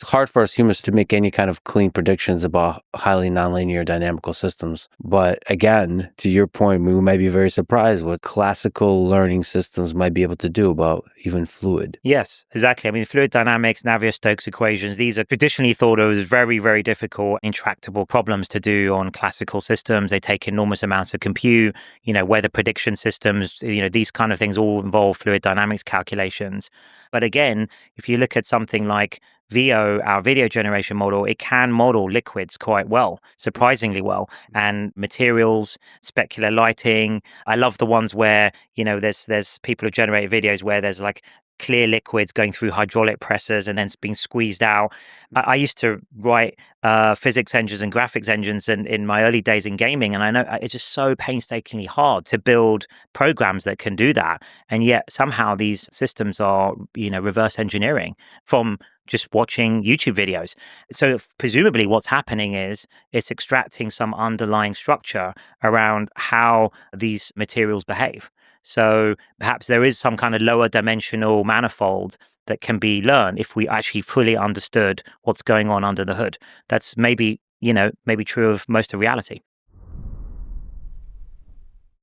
It's hard for us humans to make any kind of clean predictions about highly nonlinear dynamical systems. But again, to your point, we might be very surprised what classical learning systems might be able to do about even fluid. Yes, exactly. I mean, fluid dynamics, Navier-Stokes equations, these are traditionally thought of as very, very difficult, intractable problems to do on classical systems. They take enormous amounts of compute, weather prediction systems, these kind of things all involve fluid dynamics calculations. But again, if you look at something like VO, our video generation model, it can model liquids quite well, surprisingly well, and materials, specular lighting. I love the ones where, there's people who generate videos where there's like clear liquids going through hydraulic presses and then being squeezed out. I used to write physics engines and graphics engines in my early days in gaming, and I know it's just so painstakingly hard to build programs that can do that. And yet somehow these systems are, reverse engineering from just watching YouTube videos. So presumably what's happening is it's extracting some underlying structure around how these materials behave. So perhaps there is some kind of lower dimensional manifold that can be learned if we actually fully understood what's going on under the hood. That's maybe true of most of reality.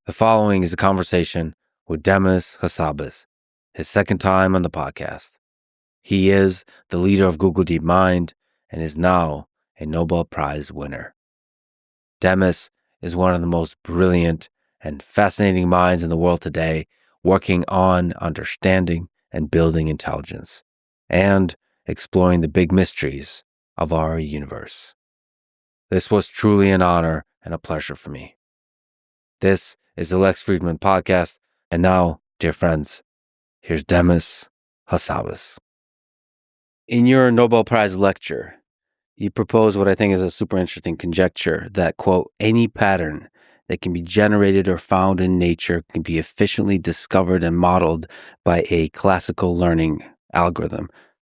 The following is a conversation with Demis Hassabis, his second time on the podcast. He is the leader of Google DeepMind and is now a Nobel Prize winner. Demis is one of the most brilliant and fascinating minds in the world today, working on understanding and building intelligence and exploring the big mysteries of our universe. This was truly an honor and a pleasure for me. This is the Lex Fridman podcast. And now, dear friends, here's Demis Hassabis. In your Nobel Prize lecture, you propose what I think is a super interesting conjecture that, quote, any pattern that can be generated or found in nature can be efficiently discovered and modeled by a classical learning algorithm.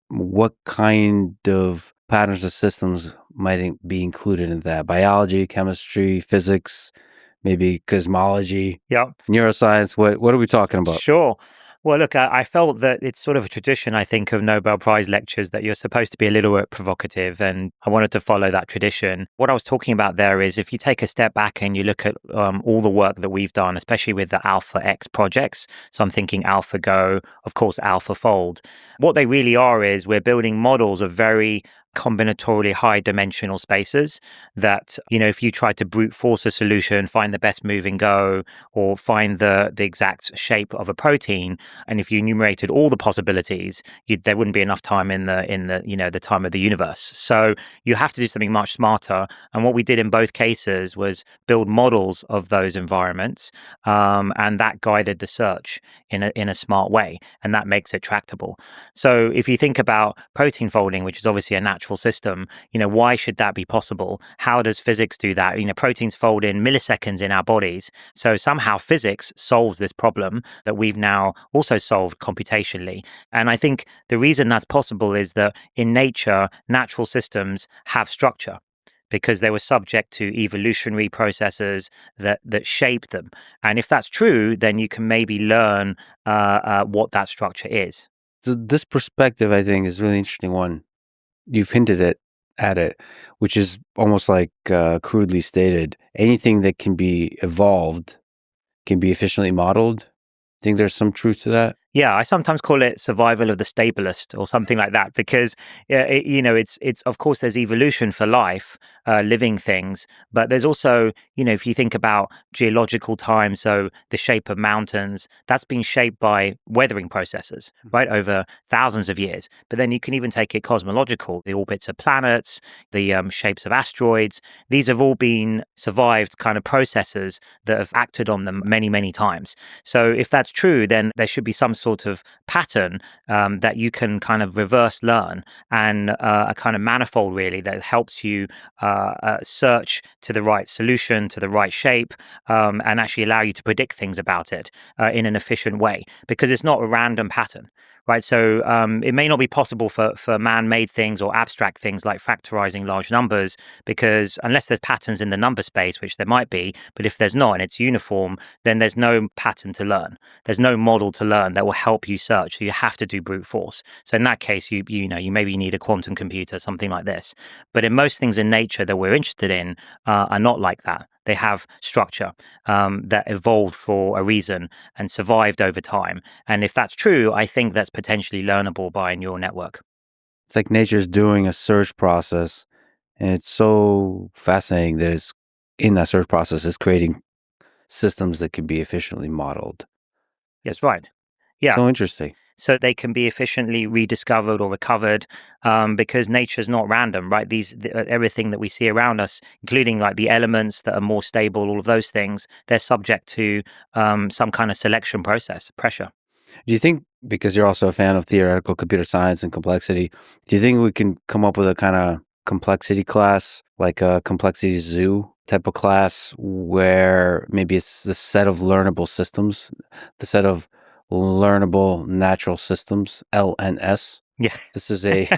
What kind of patterns or systems might be included in that? Biology, chemistry, physics, maybe cosmology, neuroscience? What are we talking about? Sure. Well, look, I felt that it's sort of a tradition, I think, of Nobel Prize lectures that you're supposed to be a little bit provocative, and I wanted to follow that tradition. What I was talking about there is if you take a step back and you look at all the work that we've done, especially with the AlphaX projects, so I'm thinking AlphaGo, of course, AlphaFold, what they really are is we're building models of very combinatorially high dimensional spaces that, if you try to brute force a solution, find the best move and go, or find the exact shape of a protein, and if you enumerated all the possibilities, there wouldn't be enough time in the time of the universe. So you have to do something much smarter. And what we did in both cases was build models of those environments, and that guided the search in a smart way, and that makes it tractable. So if you think about protein folding, which is obviously a natural system, why should that be possible? How does physics do that? Proteins fold in milliseconds in our bodies. So somehow physics solves this problem that we've now also solved computationally. And I think the reason that's possible is that in nature, natural systems have structure, because they were subject to evolutionary processes that shape them. And if that's true, then you can maybe learn what that structure is. So this perspective, I think, is a really interesting one. You've hinted at it, which is almost like crudely stated. Anything that can be evolved can be efficiently modeled. Think there's some truth to that? Yeah, I sometimes call it survival of the stablest or something like that, because it's of course there's evolution for life, living things, but there's also, if you think about geological time, so the shape of mountains, that's been shaped by weathering processes, right, over thousands of years. But then you can even take it cosmological, the orbits of planets, the shapes of asteroids. These have all been survived kind of processes that have acted on them many, many times. So if that's true, then there should be some sort of pattern that you can kind of reverse learn, and a kind of manifold really that helps you search to the right solution, to the right shape, and actually allow you to predict things about it in an efficient way, because it's not a random pattern, right? So it may not be possible for man-made things or abstract things like factorizing large numbers, because unless there's patterns in the number space, which there might be, but if there's not and it's uniform, then there's no pattern to learn. There's no model to learn that will help you search. So you have to do brute force. So in that case, you maybe need a quantum computer, something like this. But in most things in nature that we're interested in are not like that. They have structure that evolved for a reason and survived over time. And if that's true, I think that's potentially learnable by a neural network. It's like nature's doing a search process, and it's so fascinating that it's in that search process is creating systems that can be efficiently modeled. Yes, It's right. Yeah. so interesting. So they can be efficiently rediscovered or recovered, because nature's not random, right? Everything that we see around us, including like the elements that are more stable, all of those things, they're subject to some kind of selection process, pressure. Do you think, because you're also a fan of theoretical computer science and complexity, do you think we can come up with a kind of complexity class, like a complexity zoo type of class, where maybe it's the set of learnable systems, the set of learnable natural systems, LNS? Yeah. This is a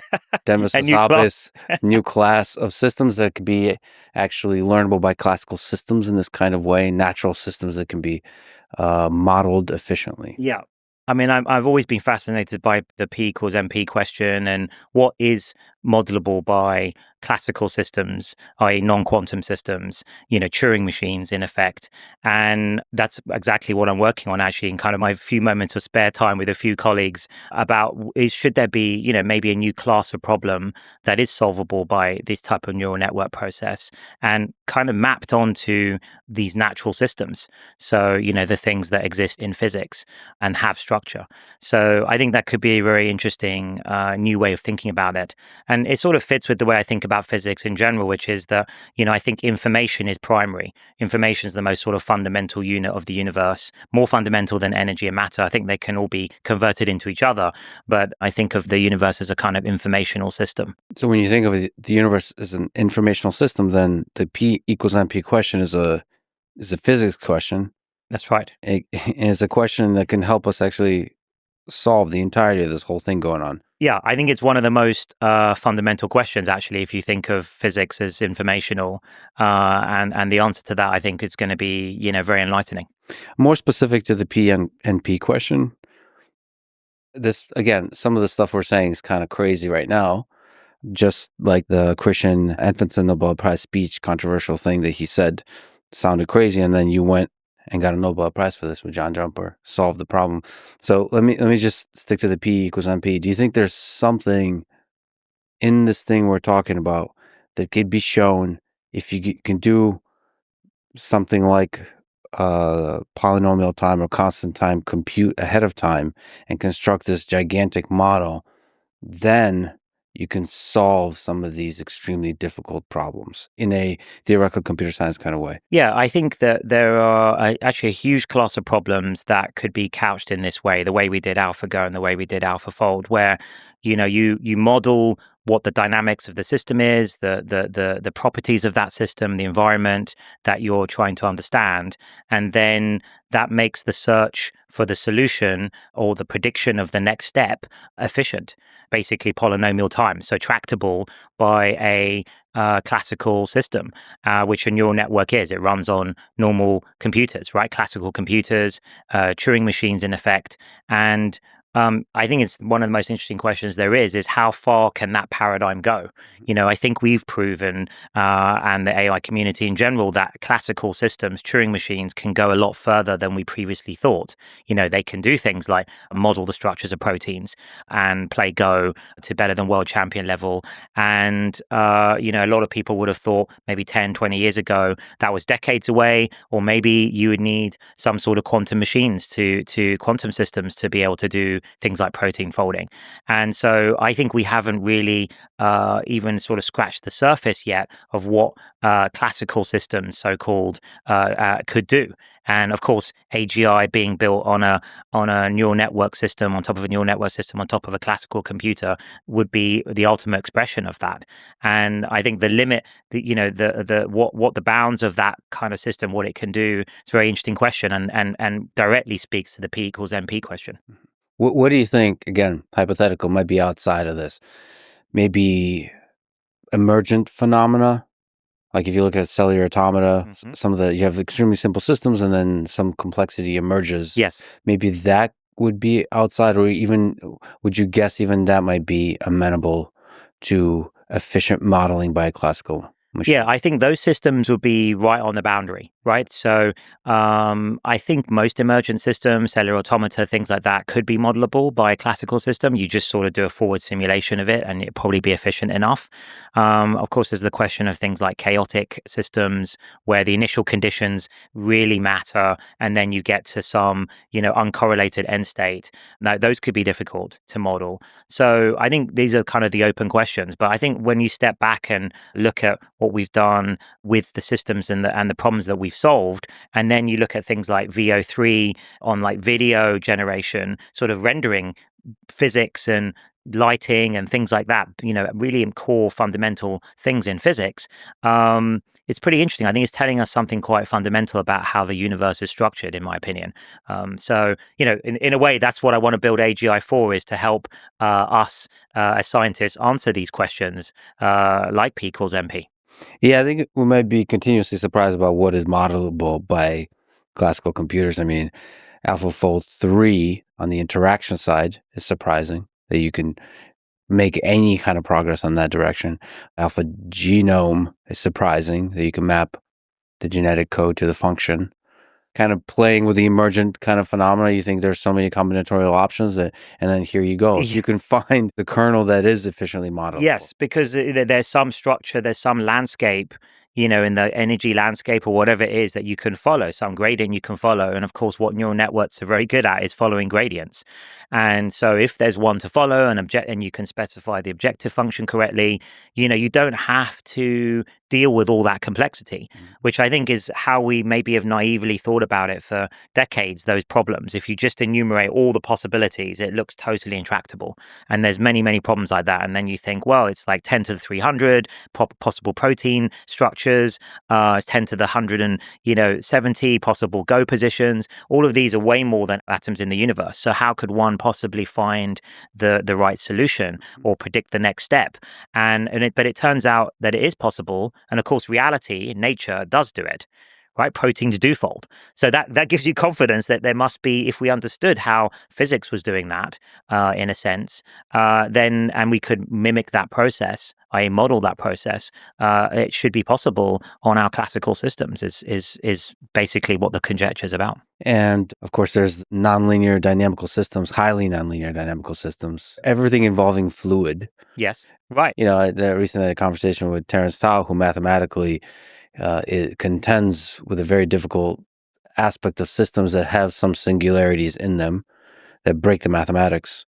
Demis A new class. Hassabis new class of systems that could be actually learnable by classical systems in this kind of way, natural systems that can be modeled efficiently. Yeah. I mean, I've always been fascinated by the P equals MP question and what is modelable by classical systems, i.e., non-quantum systems, Turing machines in effect. And that's exactly what I'm working on actually in kind of my few moments of spare time with a few colleagues about should there be, maybe a new class of problem that is solvable by this type of neural network process and kind of mapped onto these natural systems. So, the things that exist in physics and have structure. So I think that could be a very interesting new way of thinking about it. And it sort of fits with the way I think about physics in general, which is that, I think information is primary. Information is the most sort of fundamental unit of the universe, more fundamental than energy and matter. I think they can all be converted into each other, but I think of the universe as a kind of informational system. So when you think of the universe as an informational system, then the P equals NP question is a physics question. That's right. And it's a question that can help us actually solve the entirety of this whole thing going on. Yeah, I think it's one of the most fundamental questions, actually, if you think of physics as informational. And the answer to that, I think, is going to be, very enlightening. More specific to the P and NP question, this, again, some of the stuff we're saying is kind of crazy right now. Just like the Christian Edmondson Nobel Prize speech controversial thing that he said sounded crazy, and then you went and got a Nobel Prize for this with John Jumper, solved the problem. So let me just stick to the P equals NP. Do you think there's something in this thing we're talking about that could be shown if you can do something like polynomial time or constant time compute ahead of time and construct this gigantic model, then you can solve some of these extremely difficult problems in a theoretical computer science kind of way? Yeah, I think that there are actually a huge class of problems that could be couched in this way, the way we did AlphaGo and the way we did AlphaFold, where you model what the dynamics of the system is, the properties of that system, the environment that you're trying to understand, and then that makes the search for the solution or the prediction of the next step efficient, basically polynomial time, so tractable by a classical system, which a neural network is. It runs on normal computers, right? Classical computers, Turing machines in effect. And I think it's one of the most interesting questions there is how far can that paradigm go? I think we've proven, and the AI community in general, that classical systems, Turing machines, can go a lot further than we previously thought. They can do things like model the structures of proteins and play Go to better than world champion level. And, a lot of people would have thought maybe 10, 20 years ago that was decades away, or maybe you would need some sort of quantum machines to quantum systems to be able to do things like protein folding. And so I think we haven't really even sort of scratched the surface yet of what classical systems, so-called, could do. And of course, AGI being built on a neural network system on top of a neural network system on top of a classical computer would be the ultimate expression of that. And I think the limit, what the bounds of that kind of system, what it can do, it's a very interesting question, and directly speaks to the P equals NP question. What do you think, again, hypothetical, might be outside of this? Maybe emergent phenomena? Like if you look at cellular automata, some of you have extremely simple systems and then some complexity emerges. Yes. Maybe that would be outside, or even, would you guess even that might be amenable to efficient modeling by a classical machine? Yeah, I think those systems would be right on the boundary, right? So I think most emergent systems, cellular automata, things like that, could be modelable by a classical system. You just sort of do a forward simulation of it and it'd probably be efficient enough. Of course, there's the question of things like chaotic systems where the initial conditions really matter and then you get to some, uncorrelated end state. Now, those could be difficult to model. So I think these are kind of the open questions. But I think when you step back and look at what we've done with the systems and the problems that we've solved, and then you look at things like VO3 on like video generation, sort of rendering physics and lighting and things like that, really core fundamental things in physics. It's pretty interesting. I think it's telling us something quite fundamental about how the universe is structured, in my opinion. So, in a way, that's what I want to build AGI for, is to help us as scientists answer these questions like P equals MP. Yeah, I think we might be continuously surprised about what is modelable by classical computers. I mean, AlphaFold 3 on the interaction side is surprising that you can make any kind of progress on that direction. Alpha Genome is surprising that you can map the genetic code to the function. Kind of playing with the emergent kind of phenomena, you think there's so many combinatorial options and then here you go. If you can find the kernel that is efficiently modelable. Yes, because there's some structure, there's some landscape, in the energy landscape or whatever it is that you can follow, some gradient you can follow. And of course, what neural networks are very good at is following gradients. And so if there's one to follow and you can specify the objective function correctly, you don't have to deal with all that complexity, which I think is how we maybe have naively thought about it for decades, those problems. If you just enumerate all the possibilities, it looks totally intractable. And there's many, many problems like that. And then you think, well, it's like 10 to the 300 possible protein structures, 10 to the 170 possible go positions. All of these are way more than atoms in the universe. So how could one possibly find the right solution or predict the next step? But it turns out that it is possible. And of course, reality in nature does do it. Right? Proteins do fold. So that gives you confidence that there must be, if we understood how physics was doing that, in a sense, and we could mimic that process, i.e. model that process, it should be possible on our classical systems is basically what the conjecture is about. And of course, there's nonlinear dynamical systems, highly nonlinear dynamical systems, everything involving fluid. Yes, right. I recently had a conversation with Terence Tao, who mathematically it contends with a very difficult aspect of systems that have some singularities in them that break the mathematics.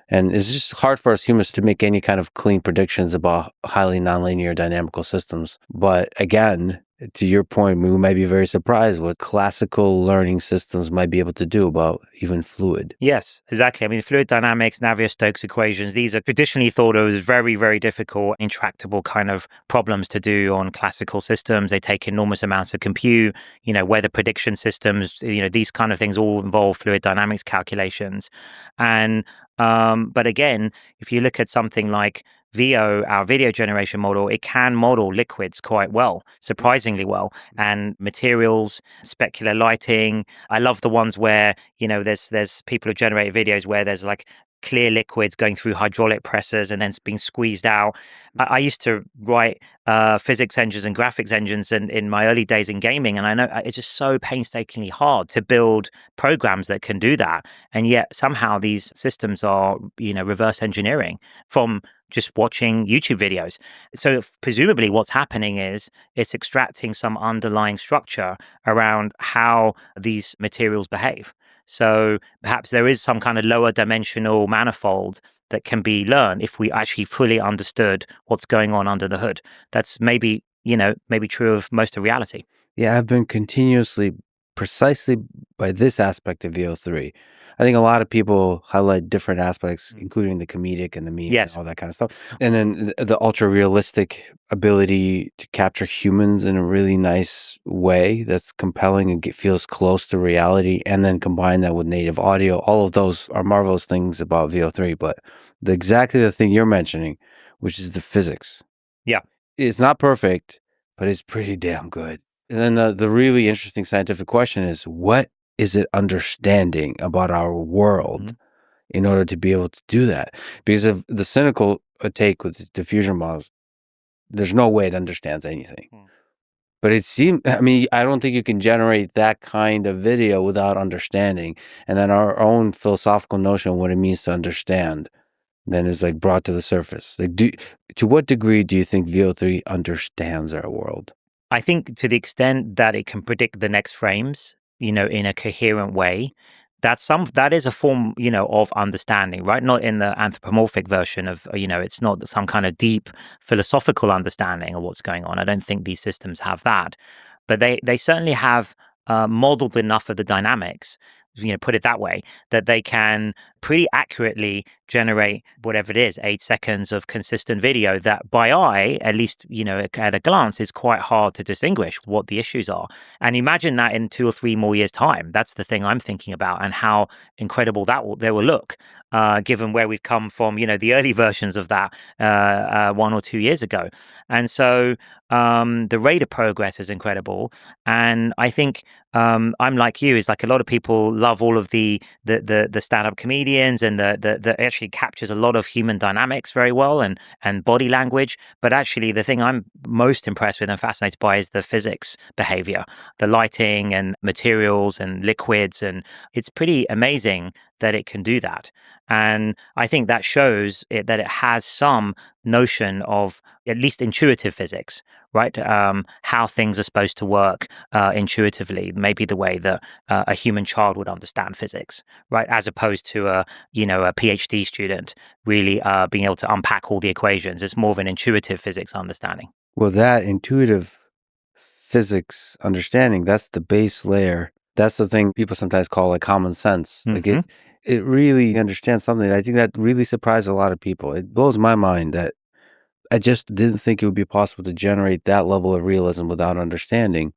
And it's just hard for us humans to make any kind of clean predictions about highly nonlinear dynamical systems. But again, to your point, we might be very surprised what classical learning systems might be able to do about even fluid. Yes, exactly. I mean, fluid dynamics, Navier-Stokes equations, these are traditionally thought of as very, very difficult, intractable kind of problems to do on classical systems. They take enormous amounts of compute, weather prediction systems, these kind of things all involve fluid dynamics calculations. But again, if you look at something like VO, our video generation model, it can model liquids quite well, surprisingly well, and materials, specular lighting. I love the ones where, there's people who generate videos where there's like clear liquids going through hydraulic presses and then being squeezed out. I used to write physics engines and graphics engines in my early days in gaming, and I know it's just so painstakingly hard to build programs that can do that. And yet somehow these systems are, reverse engineering from just watching YouTube videos. So presumably what's happening is it's extracting some underlying structure around how these materials behave. So perhaps there is some kind of lower dimensional manifold that can be learned if we actually fully understood what's going on under the hood. That's maybe true of most of reality. Yeah, I've been continuously, precisely by this aspect of VO3, I think a lot of people highlight different aspects, including the comedic and the meme and all that kind of stuff. And then the ultra realistic ability to capture humans in a really nice way that's compelling and feels close to reality, and then combine that with native audio. All of those are marvelous things about VO3, but exactly the thing you're mentioning, which is the physics. Yeah. It's not perfect, but it's pretty damn good. And then the really interesting scientific question is, what is it understanding about our world in order to be able to do that? Because of the cynical take with the diffusion models, there's no way it understands anything. But it seems, I mean, I don't think you can generate that kind of video without understanding. And then our own philosophical notion of what it means to understand then is like brought to the surface. Like, to what degree do you think VO3 understands our world? I think to the extent that it can predict the next frames, in a coherent way, that is a form, of understanding, right? Not in the anthropomorphic version of, it's not some kind of deep philosophical understanding of what's going on. I don't think these systems have that, but they certainly have modeled enough of the dynamics, put it that way, that they can pretty accurately generate whatever it is, 8 seconds of consistent video that by eye, at least, at a glance, is quite hard to distinguish what the issues are. And imagine that in 2 or 3 more years' time. That's the thing I'm thinking about, and how incredible they will look, given where we've come from, the early versions of that 1 or 2 years ago. And so the rate of progress is incredible. And I think I'm like you, is like a lot of people love all of the stand-up comedians, and the actually captures a lot of human dynamics very well, and body language. But actually the thing I'm most impressed with and fascinated by is the physics behavior, the lighting and materials and liquids, and it's pretty amazing that it can do that. And I think that shows that it has some notion of at least intuitive physics, right? How things are supposed to work intuitively, maybe the way that a human child would understand physics, right? As opposed to a PhD student really being able to unpack all the equations. It's more of an intuitive physics understanding. Well, that intuitive physics understanding, that's the base layer. That's the thing people sometimes call like common sense. Like it really understands something. I think that really surprised a lot of people. It blows my mind that I just didn't think it would be possible to generate that level of realism without understanding.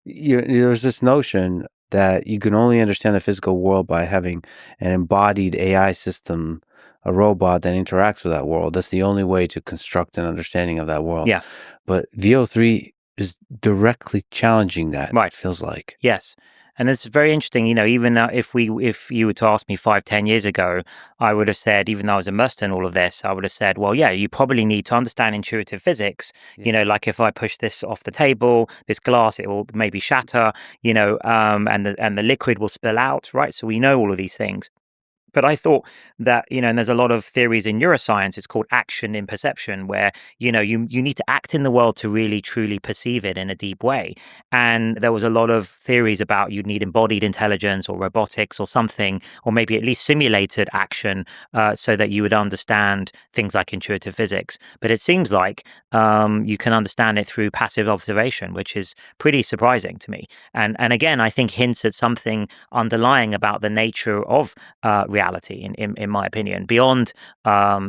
There's this notion that you can only understand the physical world by having an embodied AI system, a robot that interacts with that world. That's the only way to construct an understanding of that world. Yeah. But VO3 is directly challenging that, Right. It feels like. Yes. And it's very interesting, even if you were to ask me 5-10 years ago, I would have said, even though I was immersed in all of this, I would have said, well, yeah, you probably need to understand intuitive physics. Like if I push this off the table, this glass, it will maybe shatter, and the liquid will spill out, right? So we know all of these things. But I thought that, and there's a lot of theories in neuroscience, it's called action in perception, where, you need to act in the world to really, truly perceive it in a deep way. And there was a lot of theories about you'd need embodied intelligence or robotics or something, or maybe at least simulated action, so that you would understand things like intuitive physics. But it seems like you can understand it through passive observation, which is pretty surprising to me. And again, I think hints at something underlying about the nature of reality, in my opinion, beyond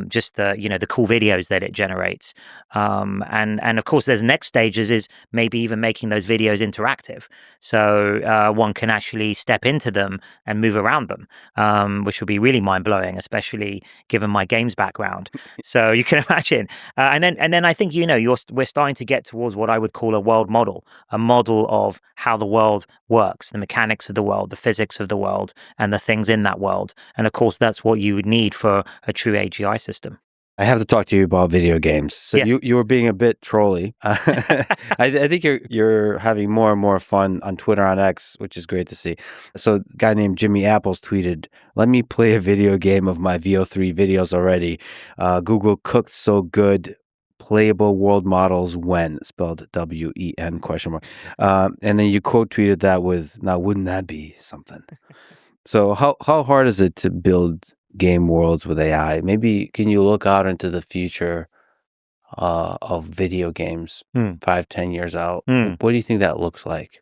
just the cool videos that it generates. And of course, there's next stages is maybe even making those videos interactive, so one can actually step into them and move around them, which would be really mind blowing, especially given my games background. So you can imagine. And then I think we're starting to get towards what I would call a world model, a model of how the world works, the mechanics of the world, the physics of the world, and the things in that world. And of course, that's what you would need for a true AGI system. I have to talk to you about video games. So Yes. you were being a bit trolly. I think you're having more and more fun on Twitter, on X, which is great to see. So a guy named Jimmy Apples tweeted, "Let me play a video game of my VO3 videos already. Google cooked so good. Playable world models when," spelled WEN ? And then you quote tweeted that with, "Now wouldn't that be something?" So how hard is it to build game worlds with AI? Maybe can you look out into the future of video games 5-10 years out? What do you think that looks like?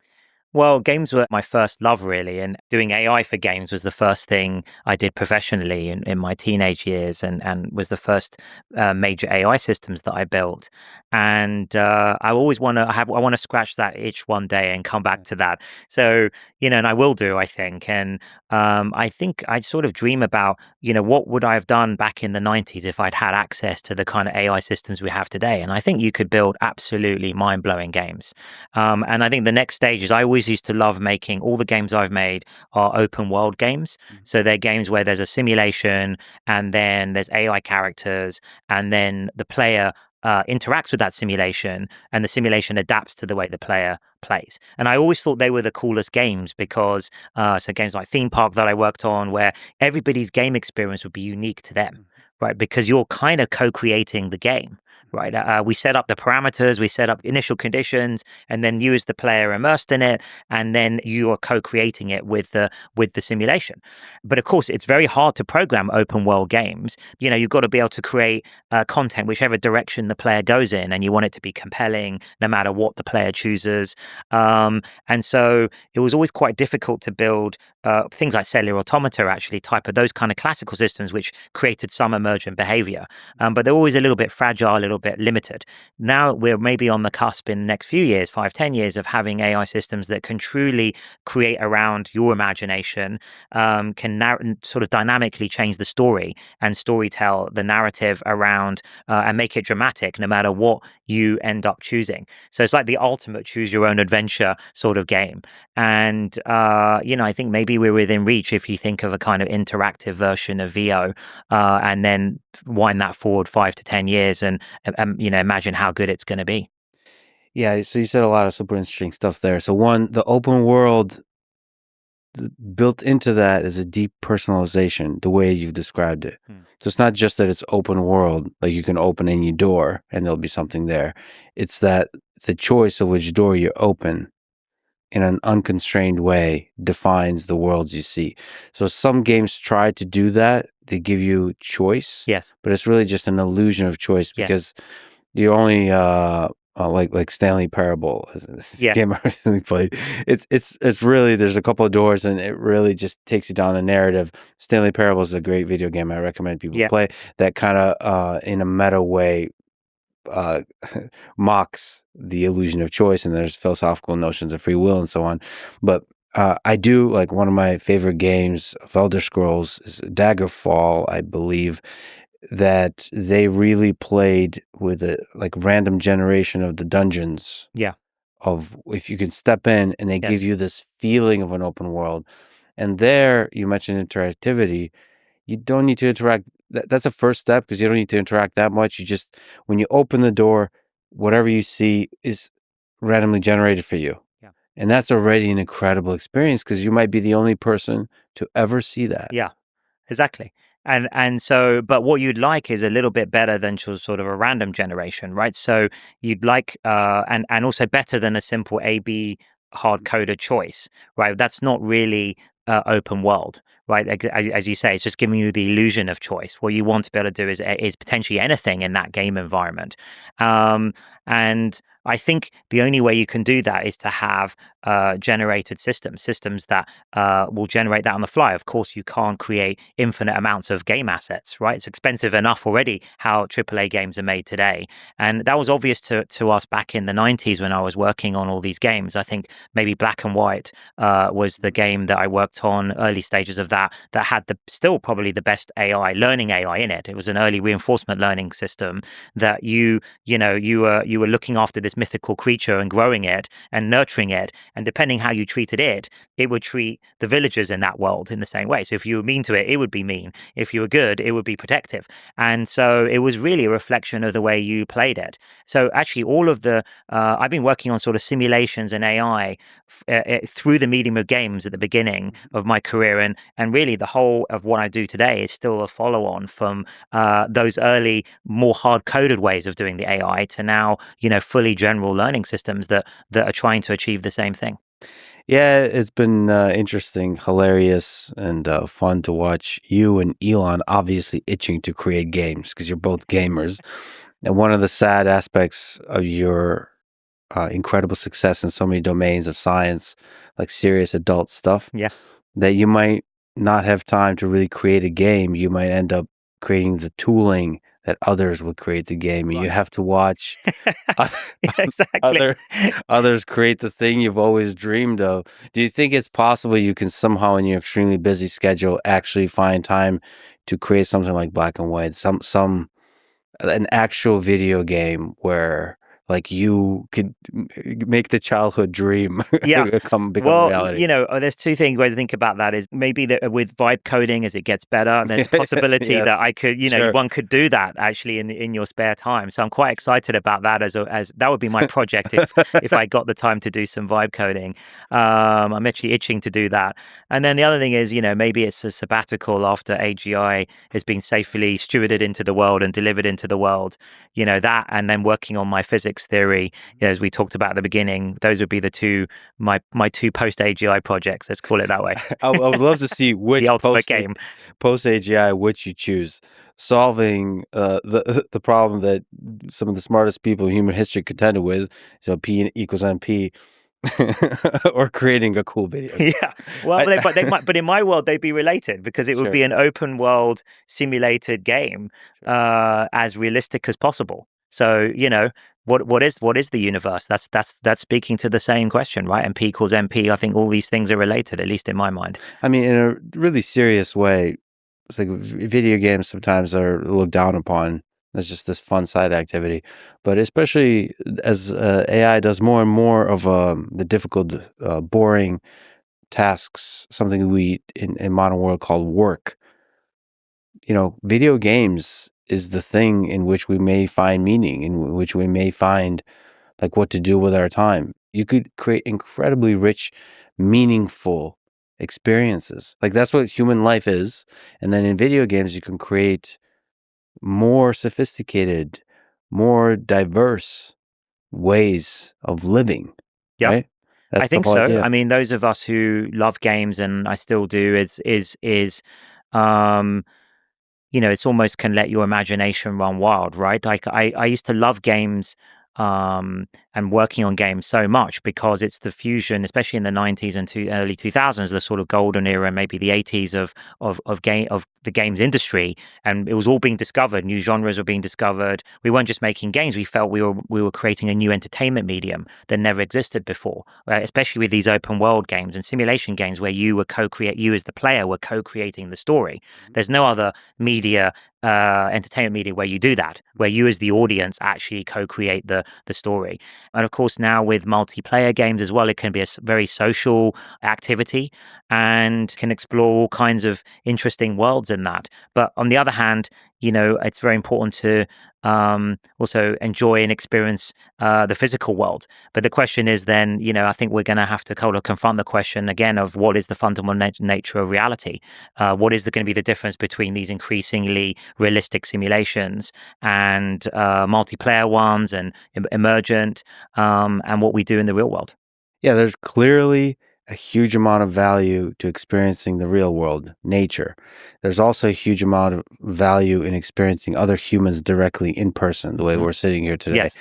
Well, games were my first love, really, and doing AI for games was the first thing I did professionally in my teenage years, and was the first major AI systems that I built. And I always want to have, I want to scratch that itch one day and come back to that. So, and I will do, I think. And I think I sort of dream about, what would I have done back in the 90s if I'd had access to the kind of AI systems we have today? And I think you could build absolutely mind blowing games. And I think the next stage is I always used to love making all the games I've made are open world games. So they're games where there's a simulation and then there's AI characters and then the player interacts with that simulation and the simulation adapts to the way the player plays. And I always thought they were the coolest games because so games like Theme Park that I worked on where everybody's game experience would be unique to them, right? Because you're kind of co-creating the game. Right. We set up the parameters, we set up initial conditions, and then you as the player immersed in it, and then you are co-creating it with the simulation. But of course, it's very hard to program open world games. You've got to be able to create content whichever direction the player goes in, and you want it to be compelling no matter what the player chooses. And so it was always quite difficult to build things like cellular automata, actually, type of those kind of classical systems which created some emergent behavior. But they're always a little bit fragile, a little bit limited. Now we're maybe on the cusp in the next few years, 5, 10 years, of having AI systems that can truly create around your imagination, can sort of dynamically change the story and storytell the narrative around and make it dramatic no matter what you end up choosing. So it's like the ultimate choose your own adventure sort of game. And, I think maybe we're within reach if you think of a kind of interactive version of VO and then wind that forward 5 to 10 years and imagine how good it's going to be. Yeah, so you said a lot of super interesting stuff there. So one, the open world built into that is a deep personalization, the way you've described it. So it's not just that it's open world, like you can open any door and there'll be something there. It's that the choice of which door you open in an unconstrained way defines the worlds you see. So some games try to do that. They give you choice. Yes. But it's really just an illusion of choice because you only like Stanley Parable, this game I recently played. It's really, there's a couple of doors and it really just takes you down a narrative. Stanley Parable is a great video game. I recommend people play that kind of in a meta way mocks the illusion of choice, and there's philosophical notions of free will and so on. But I do like, one of my favorite games of Elder Scrolls is Daggerfall, I believe, that they really played with a like random generation of the dungeons. Yeah. Of if you can step in and they give you this feeling of an open world. And there you mentioned interactivity. You don't need to interact. That's a first step because you don't need to interact that much. You just, when you open the door, whatever you see is randomly generated for you. Yeah. And that's already an incredible experience because you might be the only person to ever see that. Yeah, exactly. And so, but what you'd like is a little bit better than just sort of a random generation, right? So you'd like, and also better than a simple A/B hard coded choice, right? That's not really open world, right? As you say, it's just giving you the illusion of choice. What you want to be able to do is potentially anything in that game environment, and I think the only way you can do that is to have generated systems that will generate that on the fly. Of course, you can't create infinite amounts of game assets, right? It's expensive enough already how AAA games are made today. And that was obvious to us back in the 90s when I was working on all these games. I think maybe Black and White was the game that I worked on, early stages of that had still probably the best learning AI in it. It was an early reinforcement learning system that you were looking after this mythical creature and growing it and nurturing it. And depending how you treated it, it would treat the villagers in that world in the same way. So if you were mean to it, it would be mean. If you were good, it would be protective. And so it was really a reflection of the way you played it. So actually all of I've been working on sort of simulations and AI through the medium of games at the beginning of my career. And really the whole of what I do today is still a follow on from those early, more hard coded ways of doing the AI to now, fully general learning systems that are trying to achieve the same thing. Yeah, it's been interesting, hilarious, and fun to watch you and Elon obviously itching to create games because you're both gamers. And one of the sad aspects of your incredible success in so many domains of science, like serious adult stuff, Yeah. that you might not have time to really create a game. You might end up creating the tooling that others would create the game, and you Right. have to watch Yeah, exactly. other others create the thing you've always dreamed of. Do you think it's possible you can somehow, in your extremely busy schedule, actually find time to create something like Black and White, an actual video game where like you could make the childhood dream Yeah. become Well, reality? there's two things ways to think about that is maybe that with vibe coding as it gets better, there's a possibility that Yes, I could, sure. one could do that actually in your spare time. So I'm quite excited about that as that would be my project if I got the time to do some vibe coding. I'm actually itching to do that. And then the other thing is, maybe it's a sabbatical after AGI has been safely stewarded into the world and delivered into the world. That and then working on my physics theory, as we talked about at the beginning, those would be the two my two post AGI projects. Let's call it that way. I would love to see which The ultimate game. post AGI which you choose, solving the problem that some of the smartest people in human history contended with, so P equals NP, or creating a cool video game. Yeah. Well, but in my world they'd be related because it would Sure. be an open world simulated game, as realistic as possible. So what is the universe? That's speaking to the same question, right? And P equals MP. I think all these things are related, at least in my mind. I mean, in a really serious way, it's like video games sometimes are looked down upon as just this fun side activity, but especially as AI does more and more of the difficult, boring tasks, something we in modern world call work. Video games is the thing in which we may find meaning, in which we may find like what to do with our time. You could create incredibly rich, meaningful experiences. Like that's what human life is. And then in video games, you can create more sophisticated, more diverse ways of living, Yeah. right? I That's the think whole so. idea. I mean, those of us who love games, and I still do, um, it's almost can let your imagination run wild, right? Like I used to love games, and working on games so much because it's the fusion, especially in the 90s and early 2000s, the sort of golden era, maybe the 80s of the games industry, and it was all being discovered. New genres were being discovered. We weren't just making games; we felt we were creating a new entertainment medium that never existed before, especially with these open world games and simulation games where you as the player were co-creating the story. There's no other media, entertainment media, where you do that, where you as the audience actually co-create the story. And of course now with multiplayer games as well, it can be a very social activity and can explore all kinds of interesting worlds in that. But on the other hand, it's very important to also enjoy and experience the physical world. But the question is then, I think we're going to have to kind of confront the question again of what is the fundamental nature of reality? What is going to be the difference between these increasingly realistic simulations and multiplayer ones and emergent, and what we do in the real world? Yeah, there's clearly a huge amount of value to experiencing the real world, nature. There's also a huge amount of value in experiencing other humans directly in person, the way we're sitting here today. Yes.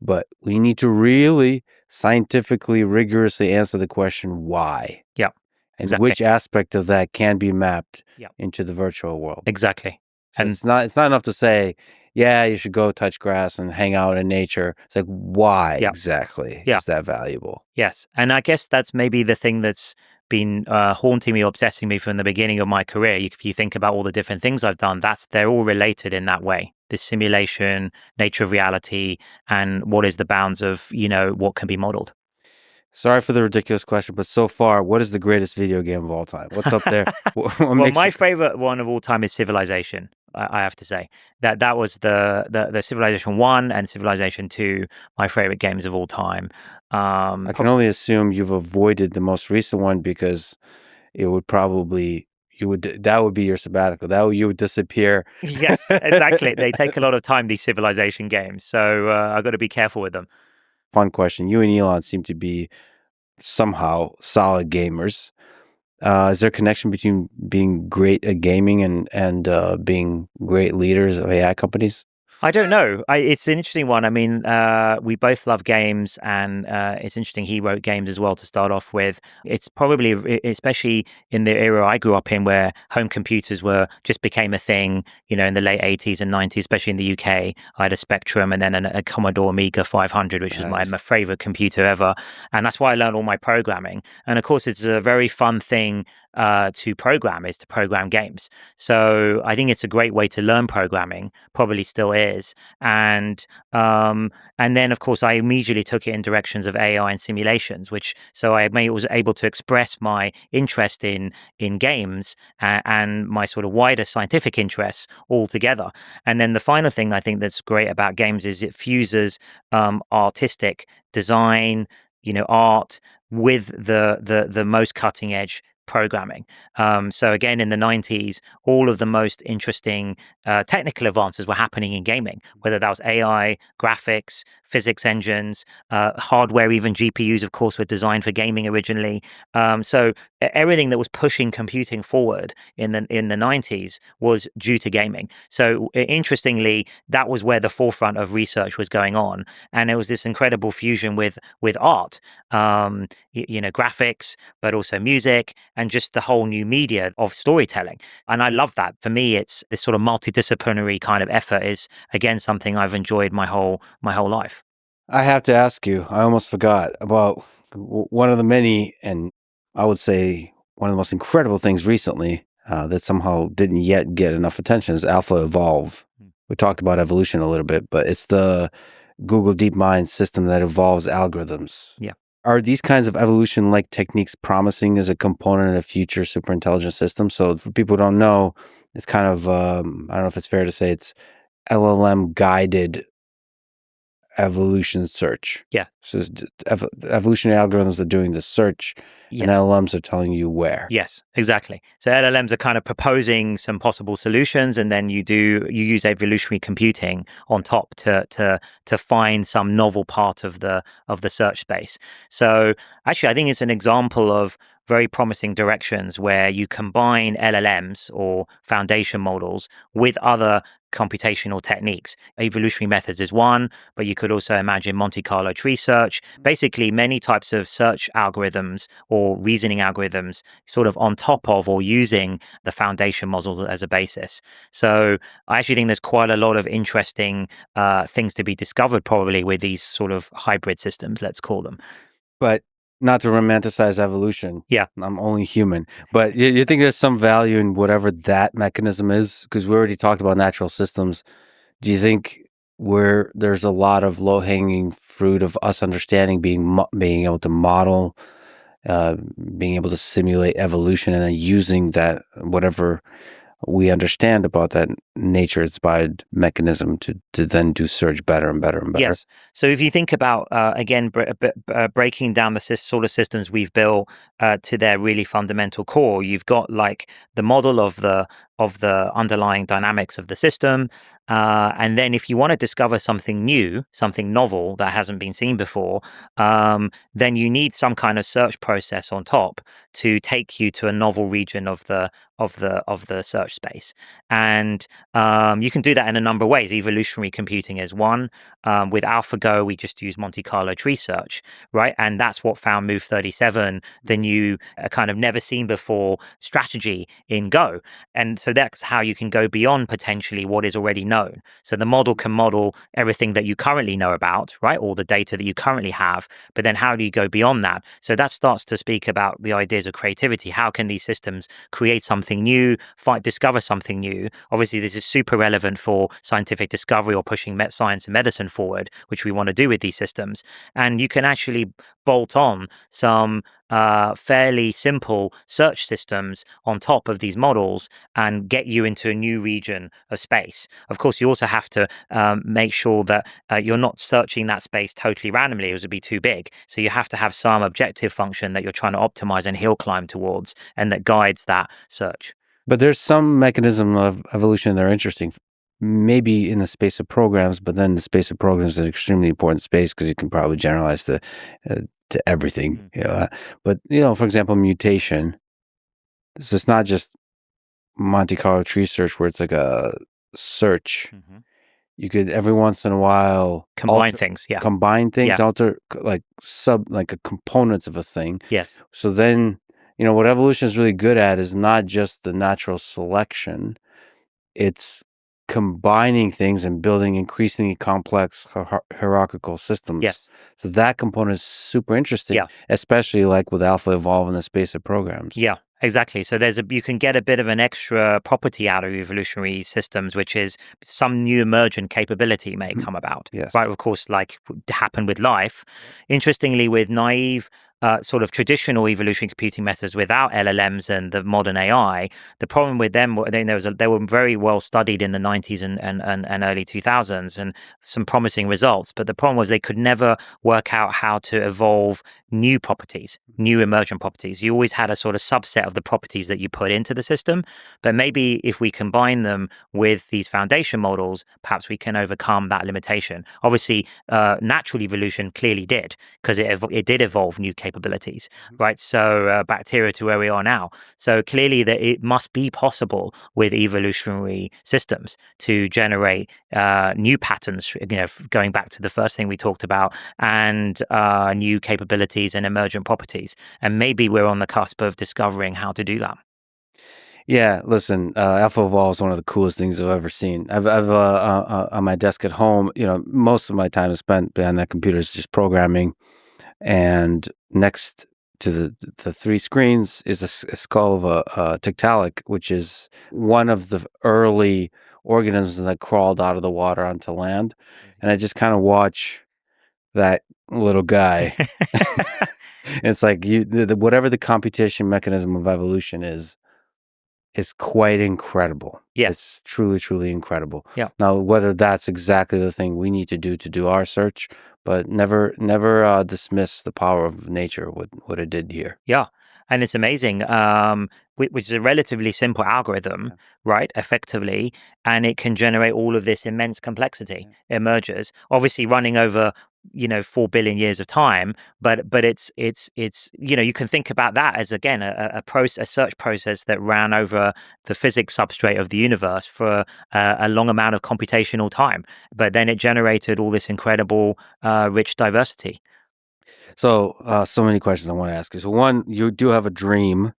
But we need to really scientifically, rigorously answer the question why, Yeah. and Exactly. which aspect of that can be mapped Yeah. into the virtual world. Exactly. So And it's not enough to say, yeah, you should go touch grass and hang out in nature. It's like, why yeah. exactly Yeah. is that valuable? Yes. And I guess that's maybe the thing that's been haunting me, obsessing me from the beginning of my career. If you think about all the different things I've done, they're all related in that way. This simulation, nature of reality, and what is the bounds of, what can be modeled. Sorry for the ridiculous question, but so far, what is the greatest video game of all time? What's up there? What Well, makes my it? favorite one of all time is Civilization. I have to say that was the Civilization 1 and Civilization 2, my favorite games of all time. I can only assume you've avoided the most recent one because it would probably that would be your sabbatical. You would disappear. Yes, exactly. They take a lot of time, these Civilization games, so I've got to be careful with them. Fun question. You and Elon seem to be somehow solid gamers. Is there a connection between being great at gaming and being great leaders of AI companies? I don't know. It's an interesting one. I mean, we both love games, and it's interesting. He wrote games as well to start off with. It's probably, especially in the era I grew up in, where home computers were just became a thing. In the late 80s and 90s, especially in the UK. I had a Spectrum and then a Commodore Amiga 500, which was my Nice. favorite computer ever, and that's why I learned all my programming. And of course, it's a very fun thing to program is to program games. So I think it's a great way to learn programming, probably still is. And and then of course I immediately took it in directions of AI and simulations, which so was able to express my interest in games and my sort of wider scientific interests all together. And then the final thing I think that's great about games is it fuses artistic design, art with the most cutting edge programming. So again, in the 90s, all of the most interesting technical advances were happening in gaming, whether that was AI, graphics, physics engines, hardware, even GPUs, of course, were designed for gaming originally. So everything that was pushing computing forward in the 90s was due to gaming. So interestingly, that was where the forefront of research was going on, and there was this incredible fusion with art, graphics, but also music and just the whole new media of storytelling. And I love that. For me, it's this sort of multidisciplinary kind of effort is again something I've enjoyed my whole life. I have to ask you, I almost forgot about one of the many, and I would say one of the most incredible things recently that somehow didn't yet get enough attention is AlphaEvolve. We talked about evolution a little bit, but it's the Google DeepMind system that evolves algorithms. Yeah. Are these kinds of evolution-like techniques promising as a component of future superintelligent systems? So for people who don't know, it's kind of, I don't know if it's fair to say it's LLM-guided evolution search. Yeah. So evolutionary algorithms are doing the search, and Yes. LLMs are telling you where. Yes, exactly. So LLMs are kind of proposing some possible solutions, and then you use evolutionary computing on top to find some novel part of the search space. So actually, I think it's an example of very promising directions where you combine LLMs or foundation models with other computational techniques. Evolutionary methods is one, but you could also imagine Monte Carlo tree search, basically many types of search algorithms or reasoning algorithms sort of on top of or using the foundation models as a basis. So I actually think there's quite a lot of interesting things to be discovered probably with these sort of hybrid systems, let's call them. But not to romanticize evolution. Yeah. I'm only human. But you think there's some value in whatever that mechanism is? Because we already talked about natural systems. Do you think where there's a lot of low-hanging fruit of us understanding being able to model, being able to simulate evolution, and then using that whatever we understand about that nature-inspired mechanism to then do search better and better and better? Yes. So if you think about again breaking down the sort of systems we've built to their really fundamental core, you've got like the model of the underlying dynamics of the system, and then if you want to discover something new, something novel that hasn't been seen before, then you need some kind of search process on top to take you to a novel region of the search space. And you can do that in a number of ways. Evolutionary computing is one. With AlphaGo, we just use Monte Carlo tree search, right? And that's what found Move 37, the new kind of never seen before strategy in Go. And so that's how you can go beyond potentially what is already known. So the model can model everything that you currently know about, right? All the data that you currently have. But then how do you go beyond that? So that starts to speak about the ideas of creativity. How can these systems create something new, discover something new? Obviously, this is super relevant for scientific discovery or pushing science and medicine forward, which we want to do with these systems. And you can actually bolt on some fairly simple search systems on top of these models and get you into a new region of space. Of course, you also have to make sure that you're not searching that space totally randomly. It would be too big. So you have to have some objective function that you're trying to optimize and hill climb towards and that guides that search. But there's some mechanism of evolution that are interesting, maybe in the space of programs, but then the space of programs is an extremely important space because you can probably generalize to everything. But, for example, mutation. So it's not just Monte Carlo tree search where it's like a search. you could every once in a while Combine things. Yeah. combine things, Yeah. alter like a components of a thing. Yes. So then, what evolution is really good at is not just the natural selection, it's combining things and building increasingly complex hierarchical systems. Yes. So that component is super interesting, Yeah. especially like with AlphaEvolve in the space of programs. Yeah, exactly. So you can get a bit of an extra property out of evolutionary systems, which is some new emergent capability may come about. Yes. Right. Of course, like happened with life. Interestingly, with naive sort of traditional evolutionary computing methods without LLMs and the modern AI, the problem with them, they were very well studied in the 90s and early 2000s and some promising results. But the problem was they could never work out how to evolve new properties, new emergent properties. You always had a sort of subset of the properties that you put into the system. But maybe if we combine them with these foundation models, perhaps we can overcome that limitation. Obviously, natural evolution clearly did, because it did evolve new capabilities, right? So bacteria to where we are now. So clearly that it must be possible with evolutionary systems to generate new patterns, going back to the first thing we talked about, and new capabilities and emergent properties. And maybe we're on the cusp of discovering how to do that. Yeah, listen, AlphaEvolve is one of the coolest things I've ever seen. I've on my desk at home, most of my time is spent behind that computer is just programming, and next to the three screens is a skull of a Tiktaalik, which is one of the early organisms that crawled out of the water onto land, and I just kind of watch that little guy. It's like whatever the computation mechanism of evolution is quite incredible. Yes. It's truly, truly incredible. Yeah. Now, whether that's exactly the thing we need to do our search, but never dismiss the power of nature, what it did here. Yeah. And it's amazing, which is a relatively simple algorithm, right, effectively, and it can generate all of this immense complexity. It emerges, obviously running over 4 billion years of time, but it's you can think about that as, again, a search process that ran over the physics substrate of the universe for a long amount of computational time, but then it generated all this incredible rich diversity. So many questions I want to ask you. So one, you do have a dream.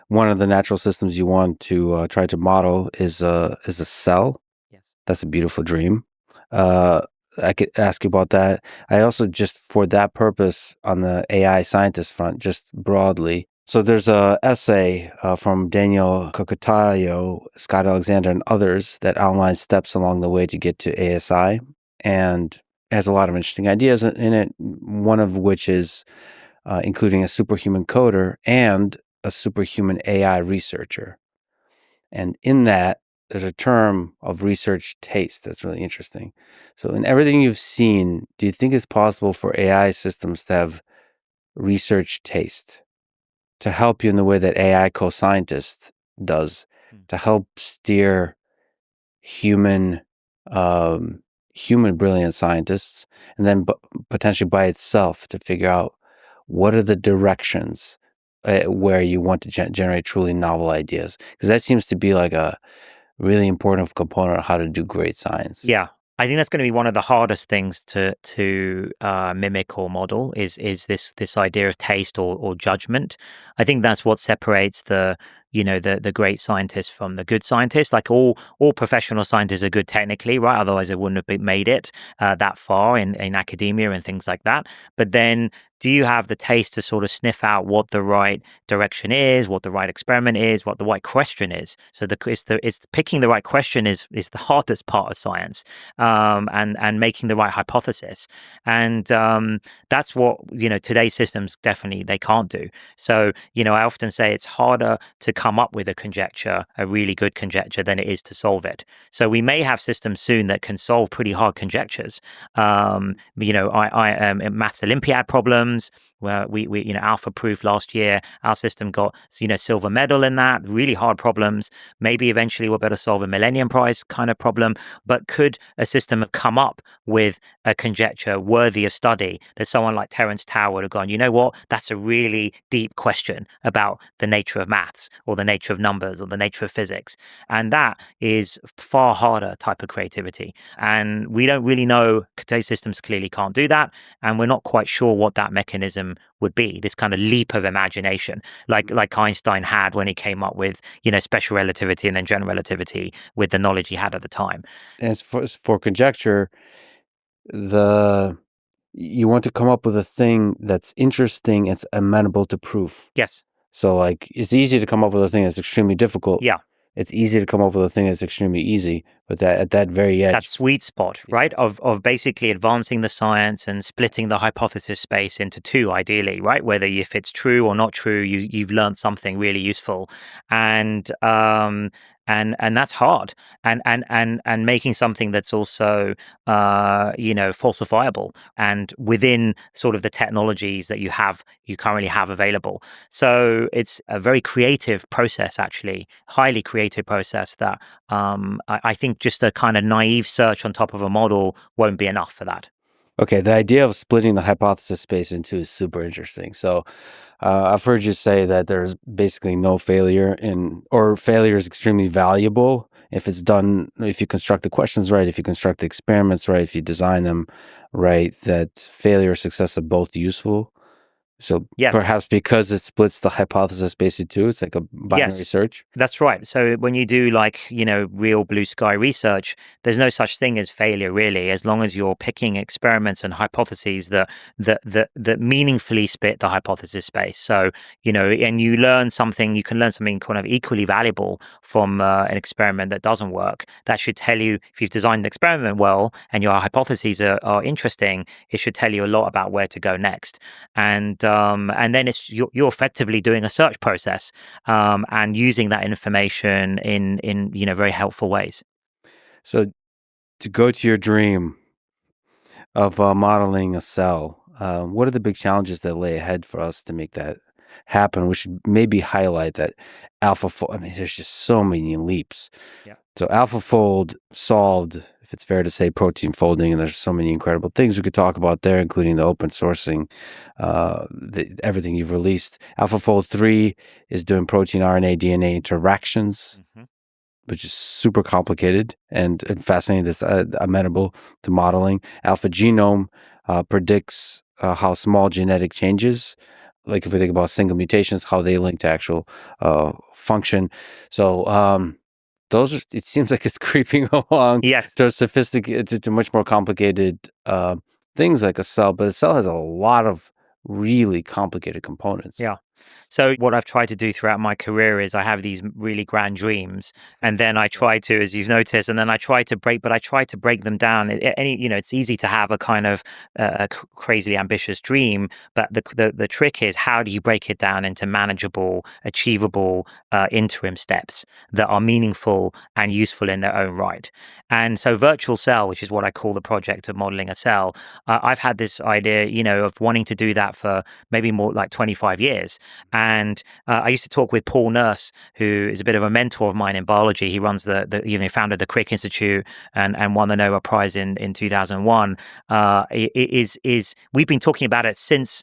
One of the natural systems you want to try to model is a cell. Yes. That's a beautiful dream. I could ask you about that. I also, just for that purpose, on the AI scientist front, just broadly. So there's a essay from Daniel Kokotayo, Scott Alexander, and others that outlines steps along the way to get to ASI, and has a lot of interesting ideas in it. One of which is including a superhuman coder and a superhuman AI researcher. And in that, there's a term of research taste that's really interesting. So in everything you've seen, do you think it's possible for AI systems to have research taste, to help you in the way that AI co-scientist does, to help steer human brilliant scientists, and then potentially by itself to figure out what are the directions where you want to generate truly novel ideas? Because that seems to be like a really important component of how to do great science. Yeah, I think that's going to be one of the hardest things to mimic or model is this idea of taste or judgment. I think that's what separates the great scientists from the good scientists. Like all professional scientists are good technically, right? Otherwise, they wouldn't have made it that far in academia and things like that. But then, do you have the taste to sort of sniff out what the right direction is, what the right experiment is, what the right question is? So it's picking the right question is the hardest part of science, and making the right hypothesis, and that's what today's systems definitely they can't do. So I often say it's harder to come up with a conjecture, a really good conjecture, than it is to solve it. So we may have systems soon that can solve pretty hard conjectures. I maths Olympiad problems where we alpha proof last year, our system got silver medal in that, really hard problems. Maybe eventually we'll better solve a Millennium Prize kind of problem, but could a system have come up with a conjecture worthy of study that someone like Terence Tao would have gone, you know what, that's a really deep question about the nature of maths, or the nature of numbers or the nature of physics. And that is far harder type of creativity. And we don't really know, today's systems clearly can't do that. And we're not quite sure what that mechanism would be, this kind of leap of imagination, like Einstein had when he came up with, special relativity and then general relativity with the knowledge he had at the time. And for conjecture, you want to come up with a thing that's interesting, it's amenable to proof. Yes. So like it's easy to come up with a thing that's extremely difficult. Yeah. It's easy to come up with a thing that's extremely easy, but that at that very edge, that sweet spot, right? Of basically advancing the science and splitting the hypothesis space into two, ideally, right? Whether if it's true or not true, you've learned something really useful, and that's hard, and making something that's also falsifiable and within sort of the technologies that you currently have available. So it's a very creative process, actually, highly creative process that I think just a kind of naive search on top of a model won't be enough for that. Okay, the idea of splitting the hypothesis space in two is super interesting. So I've heard you say that there's basically no failure or failure is extremely valuable if it's done, if you construct the questions right, if you construct the experiments right, if you design them right, that failure or success are both useful. So Yes. perhaps because it splits the hypothesis space in two, it's like a binary search. That's right. So when you do real blue sky research, there's no such thing as failure, really, as long as you're picking experiments and hypotheses that meaningfully split the hypothesis space. So, and you can learn something kind of equally valuable from an experiment that doesn't work. That should tell you, if you've designed an experiment well and your hypotheses are interesting, it should tell you a lot about where to go next. And then you're effectively doing a search process and using that information in very helpful ways. So to go to your dream of modeling a cell, what are the big challenges that lay ahead for us to make that happen? We should maybe highlight that AlphaFold. I mean, there's just so many leaps. Yeah. So AlphaFold solved, if it's fair to say, protein folding, and there's so many incredible things we could talk about there, including the open sourcing, everything you've released. AlphaFold 3 is doing protein, RNA, DNA interactions, which is super complicated and fascinating. That's amenable to modeling. Alpha Genome predicts how small genetic changes, like if we think about single mutations, how they link to actual function. So it seems like it's creeping along to sophisticated, to much more complicated things like a cell, but a cell has a lot of really complicated components. Yeah. So what I've tried to do throughout my career is I have these really grand dreams, and then I try to, as you've noticed, and then I try to break them down. It's easy to have a kind of crazily ambitious dream, but the trick is, how do you break it down into manageable, achievable interim steps that are meaningful and useful in their own right? And so virtual cell, which is what I call the project of modeling a cell, I've had this idea, of wanting to do that for maybe more like 25 years. And I used to talk with Paul Nurse, who is a bit of a mentor of mine in biology. He runs founded the Crick Institute and won the Nobel Prize in 2001. We've been talking about it since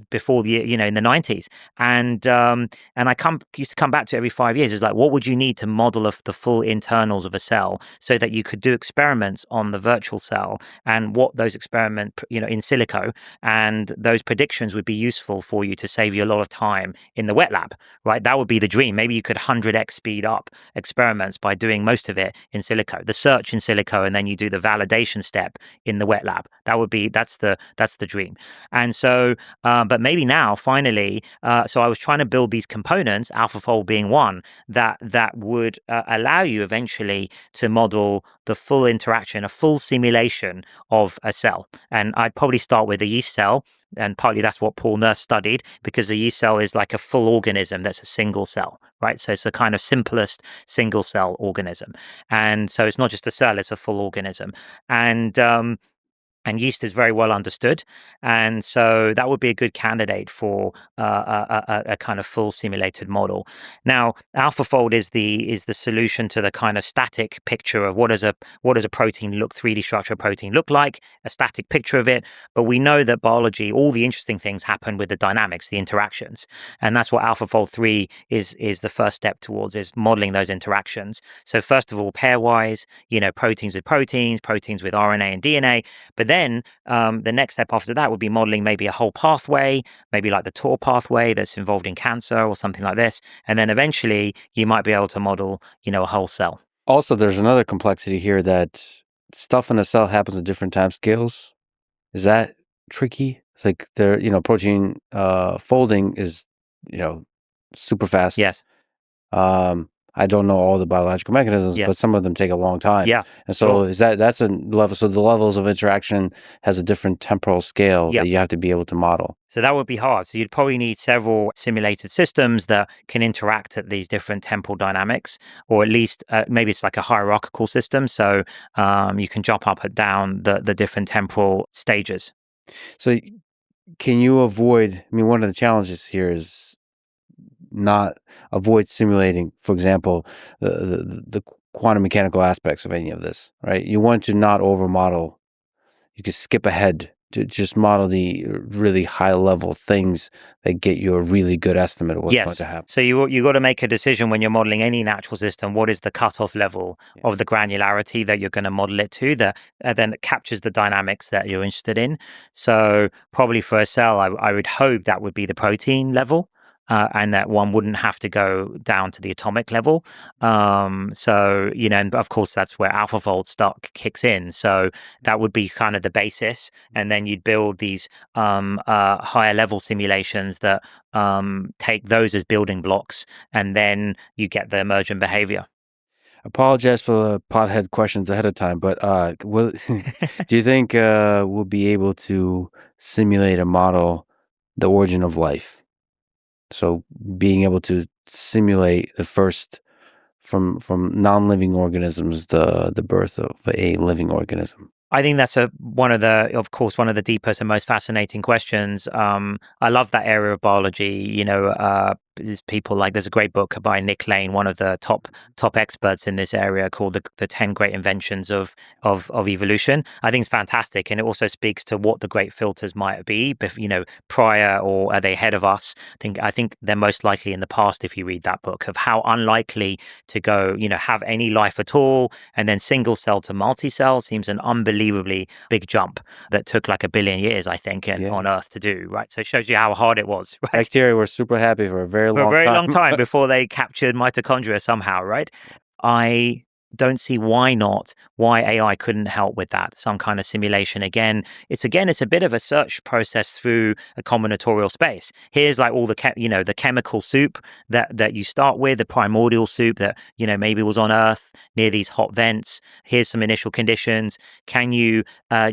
before in the 90s, and I used to come back to every 5 years. It's like, what would you need to model the full internals of a cell so that you could do experiments on the virtual cell, and what those experiments in silico, and those predictions would be useful for you to save you a lot of time in the wet lab, right? That would be the dream. Maybe you could 100x speed up experiments by doing most of it in silico, the search in silico, and then you do the validation step in the wet lab. That's the dream. And so but maybe now, finally, so I was trying to build these components, AlphaFold being one, that would allow you eventually to model the full interaction, a full simulation of a cell. And I'd probably start with a yeast cell, and partly that's what Paul Nurse studied, because the yeast cell is like a full organism that's a single cell, right? So it's the kind of simplest single cell organism. And so it's not just a cell, it's a full organism. And and yeast is very well understood. And so that would be a good candidate for a kind of full simulated model. Now, AlphaFold is the solution to the kind of static picture of what does a protein look, 3D structure of protein look like, a static picture of it. But we know that biology, all the interesting things happen with the dynamics, the interactions. And that's what AlphaFold 3 is the first step towards, is modeling those interactions. So first of all, pairwise, proteins with proteins, proteins with RNA and DNA. But then the next step after that would be modeling maybe a whole pathway, maybe like the Tor pathway that's involved in cancer or something like this. And then eventually you might be able to model, a whole cell. Also, there's another complexity here that stuff in a cell happens at different time scales. Is that tricky? It's like protein folding is, super fast. Yes. I don't know all the biological mechanisms, Yes. but some of them take a long time. Yeah. And so that's a level. So the levels of interaction has a different temporal scale that you have to be able to model. So that would be hard. So you'd probably need several simulated systems that can interact at these different temporal dynamics, or at least maybe it's like a hierarchical system. So you can jump up and down the different temporal stages. So can you avoid, one of the challenges here is not avoid simulating, for example, the quantum mechanical aspects of any of this, right? You want to not over model. You could skip ahead to just model the really high level things that get you a really good estimate of what's going to happen. So you got to make a decision when you're modeling any natural system. What is the cutoff level of the granularity that you're going to model it to, that then captures the dynamics that you're interested in? So probably for a cell, I would hope that would be the protein level. And that one wouldn't have to go down to the atomic level. And of course, that's where AlphaFold kicks in. So that would be kind of the basis. And then you'd build these higher level simulations that take those as building blocks. And then you get the emergent behavior. Apologize for the pothead questions ahead of time, but do you think we'll be able to simulate a model the origin of life? So being able to simulate the first from non-living organisms, the birth of a living organism. I think that's one of the deepest and most fascinating questions. I love that area of biology. There's people there's a great book by Nick Lane, one of the top experts in this area, called the 10 Great Inventions of Evolution. I think it's fantastic, and it also speaks to what the great filters might be, prior, or are they ahead of us? I think they're most likely in the past. If you read that book, of how unlikely to go, have any life at all, and then single cell to multi-cell seems an unbelievably big jump that took like 1 billion years, I think, on Earth to do. Right, so it shows you how hard it was. Right? Bacteria were super happy for a very long time before they captured mitochondria somehow, right? I don't see why AI couldn't help with that, some kind of simulation. It's a bit of a search process through a combinatorial space. Here's like all the the chemical soup that you start with, the primordial soup that maybe was on Earth near these hot vents. Here's some initial conditions. Can you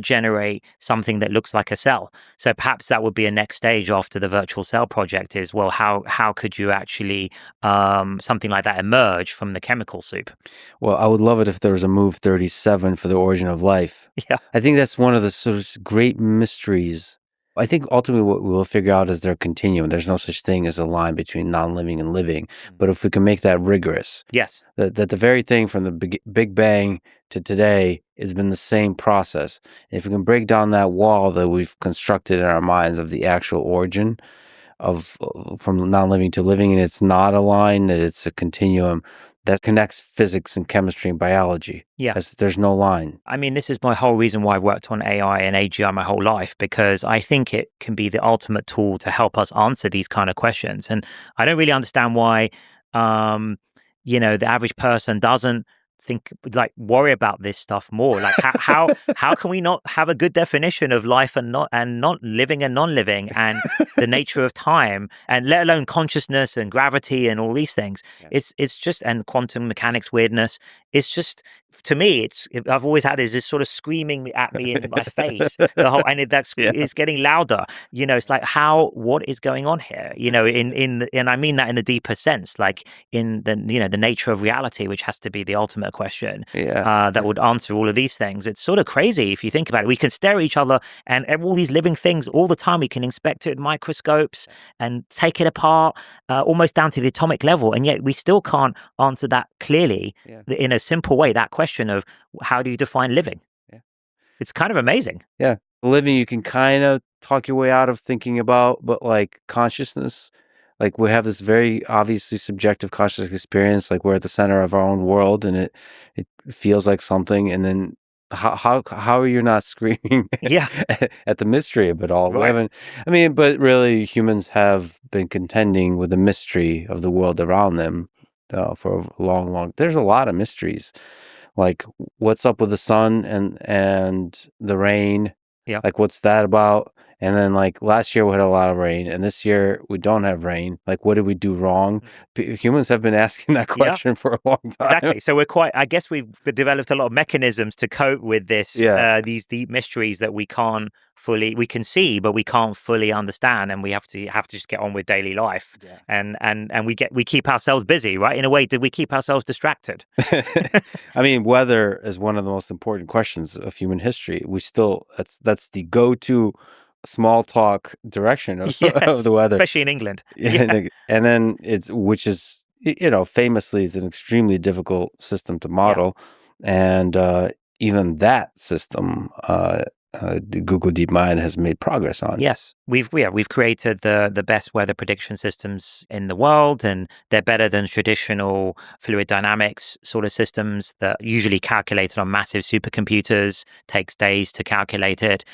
generate something that looks like a cell? So perhaps that would be a next stage after the virtual cell project is, well, how could you actually something like that emerge from the chemical soup? Well, I would love it if there was a move 37 for the origin of life. Yeah. I think that's one of the sort of great mysteries. I think ultimately what we will figure out is their continuum. There's no such thing as a line between non-living and living. But if we can make that rigorous, yes, that the very thing from the Big Bang to today has been the same process. And if we can break down that wall that we've constructed in our minds of the actual origin of from non-living to living, and it's not a line, that it's a continuum that connects physics and chemistry and biology. Yeah. There's no line. This is my whole reason why I've worked on AI and AGI my whole life, because I think it can be the ultimate tool to help us answer these kind of questions. And I don't really understand why, the average person doesn't worry about this stuff more. Like how can we not have a good definition of life and not living and non-living, and the nature of time, and let alone consciousness and gravity and all these things. It's just, and quantum mechanics weirdness. it's just, to me, I've always had this sort of screaming at me in my face. The whole, and Yeah. it's getting louder. It's like, what is going on here? And I mean that in the deeper sense, like in the nature of reality, which has to be the ultimate question. Yeah. That would answer all of these things. It's sort of crazy if you think about it. We can stare at each other and all these living things all the time. We can inspect it with microscopes and take it apart, almost down to the atomic level, and yet we still can't answer that clearly Yeah. in a simple way. That question of how do you define living? Yeah. It's kind of amazing. Yeah. Living, you can kind of talk your way out of thinking about, but like consciousness, like we have this very obviously subjective conscious experience, like we're at the center of our own world and it feels like something. And then how are you not screaming Yeah, at the mystery of it all? We right. haven't, I mean, but really humans have been contending with the mystery of the world around them for a long, there's a lot of mysteries. Like what's up with the sun and the rain? Yeah. Like what's that about? And then like last year we had a lot of rain, and this year we don't have rain. Like what did we do wrong? Humans have been asking that Yeah. question for a long time. Exactly. So I guess we've developed a lot of mechanisms to cope with this, Yeah. these deep mysteries that we can see, but we can't fully understand, and we have to just get on with daily life. Yeah. And we keep ourselves busy, right? In a way, do we keep ourselves distracted? I mean, weather is one of the most important questions of human history. That's the go-to small talk direction of Yes, the weather. especially in England. Yeah. And then which is, famously is an extremely difficult system to model. And even that system, the Google DeepMind has made progress on. Yes, we've created the best weather prediction systems in the world, and they're better than traditional fluid dynamics sort of systems that usually calculated on massive supercomputers, takes days to calculate it.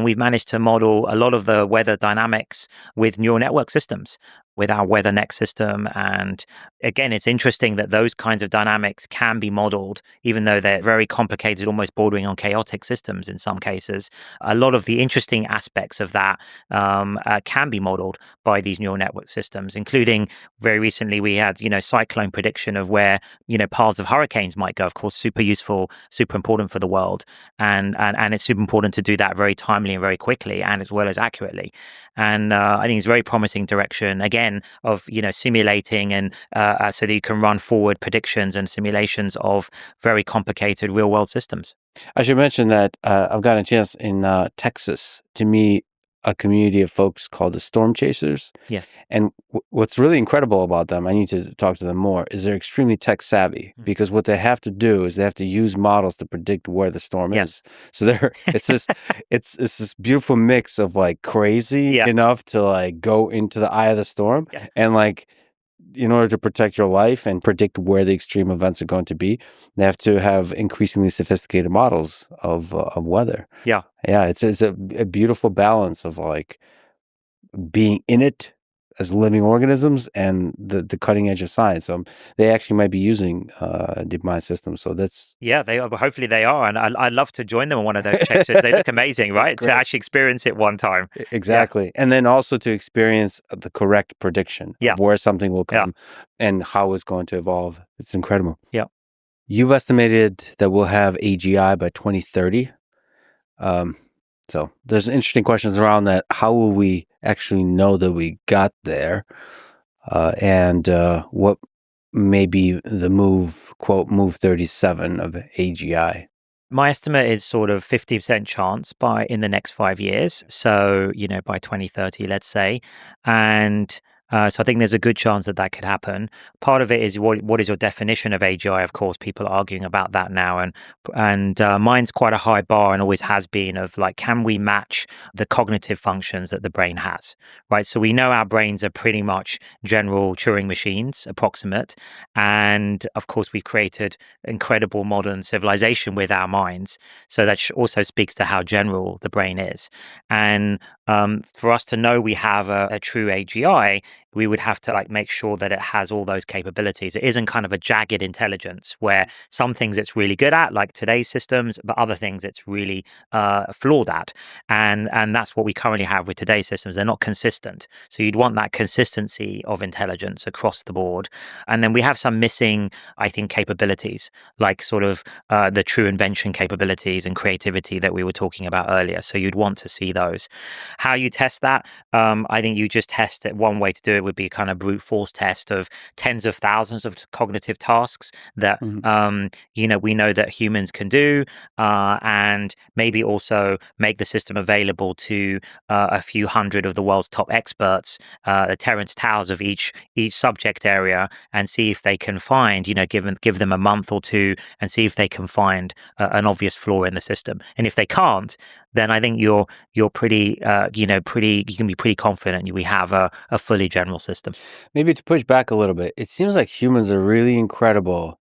We've managed to model a lot of the weather dynamics with neural network systems, with our WeatherNext system. And again, it's interesting that those kinds of dynamics can be modeled, even though they're very complicated, almost bordering on chaotic systems in some cases. A lot of the interesting aspects of that can be modeled by these neural network systems, including very recently we had, cyclone prediction of where, paths of hurricanes might go. Of course, super useful, super important for the world. And it's super important to do that very timely and very quickly, and as well as accurately. And I think it's a very promising direction, again, of simulating and so that you can run forward predictions and simulations of very complicated real world systems. I should mention that I've gotten a chance in Texas to meet a community of folks called the Storm Chasers. Yes. And what's really incredible about them, I need to talk to them more, is they're extremely tech savvy, because what they have to do is they have to use models to predict where the storm Yes. is. So it's this beautiful mix of like crazy Yes. enough to like go into the eye of the storm, Yeah. and like in order to protect your life and predict where the extreme events are going to be, they have to have increasingly sophisticated models of weather. Yeah. Yeah, it's a beautiful balance of like being in it as living organisms and the cutting edge of science. So they actually might be using DeepMind systems. So that's They are. Hopefully they are, and I'd love to join them on one of those chasers. They look amazing, right? To great. actually experience it one time. Exactly. And then also to experience the correct prediction of where something will come and how it's going to evolve. It's incredible. Yeah. You've estimated that we'll have AGI by 2030. So there's interesting questions around that. How will we actually know that we got there? And what may be the move 37 of AGI? My estimate is sort of 50% chance in the next 5 years. So, by 2030, let's say. And so I think there's a good chance that could happen. Part of it is what is your definition of AGI? Of course, people are arguing about that now, and mine's quite a high bar and always has been, of like, can we match the cognitive functions that the brain has, right? So we know our brains are pretty much general Turing machines, approximate, and of course we've created incredible modern civilization with our minds. So that also speaks to how general the brain is, and for us to know we have a true AGI, we would have to like make sure that it has all those capabilities. It isn't kind of a jagged intelligence where some things it's really good at, like today's systems, but other things it's really flawed at. And that's what we currently have with today's systems. They're not consistent. So you'd want that consistency of intelligence across the board. And then we have some missing, I think, capabilities, like sort of the true invention capabilities and creativity that we were talking about earlier. So you'd want to see those. How you test that? I think you just test it. One way to do it would be kind of brute force test of tens of thousands of cognitive tasks that we know that humans can do, and maybe also make the system available to a few hundred of the world's top experts, the Terence Taos of each subject area, and see if they can find, give them a month or two and see if they can find an obvious flaw in the system. And if they can't, then I think you're pretty, you can be pretty confident we have a fully general system. Maybe to push back a little bit, it seems like humans are really incredible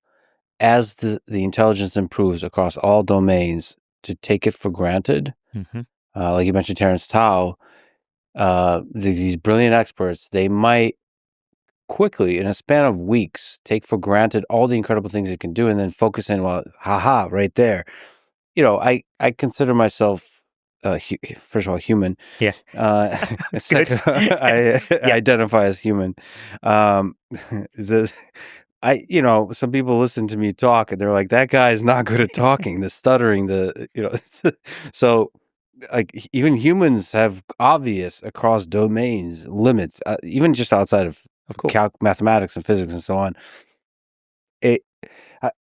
as the intelligence improves across all domains to take it for granted. Like you mentioned, Terence Tao, these brilliant experts, they might quickly, in a span of weeks, take for granted all the incredible things it can do and then focus in, well, haha, right there. I consider myself, first of all, human. Yeah. Second, I identify as human. Some people listen to me talk and they're like, that guy is not good at talking, the stuttering, so like even humans have obvious across domains limits, even just outside of course. mathematics and physics and so on.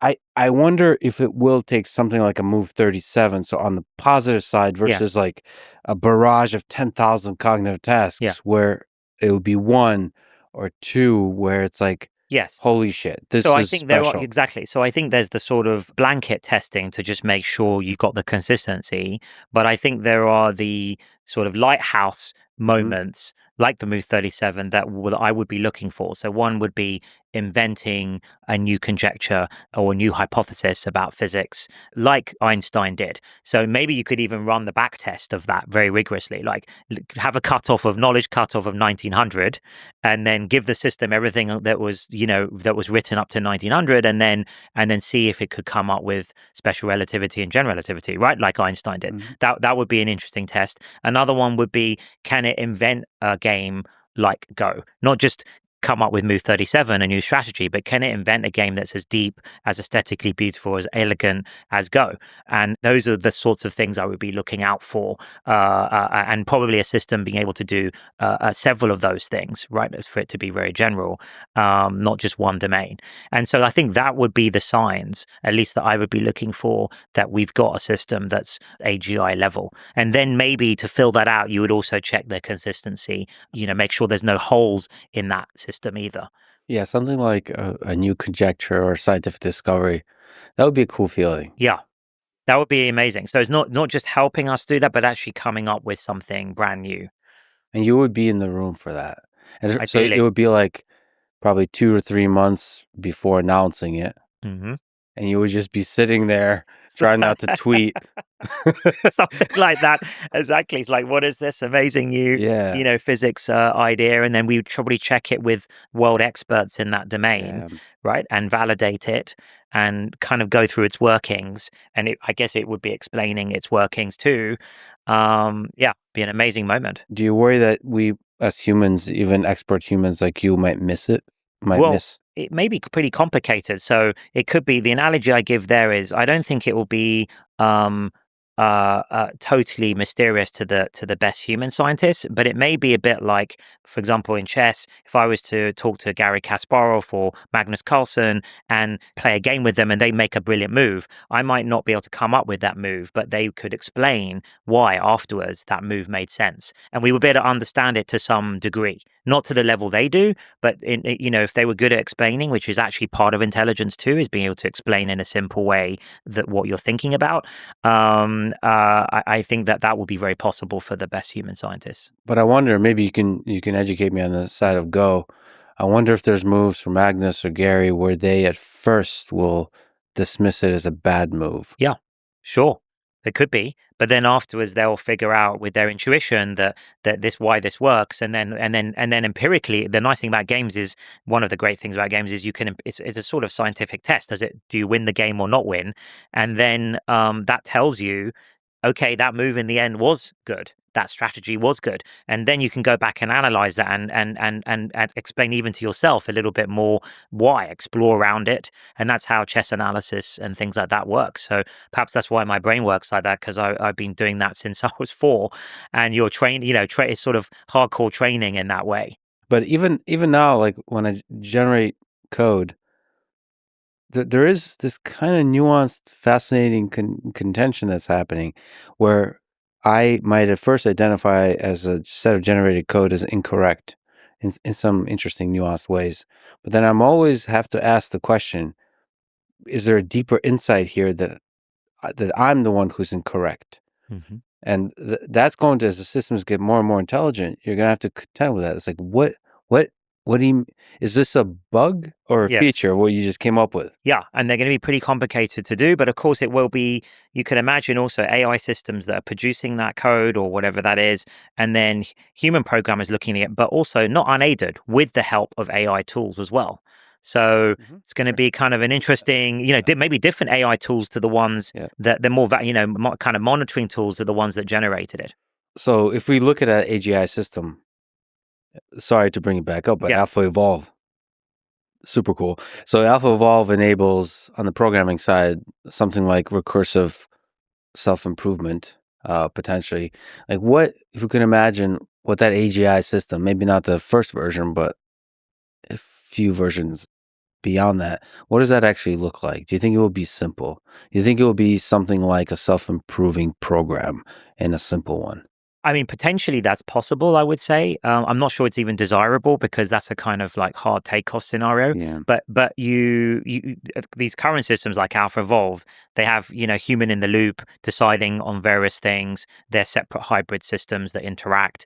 I wonder if it will take something like a Move 37, so on the positive side, versus like a barrage of 10,000 cognitive tasks where it would be one or two where it's like, yes, holy shit, this so is I think special. there are, exactly. So I think there's the sort of blanket testing to just make sure you've got the consistency. But I think there are the sort of lighthouse moments like the Move 37 that I would be looking for. So one would be inventing a new conjecture or a new hypothesis about physics like Einstein did. So maybe you could even run the back test of that very rigorously, like have a knowledge cutoff of 1900 and then give the system everything that was written up to 1900 and then see if it could come up with special relativity and general relativity, right? Like Einstein did. That would be an interesting test. Another one would be, can it invent a game like Go? Not just come up with Move 37, a new strategy, but can it invent a game that's as deep, as aesthetically beautiful, as elegant as Go? And those are the sorts of things I would be looking out for, and probably a system being able to do several of those things, right, for it to be very general, not just one domain. And so I think that would be the signs, at least that I would be looking for, that we've got a system that's AGI level. And then maybe to fill that out, you would also check the consistency, make sure there's no holes in that system either. Yeah, something like a new conjecture or scientific discovery. That would be a cool feeling. Yeah, that would be amazing. So it's not just helping us do that, but actually coming up with something brand new. And you would be in the room for that. And so Ideally. it would be like probably 2 or 3 months before announcing it. And you would just be sitting there trying not to tweet. Something like that. Exactly. It's like, what is this amazing new, physics idea? And then we would probably check it with world experts in that domain, right? And validate it and kind of go through its workings. And I guess it would be explaining its workings too. Be an amazing moment. Do you worry that we, as humans, even expert humans like you, might miss it? It may be pretty complicated. So it could be, the analogy I give there is, I don't think it will be totally mysterious to the best human scientists, but it may be a bit like, for example, in chess, if I was to talk to Garry Kasparov or Magnus Carlsen and play a game with them and they make a brilliant move, I might not be able to come up with that move, but they could explain why afterwards that move made sense. And we would be able to understand it to some degree, not to the level they do, but if they were good at explaining, which is actually part of intelligence too, is being able to explain in a simple way that what you're thinking about. I think that would be very possible for the best human scientists. But I wonder, maybe you can educate me on the side of Go. I wonder if there's moves for Magnus or Gary where they at first will dismiss it as a bad move. Yeah, sure. It could be, but then afterwards they'll figure out with their intuition that why this works, and then empirically, the nice thing about games is one of the great things about games is it's a sort of scientific test. Do you win the game or not win? And then that tells you, okay, that move in the end was good. That strategy was good. And then you can go back and analyze that and explain even to yourself a little bit more why, explore around it. And that's how chess analysis and things like that work. So perhaps that's why my brain works like that, because I've been doing that since I was 4. And you're trained, it's sort of hardcore training in that way. But even now, like when I generate code, there is this kind of nuanced, fascinating contention that's happening, where I might at first identify as a set of generated code as incorrect in some interesting, nuanced ways. But then I'm always have to ask the question: is there a deeper insight here that I'm the one who's incorrect? Mm-hmm. And that's going to, as the systems get more and more intelligent, you're going to have to contend with that. It's like, what do you, is this a bug or a Yes. feature of what you just came up with? Yeah, and they're going to be pretty complicated to do, but of course it will be. You can imagine also AI systems that are producing that code or whatever that is, and then human programmers looking at it, but also not unaided with the help of AI tools as well. So it's going to be kind of an interesting, maybe different AI tools to the ones that they're more, kind of monitoring tools to the ones that generated it. So if we look at an AGI system, sorry to bring it back up, but AlphaEvolve, super cool. So AlphaEvolve enables, on the programming side, something like recursive self-improvement, potentially. Like, what, if you can imagine what that AGI system, maybe not the first version, but a few versions beyond that, what does that actually look like? Do you think it will be simple? Do you think it will be something like a self-improving program and a simple one? I mean, potentially that's possible, I would say. I'm not sure it's even desirable, because that's a kind of like hard takeoff scenario. Yeah. But you these current systems like AlphaEvolve, they have, human in the loop deciding on various things. They're separate hybrid systems that interact.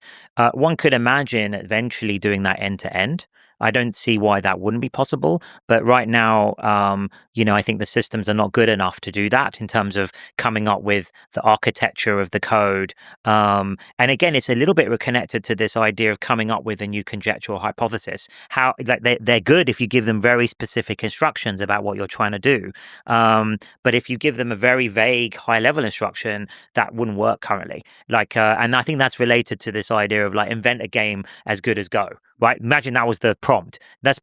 One could imagine eventually doing that end to end. I don't see why that wouldn't be possible. But right now, I think the systems are not good enough to do that in terms of coming up with the architecture of the code. And again, it's a little bit connected to this idea of coming up with a new conjectural hypothesis. How, like, they're good if you give them very specific instructions about what you're trying to do. But if you give them a very vague, high-level instruction, that wouldn't work currently. And I think that's related to this idea of like invent a game as good as Go. Right? Imagine that was the prompt. That's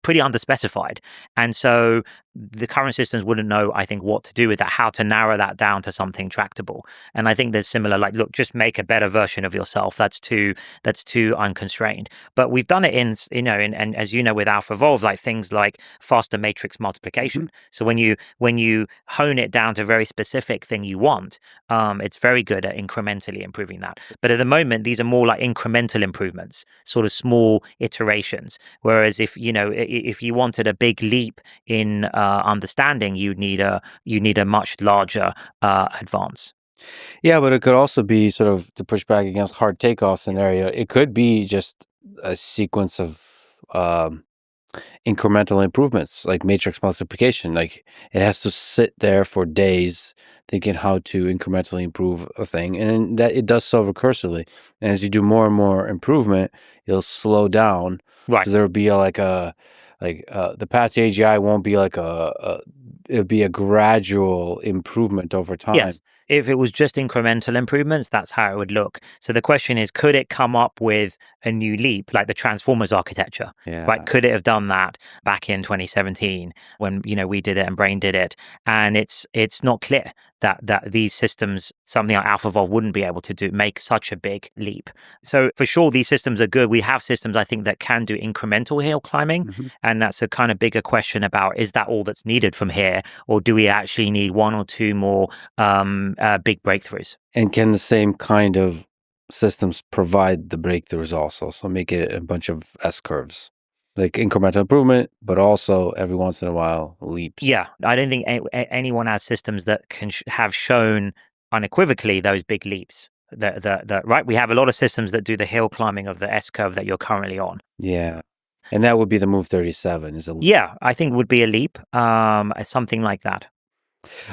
pretty underspecified. And so the current systems wouldn't know, I think, what to do with that, how to narrow that down to something tractable. And I think there's similar, like, look, just make a better version of yourself. That's too unconstrained. But we've done it and as you know, with AlphaEvolve, like things like faster matrix multiplication. Mm-hmm. So when you hone it down to a very specific thing you want, it's very good at incrementally improving that. But at the moment, these are more like incremental improvements, sort of small iterations. Whereas if you wanted a big leap in understanding, you need a much larger advance. Yeah, but it could also be, sort of to push back against hard takeoff scenario, it could be just a sequence of incremental improvements, like matrix multiplication. Like, it has to sit there for days thinking how to incrementally improve a thing, and that it does so recursively. And as you do more and more improvement, it'll slow down. Right. So there'll be the path to AGI won't be like it'll be a gradual improvement over time. Yes. If it was just incremental improvements, that's how it would look. So the question is, could it come up with a new leap, like the Transformers architecture? Yeah. Right? Could it have done that back in 2017 when we did it and Brain did it? And it's not clear that these systems, something like AlphaEvolve, wouldn't be able to make such a big leap. So for sure, these systems are good. We have systems, I think, that can do incremental hill climbing, and that's a kind of bigger question about, is that all that's needed from here, or do we actually need one or two more big breakthroughs? And can the same kind of systems provide the breakthroughs also? So make it a bunch of S-curves, like incremental improvement, but also every once in a while leaps. Yeah, I don't think anyone has systems that can have shown unequivocally those big leaps. Right, we have a lot of systems that do the hill climbing of the S-curve that you're currently on. Yeah. And that would be the Move 37, is a leap. Yeah, I think would be a leap, something like that.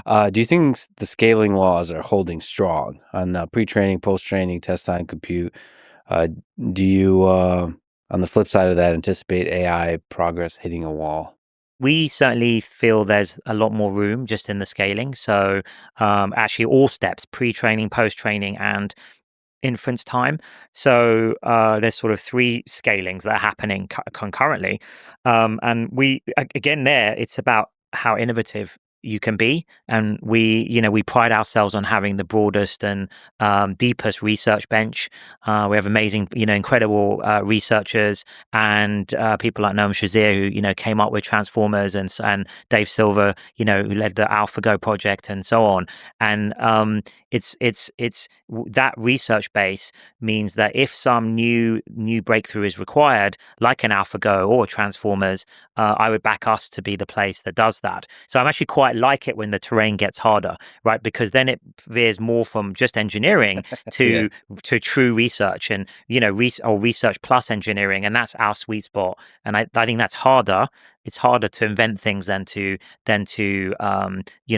Do you think the scaling laws are holding strong on pre-training, post-training, test time, compute? Uh, do you, on the flip side of that, anticipate AI progress hitting a wall? We certainly feel there's a lot more room just in the scaling. So, actually, all steps, pre-training, post-training, and inference time. So there's sort of three scalings that are happening concurrently, and again there it's about how innovative you can be, and we pride ourselves on having the broadest and deepest research bench. We have amazing, incredible researchers and people like Noam Shazir, who came up with transformers, and Dave Silver, who led the AlphaGo project and so on. And that research base means that if some new breakthrough is required, like an AlphaGo or Transformers, I would back us to be the place that does that. So I'm actually quite like it when the terrain gets harder, right? Because then it veers more from just engineering Yeah. to true research, and or research plus engineering, and that's our sweet spot. And I think that's harder. It's harder to invent things than to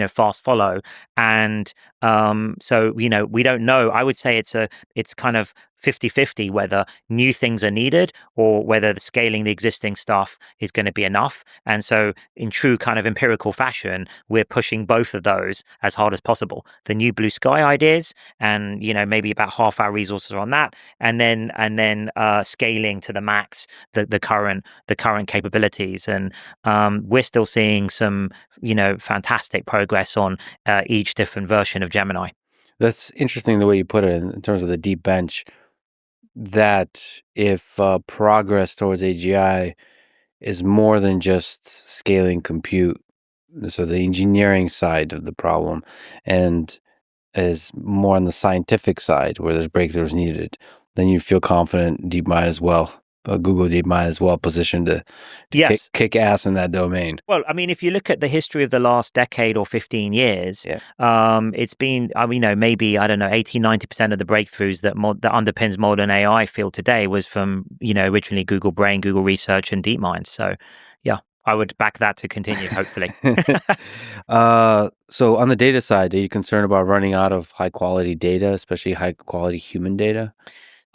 fast follow. And so we don't know. I would say it's kind of 50-50 whether new things are needed or whether the scaling the existing stuff is going to be enough. And so in true kind of empirical fashion, we're pushing both of those as hard as possible. The new blue sky ideas, and maybe about half our resources are on that, and then scaling to the max the current capabilities. And we're still seeing some fantastic progress on each different version of Gemini. That's interesting the way you put it in terms of the deep bench, that if progress towards AGI is more than just scaling compute, so the engineering side of the problem, and is more on the scientific side where there's breakthroughs needed, then you feel confident DeepMind as well. Google DeepMind is well positioned to Yes. kick ass in that domain. Well, I mean, if you look at the history of the last decade or 15 years, Yeah. it's been, maybe, I don't know, 80-90% of the breakthroughs that underpins modern AI field today was from, originally Google Brain, Google Research, and DeepMind. So, yeah, I would back that to continue, hopefully. So on the data side, are you concerned about running out of high quality data, especially high quality human data?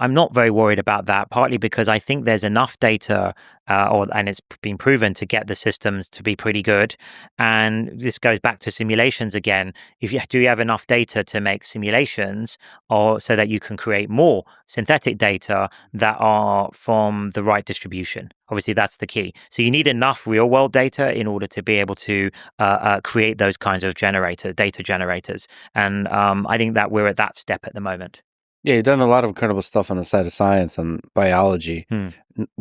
I'm not very worried about that, partly because I think there's enough data, and it's been proven to get the systems to be pretty good. And this goes back to simulations again. If you have enough data to make simulations, or so that you can create more synthetic data that are from the right distribution. Obviously, that's the key. So you need enough real world data in order to be able to create those kinds of data generators. And I think that we're at that step at the moment. Yeah, you've done a lot of incredible stuff on the side of science and biology, Hmm.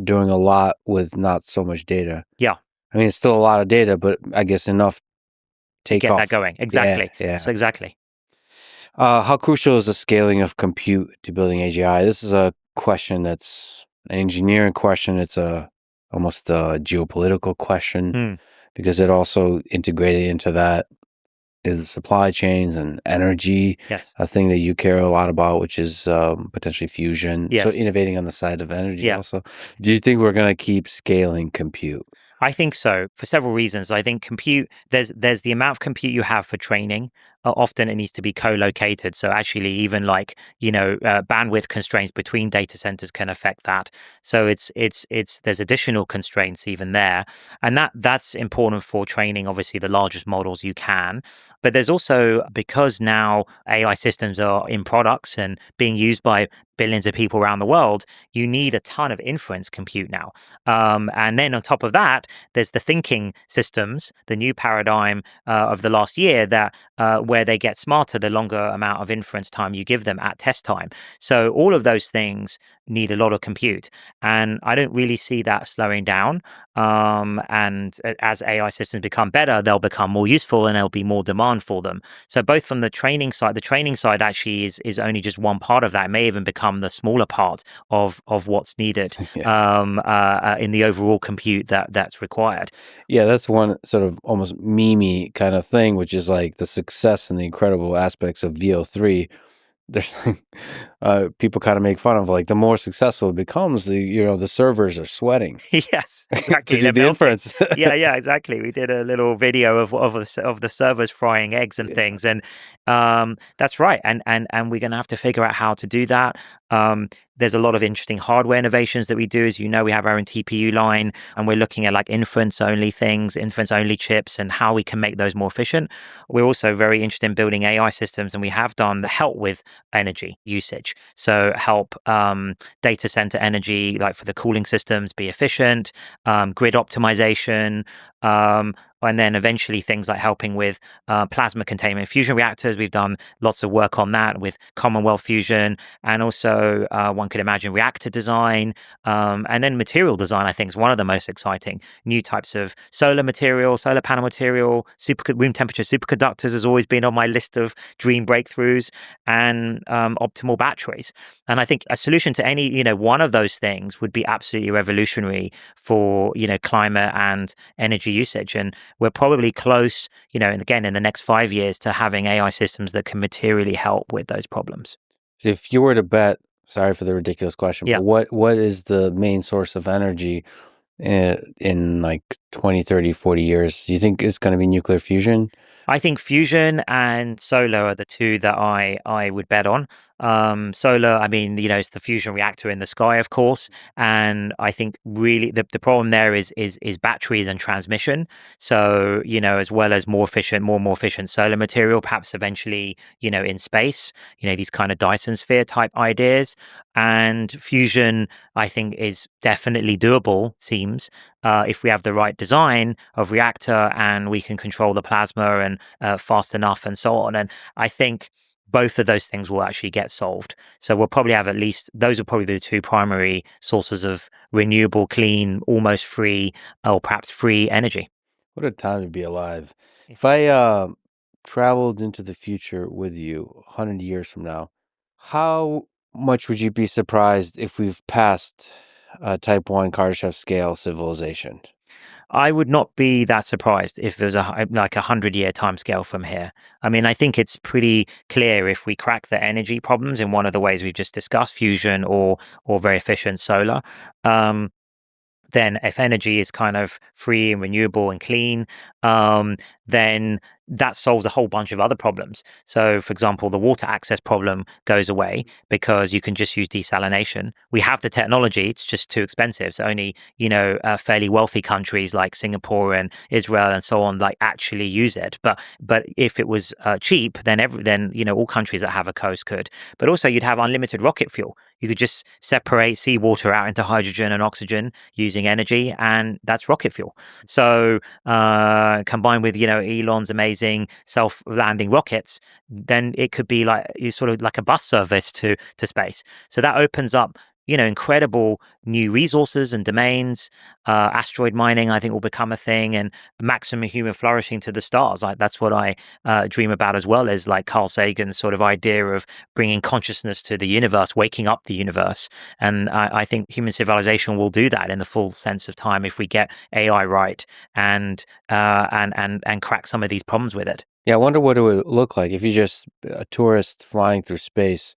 doing a lot with not so much data. Yeah. I mean, it's still a lot of data, but I guess enough To take get that off. going. Yeah, Exactly. yeah. So exactly. How crucial is the scaling of compute to building AGI? This is a question that's an engineering question. It's almost a geopolitical question, Hmm. because it also integrated into that is the supply chains and energy, Yes. a thing that you care a lot about, which is potentially fusion. So Yes. innovating on the side of energy Yeah. also. Do you think we're going to keep scaling compute? I think so, for several reasons. I think compute, there's the amount of compute you have for training. Often it needs to be co-located. So actually, even like bandwidth constraints between data centers can affect that. So it's there's additional constraints even there, and that's important for training. Obviously, the largest models you can, but there's also, because now AI systems are in products and being used by billions of people around the world, you need a ton of inference compute now. And then on top of that, there's the thinking systems, the new paradigm of the last year, that where they get smarter the longer amount of inference time you give them at test time. So all of those things need a lot of compute, and I don't really see that slowing down. And as AI systems become better, they'll become more useful, and there'll be more demand for them. So both from the training side actually is only just one part of that. It may even become the smaller part of what's needed Yeah. in the overall compute that's required. Yeah, that's one sort of almost meme kind of thing, which is like the success and the incredible aspects of VO3. There's people kind of make fun of, like, the more successful it becomes, the servers are sweating Yes, to exactly. do They're the melting. inference. Yeah, exactly. We did a little video of the servers frying eggs and Yeah. things, and that's right. And we're going to have to figure out how to do that. There's a lot of interesting hardware innovations that we do. As you know, we have our own TPU line, and we're looking at like inference only things, inference only chips, and how we can make those more efficient. We're also very interested in building AI systems, and we have done the help with energy usage. So help data center energy, like for the cooling systems, be efficient, grid optimization, and then eventually things like helping with plasma containment fusion reactors. We've done lots of work on that with Commonwealth Fusion, and also one could imagine reactor design, and then material design. I think is one of the most exciting new types of solar material, solar panel material. Room temperature superconductors has always been on my list of dream breakthroughs, and optimal batteries. And I think a solution to any, one of those things would be absolutely revolutionary for, climate and energy usage. And we're probably close, and again, in the next 5 years to having AI systems that can materially help with those problems. If you were to bet, sorry for the ridiculous question, Yeah. but what is the main source of energy in like 20, 30, 40 years? Do you think it's going to be nuclear fusion? I think fusion and solar are the two that I would bet on. Solar, I mean, it's the fusion reactor in the sky, of course, and I think really the problem there is batteries and transmission. So as well as more and more efficient solar material, perhaps eventually in space, these kind of Dyson sphere type ideas. And fusion, I think, is definitely doable. Seems if we have the right design of reactor and we can control the plasma and fast enough and so on. And I think both of those things will actually get solved. So we'll probably have at least those are probably the two primary sources of renewable, clean, almost free, or perhaps free energy. What a time to be alive. Yeah. If I traveled into the future with you 100 years from now, how much would you be surprised if we've passed type 1 Kardashev scale civilization? I would not be that surprised if there's like 100-year timescale from here. I mean, I think it's pretty clear if we crack the energy problems in one of the ways we've just discussed, fusion or very efficient solar. Um, then if energy is kind of free and renewable and clean, then that solves a whole bunch of other problems. So, for example, the water access problem goes away because you can just use desalination. We have the technology; it's just too expensive. So only fairly wealthy countries like Singapore and Israel and so on like actually use it. But if it was cheap, then all countries that have a coast could. But also, you'd have unlimited rocket fuel. You could just separate seawater out into hydrogen and oxygen using energy, and that's rocket fuel. So combined with Elon's amazing self-landing rockets, then it could be like sort of like a bus service to space. So that opens up incredible new resources and domains. Asteroid mining, I think, will become a thing, and maximum human flourishing to the stars. That's what I dream about as well, as like Carl Sagan's sort of idea of bringing consciousness to the universe, waking up the universe. And I think human civilization will do that in the full sense of time if we get AI right and crack some of these problems with it. Yeah, I wonder what it would look like if you just a tourist flying through space.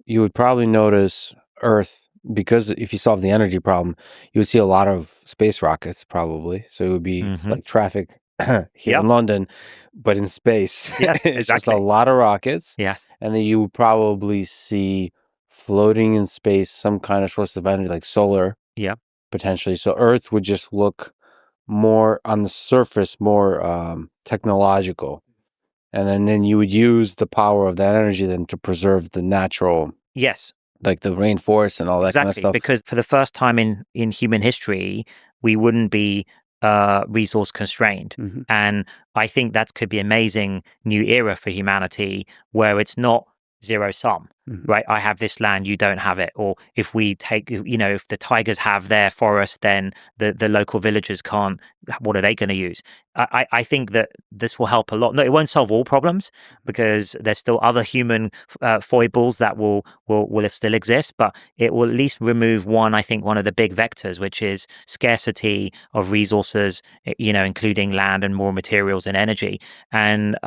You would probably notice Earth, because if you solve the energy problem, you would see a lot of space rockets probably. So it would be Hmm. like traffic here in Yep. London, but in space. Yes. It's just a Exactly. lot of rockets. Yes. And then you would probably see floating in space some kind of source of energy, like solar, Yep. potentially. So Earth would just look more on the surface, more technological. And then you would use the power of that energy then to preserve the natural, Yes. like the rainforest and all that kind of Exactly, stuff. because for the first time in human history, we wouldn't be resource constrained, Hmm. and I think that could be amazing new era for humanity where it's not zero sum. Hmm. Right, I have this land, you don't have it. Or if we take, if the tigers have their forest, then the local villagers can't. What are they going to use? I think that this will help a lot. No, it won't solve all problems because there's still other human foibles that will still exist, but it will at least remove one. I think one of the big vectors, which is scarcity of resources, including land and more materials and energy. And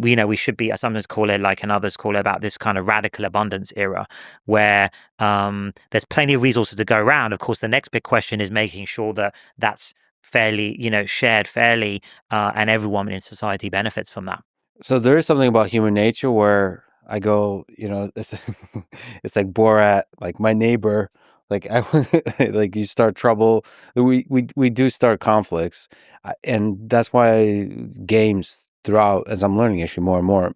we should be, I sometimes call it like, and others call it, about this kind of radical abundance abundance era, where there's plenty of resources to go around. Of course, the next big question is making sure that that's fairly, shared fairly, and everyone in society benefits from that. So there is something about human nature where I go, it's like Borat, like my neighbor, like like you start trouble. We do start conflicts, and that's why games throughout, as I'm learning actually more and more,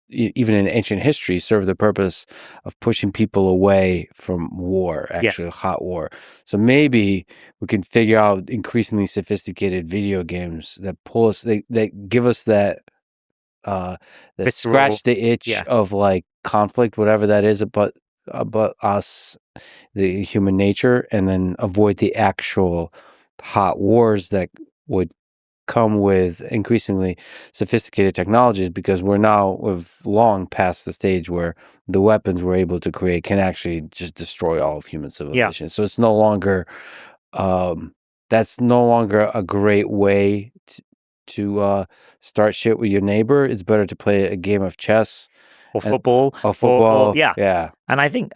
even in ancient history, serve the purpose of pushing people away from war, actually Yes, hot war. So maybe we can figure out increasingly sophisticated video games that pull us, that give us uh that visceral. scratch the itch Yeah, of like conflict, whatever that is about us, the human nature, and then avoid the actual hot wars that would come with increasingly sophisticated technologies, because we've long past the stage where the weapons we're able to create can actually just destroy all of human yeah. civilization. So it's no longer um that's no longer a great way to start shit with your neighbor. It's better to play a game of chess Or and football, or football. yeah. Yeah. And I think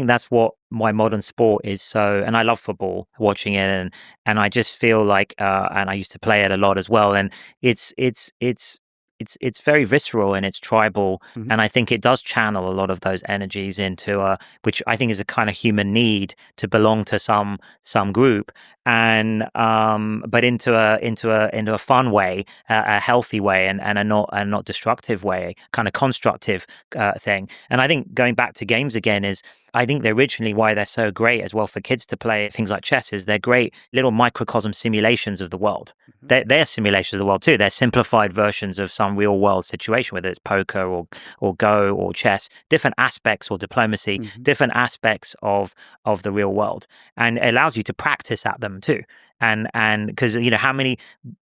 that's what my modern sport is. So, and I love football, watching it, and I just feel like, and I used to play it a lot as well. And it's it's it's it's very visceral and it's tribal, Mhm. and I think it does channel a lot of those energies into which I think is a kind of human need to belong to some group, and but into a fun way, a healthy way, and a not destructive way, kind of constructive thing. And I think going back to games again is, I think they're originally why they're so great as well for kids to play things like chess is they're great little microcosm simulations of the world. Mhm. They're simulations of the world too. They're simplified versions of some real world situation, whether it's poker or Go or chess, different aspects, or diplomacy, Mhm. different aspects of the real world, and it allows you to practice at them too. And because how many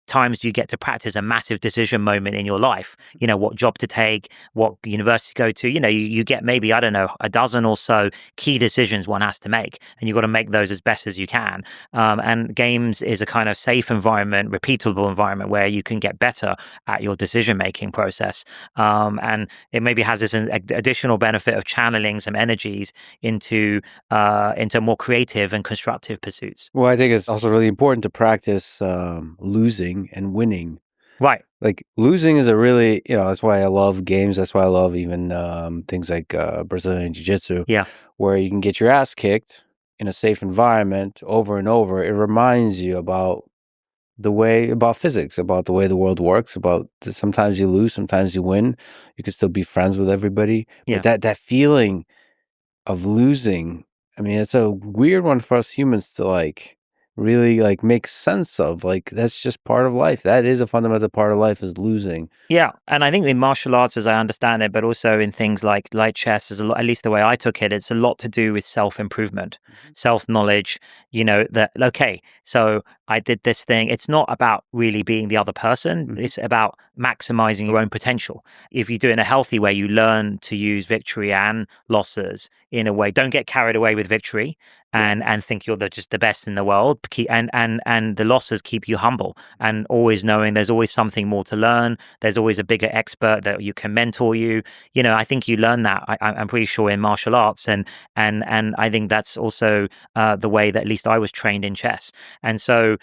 times do you get to practice a massive decision moment in your life? What job to take, what university to go to. You get maybe, I don't know, a dozen or so key decisions one has to make, and you've got to make those as best as you can. And games is a kind of safe environment, repeatable environment where you can get better at your decision making process. And it maybe has this additional benefit of channeling some energies into more creative and constructive pursuits. Well, I think it's also really important to practice losing and winning. Right. Like losing is a really, that's why I love games. That's why I love even things like Brazilian Jiu-Jitsu, Yeah. where you can get your ass kicked in a safe environment over and over. It reminds you about physics, about the way the world works, sometimes you lose, sometimes you win. You can still be friends with everybody. But Yeah. that feeling of losing, I mean, it's a weird one for us humans to like really like make sense of. Like that's just part of life. That is a fundamental part of life, is losing. Yeah, and I think in martial arts, as I understand it, but also in things like light chess, is a lot, at least the way I took it, it's a lot to do with self improvement, Mhm. self knowledge. That okay, so I did this thing. It's not about really being the other person. Mhm. It's about maximizing your own potential. If you do it in a healthy way, you learn to use victory and losses in a way. Don't get carried away with victory Yeah. and think you're just the best in the world. And the losses keep you humble, and always knowing there's always something more to learn. There's always a bigger expert that you can mentor you. I think you learn that. I'm pretty sure in martial arts, and I think that's also the way that at least I was trained in chess. And so,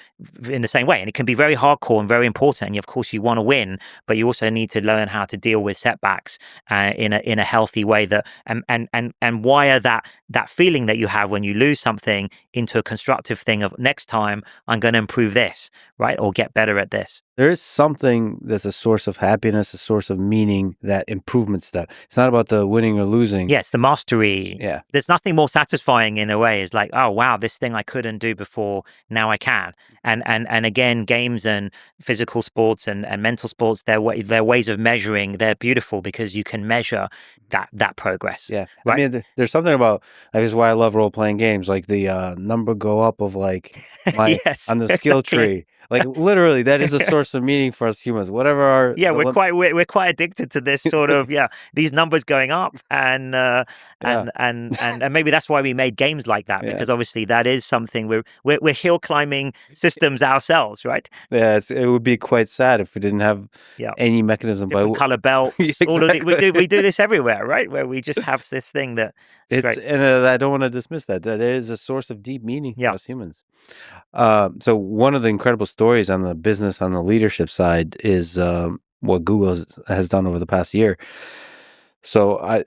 in the same way, and it can be very hardcore and very important. And of course, you want to win, but you also need to learn how to deal with setbacks in a healthy way. That and wire that feeling that you have when you lose something into a constructive thing of next time I'm going to improve this, right, or get better at this. There is something that's a source of happiness, a source of meaning, that improvement step. It's not about the winning or losing. Yes, the mastery. Yeah. There's nothing more satisfying in a way. It's like, oh wow, this thing I couldn't do before, now I can. And again, games and physical sports and mental sports, their ways of measuring, they're beautiful because you can measure that progress, Yeah. I right? mean, there's something about, like, this is why I love role playing games, like the number go up of like my Yes, on the skill exactly. tree Like literally, that is a source of meaning for us humans. Whatever our Yeah, we're quite addicted to this sort of these numbers going up, and yeah, and maybe that's why we made games like that, yeah, because obviously that is something we're hill climbing systems ourselves, right? yeah. It would be quite sad if we didn't have Yeah, any mechanism by different color yeah, belts, all of the exactly. we do this everywhere, right? Where we just have this thing that it's It's great. and I don't want to dismiss that. That is a source of deep meaning for Yeah. us humans. So one of the incredible stories on the business, on the leadership side, is what Google has done over the past year. So I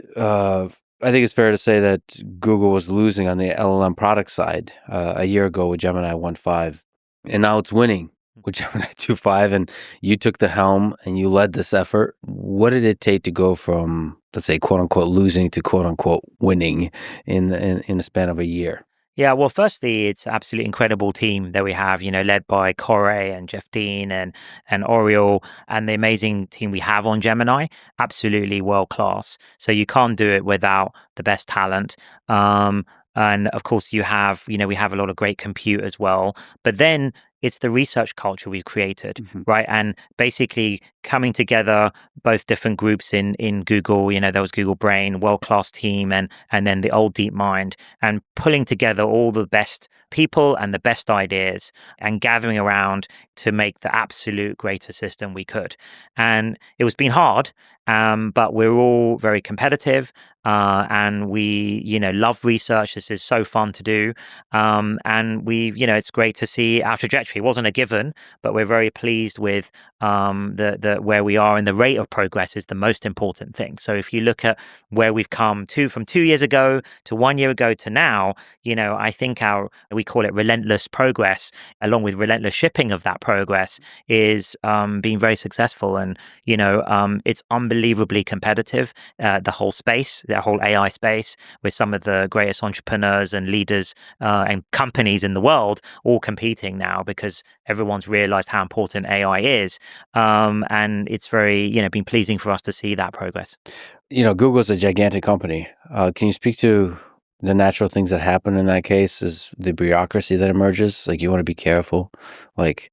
think it's fair to say that Google was losing on the LLM product side a year ago with Gemini 1.5, and now it's winning with Gemini 2.5. And you took the helm and you led this effort. What did it take to go from, let's say, quote unquote, losing to quote unquote winning in the span of a year? Yeah, well, firstly, it's absolutely incredible team that we have, led by Corey and Jeff Dean and Oriel, and the amazing team we have on Gemini. Absolutely world class. So you can't do it without the best talent. And of course, we have a lot of great compute as well. But then it's the research culture we've created, Mhm. right? And basically coming together, both different groups in Google. There was Google Brain, world class team, and then the old DeepMind, and pulling together all the best people and the best ideas and gathering around to make the absolute greatest system we could. And it was been hard, but we're all very competitive, and we, love research. This is so fun to do, and it's great to see our trajectory. It wasn't a given, but we're very pleased with the where we are, and the rate of progress is the most important thing. So if you look at where we've come to from 2 years ago to 1 year ago to now, I think we call it relentless progress, along with relentless shipping of that progress, is being very successful. And it's unbelievably competitive, the whole space, the whole AI space, with some of the greatest entrepreneurs and leaders and companies in the world all competing now, because everyone's realized how important AI is. And it's very, been pleasing for us to see that progress. Google's a gigantic company. Can you speak to the natural things that happen in that case? Is the bureaucracy that emerges? Like, you want to be careful, like,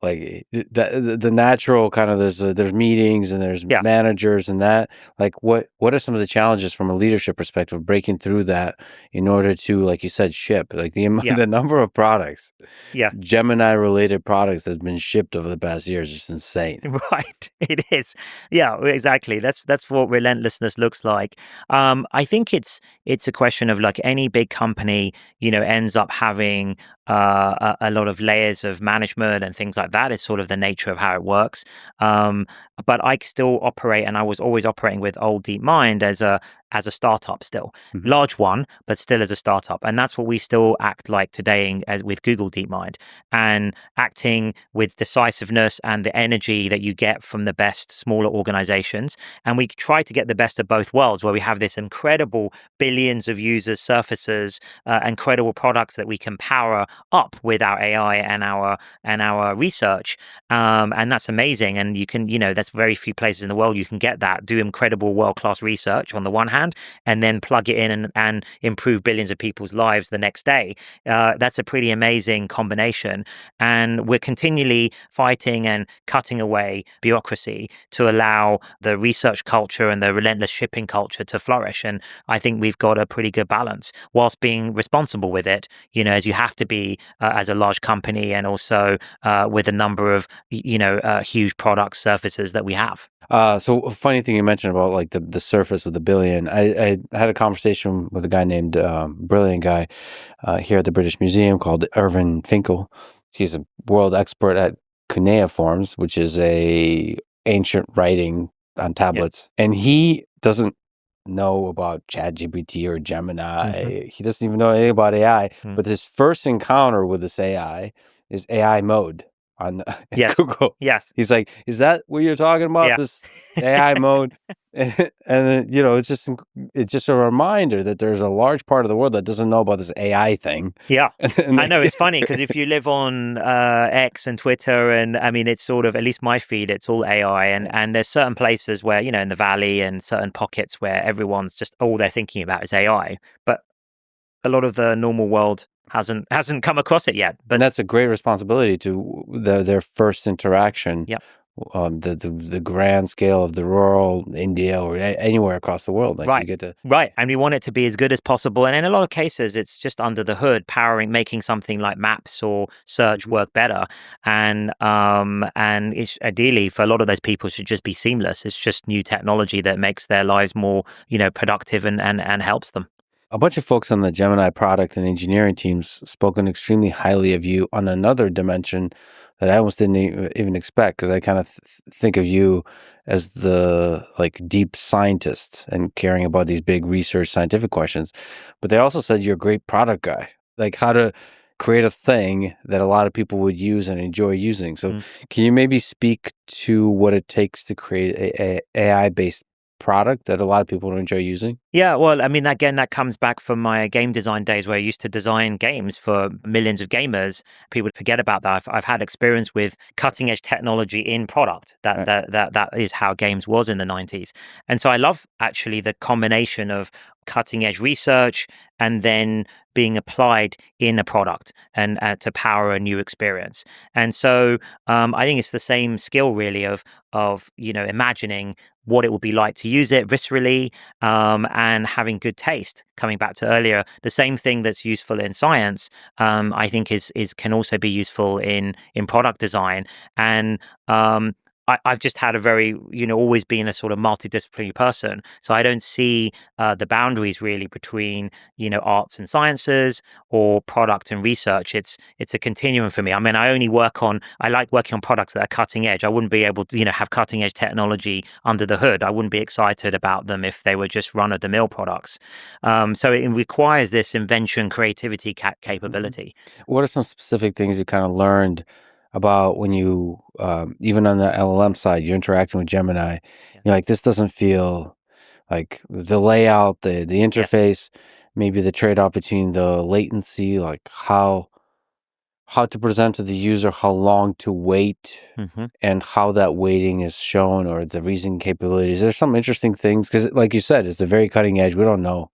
like the natural kind of, there's meetings and there's Yeah. managers and that. Like, what are some of the challenges from a leadership perspective breaking through that in order to, like you said, ship, like Yeah. the number of products, Yeah. Gemini related products that's been shipped over the past year is just insane. Right, it is. Yeah, exactly. That's what relentlessness looks like. I think it's a question of, like, any big company, ends up having a lot of layers of management and things like that. Is sort of the nature of how it works. But I still operate, and I was always operating with old DeepMind as a startup still, Mhm. large one, but still as a startup, and that's what we still act like today with Google DeepMind, and acting with decisiveness and the energy that you get from the best smaller organizations. And we try to get the best of both worlds, where we have this incredible billions of users, surfaces, incredible products that we can power up with our AI and our research, and that's amazing. And you can, that's very few places in the world you can get that, do incredible world class research on the one hand, and then plug it in and improve billions of people's lives the next day. That's a pretty amazing combination. And we're continually fighting and cutting away bureaucracy to allow the research culture and the relentless shipping culture to flourish. And I think we've got a pretty good balance, whilst being responsible with it, as you have to be, as a large company, and also with a number of, huge product surfaces that we have. So a funny thing you mentioned about, like, the surface with the billion. I had a conversation with a guy named brilliant guy here at the British Museum called Irvin Finkel. He's a world expert at cuneiforms, which is a ancient writing on Yeah. tablets, and he doesn't know about ChatGPT or Hmm. Gemini. He doesn't even know anything about AI. But his first encounter with this AI is AI mode on Yes. Google. Yes. He's like, "Is that what you're talking about? Yeah. This AI mode?" And then, it's just a reminder that there's a large part of the world that doesn't know about this AI thing. Yeah. And I know, like, it's funny because if you live on X and Twitter, and I mean, it's sort of, at least my feed, it's all AI, and there's certain places where, in the valley, and certain pockets where everyone's just, all they're thinking about is AI. But a lot of the normal world hasn't come across it yet. But And that's a great responsibility to their first interaction. yeah. The grand scale of the rural India or anywhere across the world, like you Right. get to. Right. And we want it to be as good as possible. And in a lot of cases, it's just under the hood, making something like maps or search Mhm. work better. And it's ideally for a lot of those people should just be seamless. It's just new technology that makes their lives more, productive and helps them. A bunch of folks on the Gemini product and engineering teams spoken extremely highly of you on another dimension that I almost didn't even expect, because I kind of think of you as the like deep scientist and caring about these big research scientific questions. But they also said you're a great product guy, like how to create a thing that a lot of people would use and enjoy using. So Mm. can you maybe speak to what it takes to create a AI based product that a lot of people would enjoy using? Yeah, well, I mean, again, that comes back from my game design days where I used to design games for millions of gamers. People forget about that. I've had experience with cutting edge technology in product. That Right. that is how games was in the 90s. And so I love actually the combination of cutting edge research and then being applied in a product and to power a new experience. And so I think it's the same skill really of imagining what it would be like to use it viscerally, and having good taste. Coming back to earlier, the same thing that's useful in science, I think is can also be useful in product design. And I've just had a very, always been a sort of multidisciplinary person. So I don't see the boundaries really between, arts and sciences or product and research. It's a continuum for me. I mean, I like working on products that are cutting edge. I wouldn't be able to, have cutting edge technology under the hood. I wouldn't be excited about them if they were just run of the mill products. So it requires this invention, creativity Mhm. capability. What are some specific things you kind of learned about when you, even on the LLM side, you're interacting with Gemini? Yeah. You're like, this doesn't feel like the layout, the Yes. interface, maybe the trade-off between the latency, like how to present to the user, how long to wait, Hmm. and how that waiting is shown, or the reasoning capabilities. There's some interesting things because, like you said, it's the very cutting edge. We don't know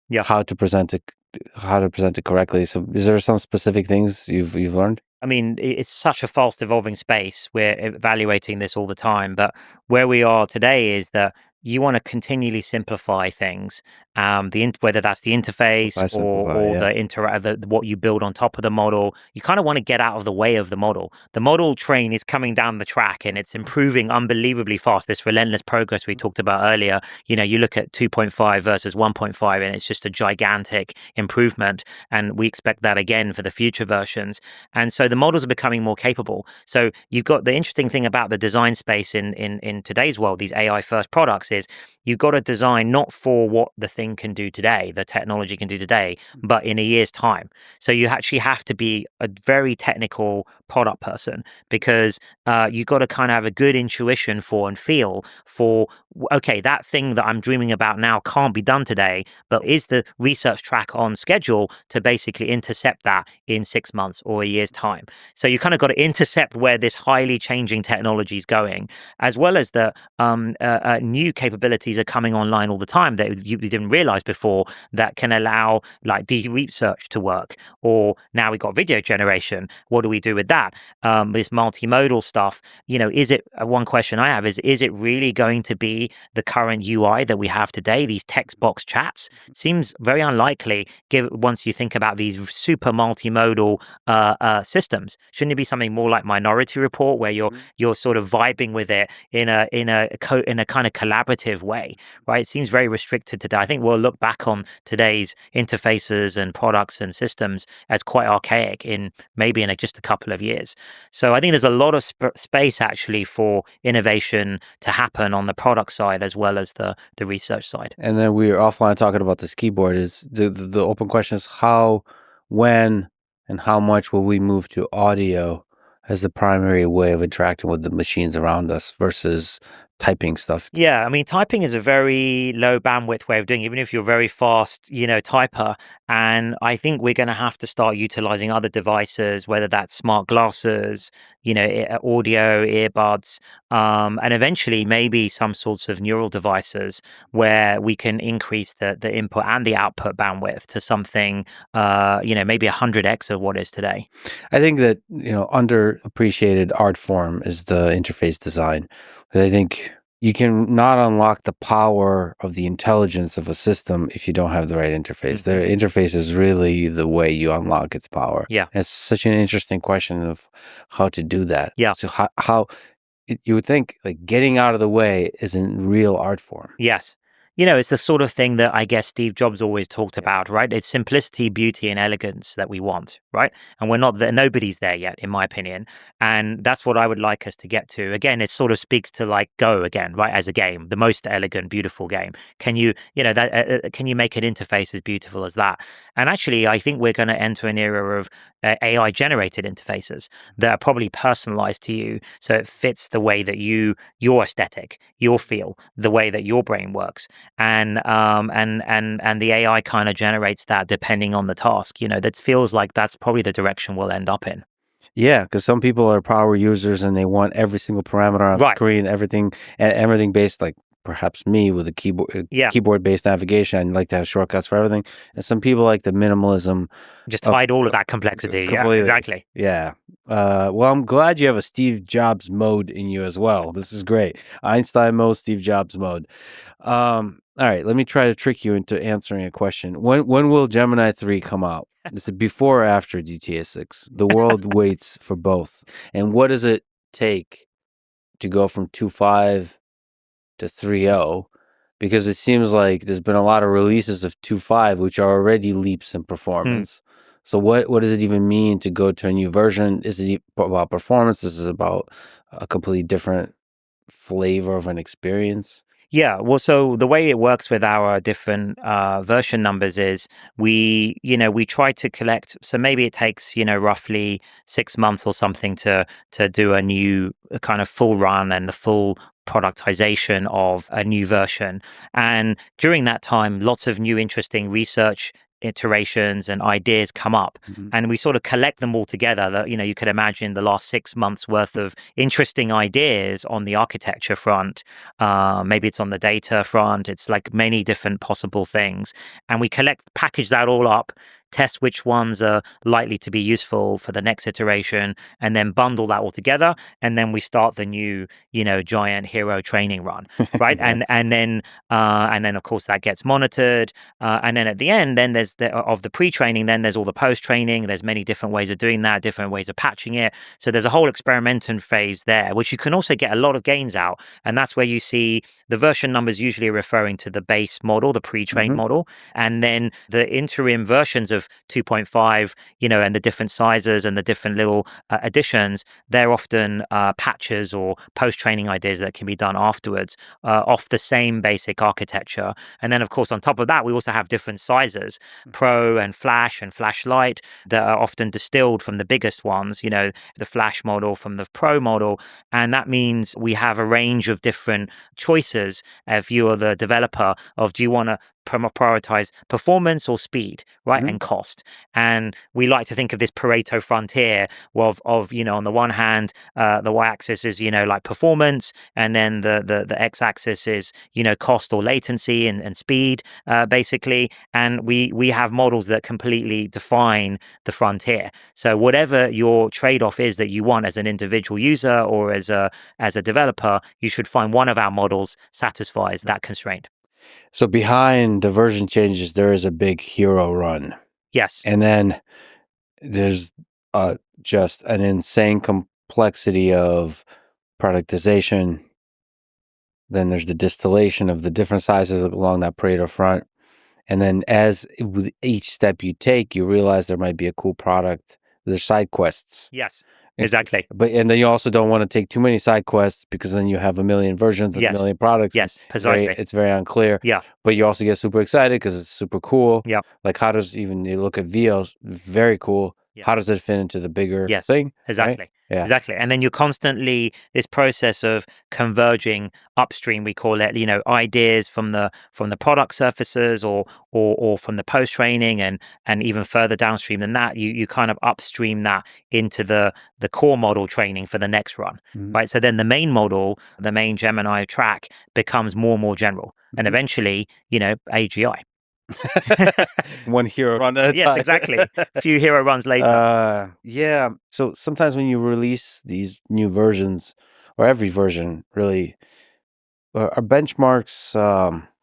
Yeah. how to present it correctly. So is there some specific things you've learned? I mean, it's such a fast evolving space. We're evaluating this all the time. But where we are today is that you want to continually simplify things, whether that's the interface Simplify, or yeah. what you build on top of the model. You kind of want to get out of the way of the model. The model train is coming down the track and it's improving unbelievably fast. This relentless progress we talked about earlier. You look at 2.5 versus 1.5, and it's just a gigantic improvement. And we expect that again for the future versions. And so the models are becoming more capable. So you've got the interesting thing about the design space in today's world, these AI first products, is you've got to design not for what the thing can do today, the technology can do today, but in a year's time. So you actually have to be a very technical product person because you've got to kind of have a good intuition for and feel for, okay, that thing that I'm dreaming about now can't be done today, but is the research track on schedule to basically intercept that in 6 months or a year's time? So you kind of got to intercept where this highly changing technology is going, as well as the new capabilities are coming online all the time that you didn't realize before that can allow like deep research to work. Or now we got video generation. What do we do with that? This multimodal stuff. Is it one question I have is it really going to be the current UI that we have today? These text box chats seems very unlikely. Once you think about these super multimodal systems, shouldn't it be something more like Minority Report, where you're sort of vibing with it in a kind of collaborative way, right? It seems very restricted today. I think we'll look back on today's interfaces and products and systems as quite archaic in maybe in just a couple of years. So I think there's a lot of space actually for innovation to happen on the product side as well as the research side. And then we were offline talking about this keyboard. Is the open question is how, when, and how much will we move to audio as the primary way of interacting with the machines around us versus typing stuff? Yeah, I mean, typing is a very low bandwidth way of doing it, even if you're a very fast, typer. And I think we're going to have to start utilizing other devices, whether that's smart glasses, audio, earbuds, and eventually maybe some sorts of neural devices where we can increase the input and the output bandwidth to something, maybe 100x of what is today. I think that, underappreciated art form is the interface design. I think you can not unlock the power of the intelligence of a system if you don't have the right interface. The interface is really the way you unlock its power. Yeah. It's such an interesting question of how to do that. Yeah. So how you would think like getting out of the way isn't real art form. Yes. It's the sort of thing that I guess Steve Jobs always talked about, right? It's simplicity, beauty, and elegance that we want, right? And we're not there. Nobody's there yet, in my opinion. And that's what I would like us to get to. Again, it sort of speaks to like Go again, right? As a game, the most elegant, beautiful game. Can you, can you make an interface as beautiful as that? And actually, I think we're going to enter an era of AI generated interfaces that are probably personalized to you. So it fits the way that your aesthetic, your feel, the way that your brain works. And the AI kind of generates that depending on the task. That feels like that's probably the direction we'll end up in. Yeah, because some people are power users and they want every single parameter on Right. screen, everything based, like perhaps me with a keyboard based navigation. I like to have shortcuts for everything. And some people like the minimalism. Just hide all of that complexity. Completely. Yeah, exactly. Yeah. Well, I'm glad you have a Steve Jobs mode in you as well. This is great. Einstein mode, Steve Jobs mode. All right, let me try to trick you into answering a question. When will Gemini 3 come out? Is it before or after GTA 6? The world waits for both. And what does it take to go from 2.5 to 3.0? Because it seems like there's been a lot of releases of 2.5 which are already leaps in performance. So what does it even mean to go to a new version? Is it about performance? Is it about a completely different flavor of an experience? Yeah, well, so the way it works with our different version numbers is we try to collect. So maybe it takes roughly 6 months or something to do a new kind of full run and the full productization of a new version. And during that time, lots of new interesting research iterations and ideas come up, and we sort of collect them all together. That you could imagine the last 6 months worth of interesting ideas on the architecture front. Maybe it's on the data front. It's like many different possible things, and we package that all up, test which ones are likely to be useful for the next iteration, and then bundle that all together. And then we start the new, giant hero training run, right? Yeah. And then of course that gets monitored. And then at the end, then there's of the pre-training, then there's all the post-training. There's many different ways of doing that, different ways of patching it. So there's a whole experimenting phase there, which you can also get a lot of gains out. And that's where you see the version numbers usually referring to the base model, the pre-trained model, and then the interim versions of 2.5, and the different sizes and the different little additions. They're often patches or post-training ideas that can be done afterwards off the same basic architecture. And then, of course, on top of that, we also have different sizes, Pro and Flash and Flashlight, that are often distilled from the biggest ones, the Flash model from the Pro model. And that means we have a range of different choices if you are the developer of, do you want to prioritize performance or speed, right? And cost. And we like to think of this Pareto frontier of on the one hand, the y-axis is like performance, and then the x-axis is cost or latency and speed, basically. And we have models that completely define the frontier. So whatever your trade-off is that you want as an individual user or as a developer, you should find one of our models satisfies that constraint. So behind the version changes, there is a big hero run. Yes. And then there's just an insane complexity of productization. Then there's the distillation of the different sizes along that Pareto front. And then with each step you take, you realize there might be a cool product. There's side quests. Yes. Exactly. And then you also don't want to take too many side quests, because then you have a million versions of a million products. Yes, precisely. It's very unclear. Yeah. But you also get super excited because it's super cool. Yeah. Like, how does, even you look at VOs, very cool. Yeah. How does it fit into the bigger Yes, thing? exactly. Right? Yeah. Exactly. And then you're constantly this process of converging upstream, we call it, ideas from the product surfaces or from the post training and even further downstream than that, you kind of upstream that into the core model training for the next run. Mhm. Right. So then the main model, the main Gemini track becomes more and more general. And Mhm. eventually, AGI. One hero run at a Yes, time. exactly. Few hero runs later. Yeah. So sometimes when you release these new versions, or every version really, are benchmarks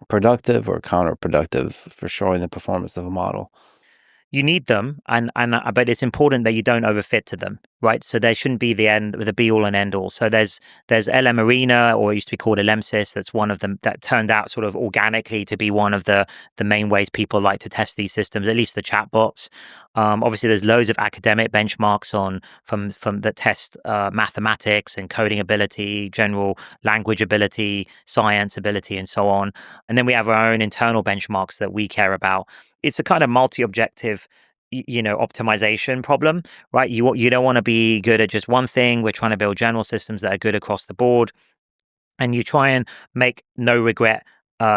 productive or counterproductive for showing the performance of a model? You need them, and but it's important that you don't overfit to them, right? So there shouldn't be the be all and end all. So there's LM Arena, or it used to be called Elemsys. That's one of them that turned out sort of organically to be one of the main ways people like to test these systems, at least the chatbots. Obviously, there's loads of academic benchmarks from that test mathematics and coding ability, general language ability, science ability, and so on. And then we have our own internal benchmarks that we care about. It's a kind of multi-objective optimization problem, right? You don't want to be good at just one thing. We're trying to build general systems that are good across the board, and you try and make no regret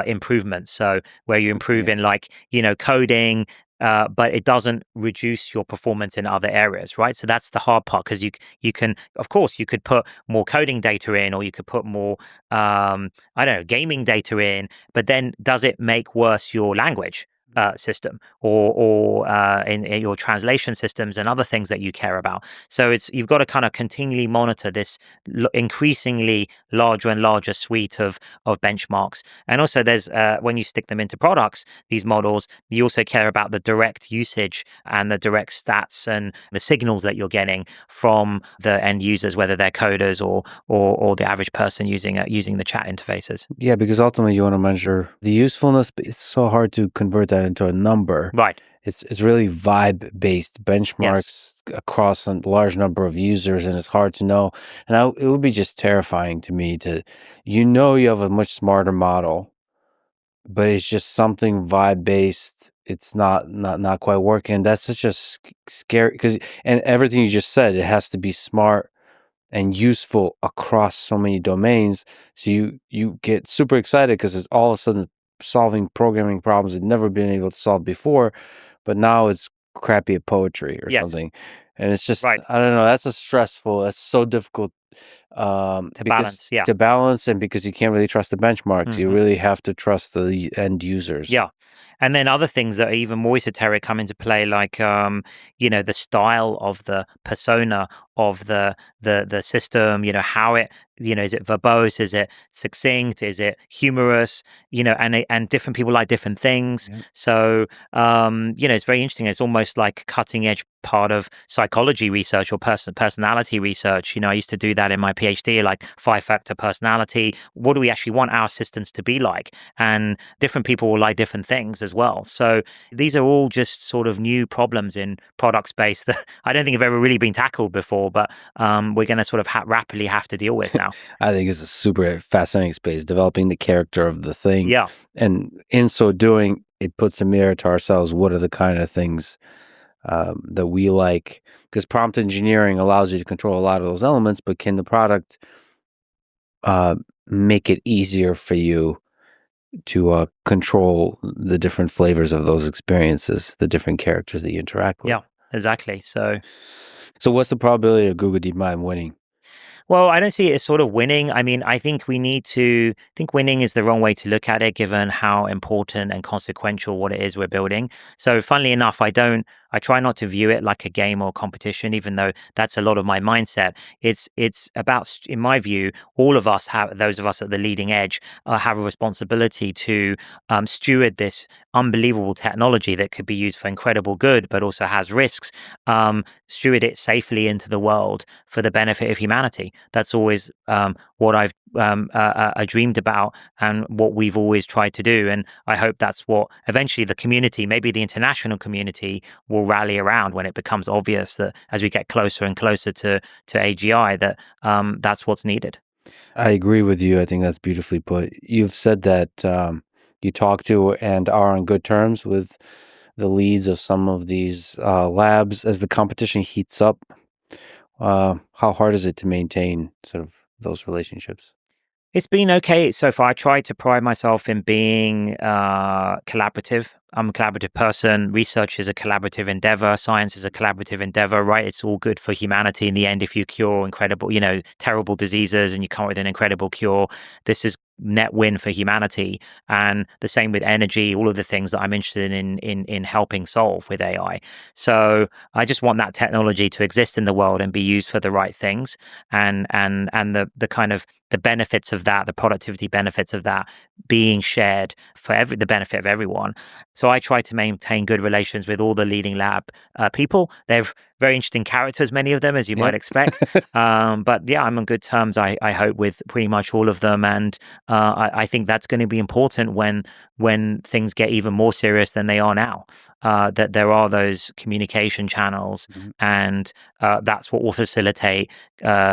improvements. So where you improve Yeah. in coding, but it doesn't reduce your performance in other areas, right? So that's the hard part, because you can, of course, you could put more coding data in, or you could put more I don't know, gaming data in, but then does it make worse your language system, or in your translation systems and other things that you care about? So you've got to kind of continually monitor this increasingly larger and larger suite of benchmarks. And also there's when you stick them into products, these models, you also care about the direct usage and the direct stats and the signals that you're getting from the end users, whether they're coders or the average person using the chat interfaces. Yeah, because ultimately you want to measure the usefulness, but it's so hard to convert that into a number. Right. It's really vibe-based Yes. benchmarks across a large number of users, and it's hard to know. And it would be just terrifying to me you have a much smarter model, but it's just something vibe-based. It's not quite working. That's such a scary, because and everything you just said, it has to be smart and useful across so many domains. So you get super excited because it's all of a sudden solving programming problems it's never been able to solve before, but now it's crappy at poetry or Yes. something. And it's just, Right. I don't know, that's so difficult, To because balance. Yeah. to balance, and because you can't really trust the benchmarks. You Hmm. really have to trust the end users. Yeah. And then other things that are even more esoteric come into play, like the style of the persona of the system, how it, is it verbose, is it succinct, is it humorous, and different people like different things. Yeah. So it's very interesting. It's almost like cutting edge part of psychology research or personality research. I used to do that in my PhD, like 5-factor personality. What do we actually want our assistants to be like? And different people will like different things as well. So these are all just sort of new problems in product space that I don't think have ever really been tackled before, but we're going to sort of rapidly have to deal with now. I think it's a super fascinating space, developing the character of the thing. Yeah. And in so doing, it puts a mirror to ourselves. What are the kind of things that we like? Because prompt engineering allows you to control a lot of those elements, but can the product uh, make it easier for you to control the different flavors of those experiences, the different characters that you interact with? Yeah, exactly. So what's the probability of Google DeepMind winning? Well, I don't see it as sort of winning. I mean, I think winning is the wrong way to look at it, given how important and consequential what it is we're building. So, funnily enough, I try not to view it like a game or competition, even though that's a lot of my mindset. It's about, in my view, all of us those of us at the leading edge, have a responsibility to steward this unbelievable technology that could be used for incredible good, but also has risks. Steward it safely into the world for the benefit of humanity. That's always what I've dreamed about and what we've always tried to do. And I hope that's what eventually the community, maybe the international community, will rally around when it becomes obvious that as we get closer and closer to AGI, that that's what's needed. I agree with you. I think that's beautifully put. You've said that you talk to and are on good terms with the leads of some of these labs. As the competition heats up, How hard is it to maintain sort of those relationships? It's been okay so far. I try to pride myself in being collaborative. I'm a collaborative person. Research is a collaborative endeavor. Science is a collaborative endeavor, right? It's all good for humanity in the end. If you cure incredible, terrible diseases and you come up with an incredible cure, this is net win for humanity. And the same with energy, all of the things that I'm interested in helping solve with AI. So I just want that technology to exist in the world and be used for the right things. And the kind of the benefits of that, the productivity benefits of that being shared for the benefit of everyone. So I try to maintain good relations with all the leading lab people. They're very interesting characters, many of them, as you might Yep. expect. But yeah, I'm on good terms, I hope, with pretty much all of them. And I think that's going to be important when things get even more serious than they are now, that there are those communication channels, Mhm. and that's what will facilitate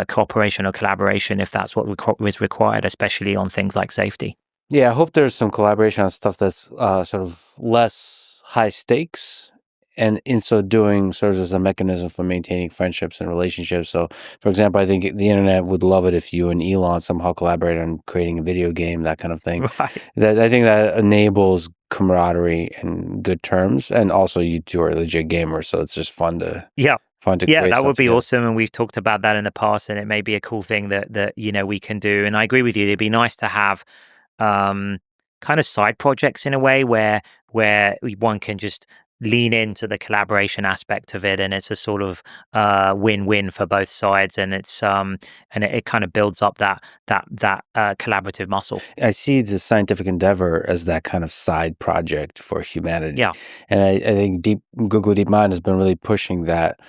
cooperation or collaboration if that's what is required, especially on things like safety. Yeah, I hope there's some collaboration on stuff that's sort of less high stakes, and in so doing serves as a mechanism for maintaining friendships and relationships. So, for example, I think the internet would love it if you and Elon somehow collaborated on creating a video game, that kind of thing. Right. That I think that enables camaraderie and good terms, and also you two are legit gamers, so it's just Yeah. fun to Yeah, create that stuff would be together. awesome, and we've talked about that in the past, and it may be a cool thing that we can do. And I agree with you. It'd be nice to have um, kind of side projects in a way where one can just lean into the collaboration aspect of it, and it's a sort of win-win for both sides, and it kind of builds up that collaborative muscle. I see the scientific endeavor as that kind of side project for humanity, Yeah. and I think Google DeepMind has been really pushing that.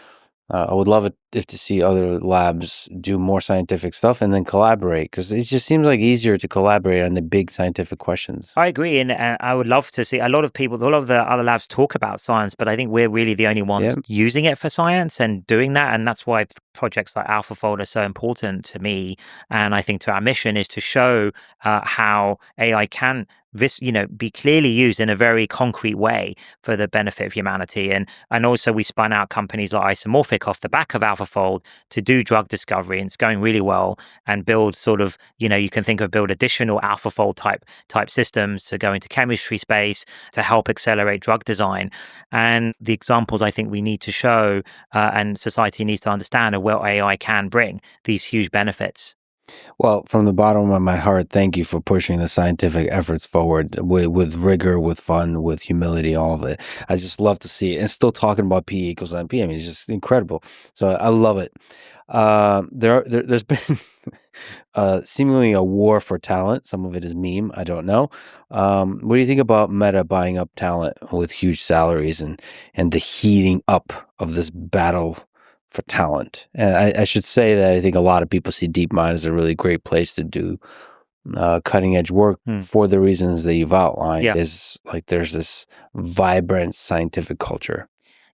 I would love it if to see other labs do more scientific stuff and then collaborate, because it just seems like easier to collaborate on the big scientific questions. I agree, and I would love to see a lot of people. A lot of the other labs talk about science, but I think we're really the only Yeah. ones using it for science and doing that, and that's why projects like AlphaFold are so important to me. And I think to our mission is to show how AI can be clearly used in a very concrete way for the benefit of humanity. And also we spun out companies like Isomorphic off the back of AlphaFold to do drug discovery, and it's going really well. And build sort of you can think of build additional AlphaFold type systems to go into chemistry space to help accelerate drug design. And the examples I think we need to show and society needs to understand are what AI can bring these huge benefits. Well, from the bottom of my heart, thank you for pushing the scientific efforts forward with rigor, with fun, with humility, all of it. I just love to see it. And still talking about P equals NP. I mean, it's just incredible. So I love it. There's been seemingly a war for talent. Some of it is meme. I don't know. What do you think about Meta buying up talent with huge salaries and the heating up of this battle for talent? And I should say that I think a lot of people see DeepMind as a really great place to do cutting edge work Hmm. for the reasons that you've outlined. Yeah. Is like there's this vibrant scientific culture.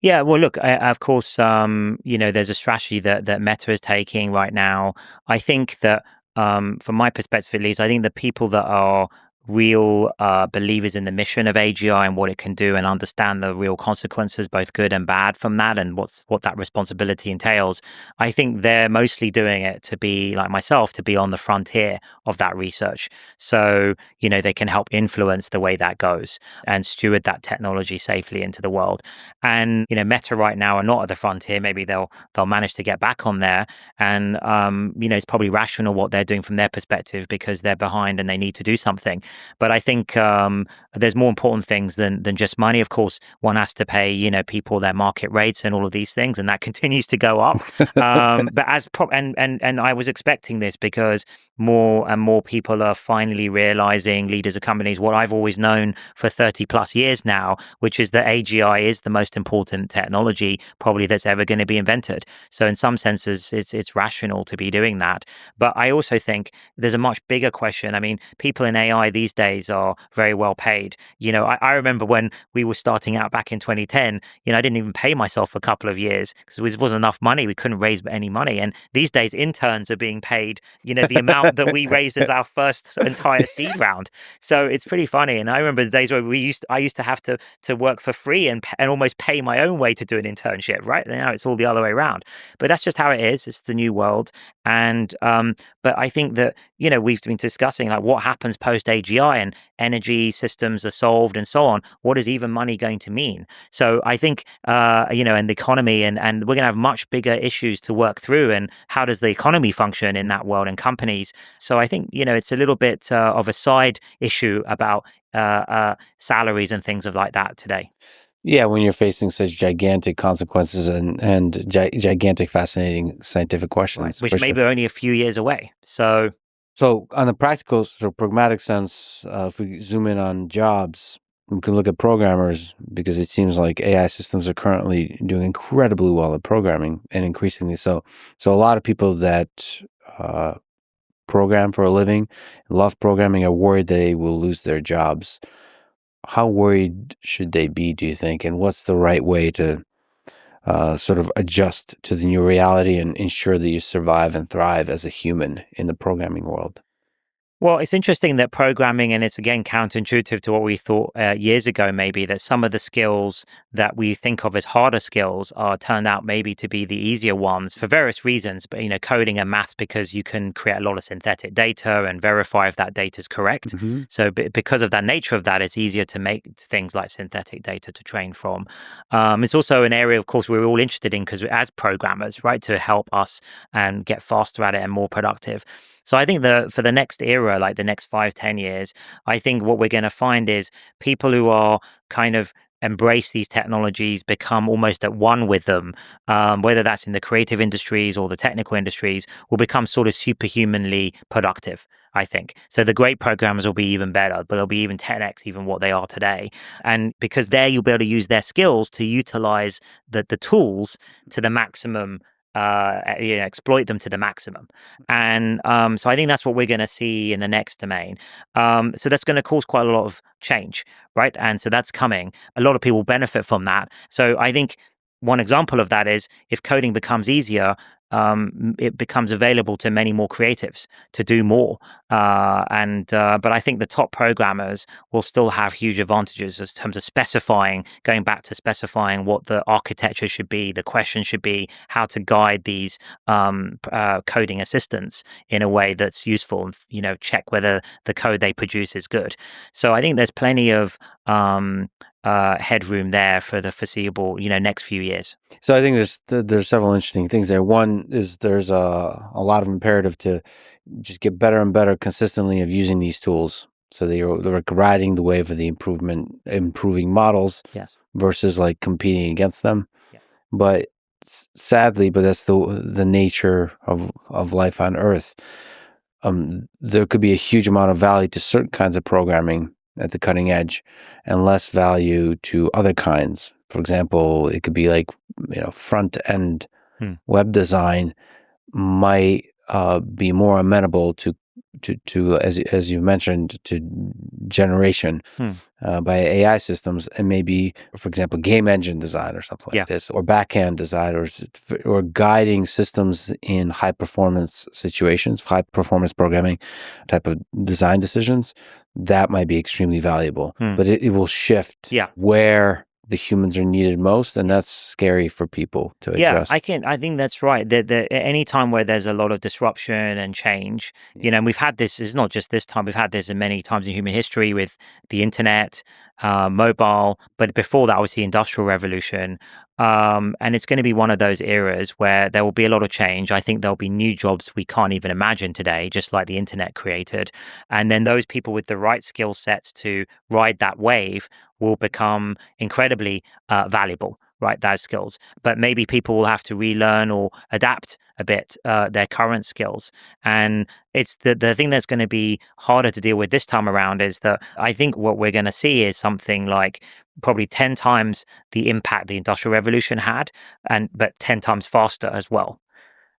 Yeah, well, look, of course, there's a strategy that Meta is taking right now. I think that, from my perspective at least, I think the people that are real believers in the mission of AGI and what it can do, and understand the real consequences, both good and bad, from that, and what that responsibility entails. I think they're mostly doing it to be like myself, to be on the frontier of that research. So they can help influence the way that goes and steward that technology safely into the world. And Meta right now are not at the frontier. Maybe they'll manage to get back on there. And it's probably rational what they're doing from their perspective, because they're behind and they need to do something. But I think there's more important things than just money. Of course, one has to pay people their market rates and all of these things, and that continues to go up. But and I was expecting this, because more and more people are finally realizing, leaders of companies, what I've always known for 30 plus years now, which is that AGI is the most important technology probably that's ever going to be invented. So in some senses, it's rational to be doing that. But I also think there's a much bigger question. I mean, people in AI these days are very well paid. I remember when we were starting out back in 2010, I didn't even pay myself for a couple of years because there wasn't enough money. We couldn't raise any money. And these days, interns are being paid, the amount that we raised as our first entire seed round. So it's pretty funny. And I remember the days where I used to have to work for free and almost pay my own way to do an internship, right? Now it's all the other way around. But that's just how it is. It's the new world. And but I think that, we've been discussing like what happens post AGI, and energy systems are solved and so on. What is even money going to mean? So I think, and the economy, and we're going to have much bigger issues to work through. And how does the economy function in that world, and companies? So I think, it's a little bit of a side issue about salaries and things of like that today. Yeah, when you're facing such gigantic consequences and gigantic, fascinating scientific Right, questions, which for sure. maybe are only a few years away. So So, on the practical, sort of pragmatic sense, if we zoom in on jobs, we can look at programmers because it seems like AI systems are currently doing incredibly well at programming, and increasingly so. So, a lot of people that program for a living, love programming, are worried they will lose their jobs. How worried should they be, do you think? And what's the right way to sort of adjust to the new reality and ensure that you survive and thrive as a human in the programming world? Well, it's interesting that programming, and it's again counterintuitive to what we thought years ago, maybe that some of the skills that we think of as harder skills are turned out maybe to be the easier ones for various reasons. But, coding and maths, because you can create a lot of synthetic data and verify if that data is correct. Mm-hmm. So because of that nature of that, it's easier to make things like synthetic data to train from. It's also an area, of course, we're all interested in because as programmers, right, to help us and get faster at it and more productive. So I think for the next era, like the next 5-10 years, I think what we're going to find is people who are kind of embrace these technologies, become almost at one with them, whether that's in the creative industries or the technical industries, will become sort of superhumanly productive, I think. So the great programmers will be even better, but they'll be even 10x even what they are today. And because there you'll be able to use their skills to utilize the tools to the maximum, exploit them to the maximum. And so I think that's what we're going to see in the next domain. So that's going to cause quite a lot of change, right? And so that's coming. A lot of people benefit from that. So I think one example of that is if coding becomes easier, it becomes available to many more creatives to do more. But I think the top programmers will still have huge advantages in terms of going back to specifying what the architecture should be, the questions should be, how to guide these coding assistants in a way that's useful, and check whether the code they produce is good. So I think there's plenty of headroom there for the foreseeable, next few years. So I think there's several interesting things there. One is there's a lot of imperative to just get better and better consistently of using these tools, so they're riding the wave of the improving models Yes. versus like competing against them. Yeah. But sadly, that's the nature of life on Earth. There could be a huge amount of value to certain kinds of programming at the cutting edge, and less value to other kinds. For example, it could be like front end web design might be more amenable to as you mentioned, to generation by AI systems, and maybe, for example, game engine design or something like this, or backhand design, or guiding systems in high performance situations, high performance programming type of design decisions. That might be extremely valuable, but it will shift where the humans are needed most, and that's scary for people to adjust. I think that's right. Any time where there's a lot of disruption and change, and we've had this. It's not just this time. We've had this many times in human history with the internet, mobile, but before that, obviously, industrial revolution. And it's going to be one of those eras where there will be a lot of change. I think there'll be new jobs we can't even imagine today, just like the internet created. And then those people with the right skill sets to ride that wave will become incredibly valuable, right? Those skills. But maybe people will have to relearn or adapt a bit their current skills. And it's the thing that's going to be harder to deal with this time around is that I think what we're going to see is something like probably 10 times the impact the Industrial Revolution had, but 10 times faster as well.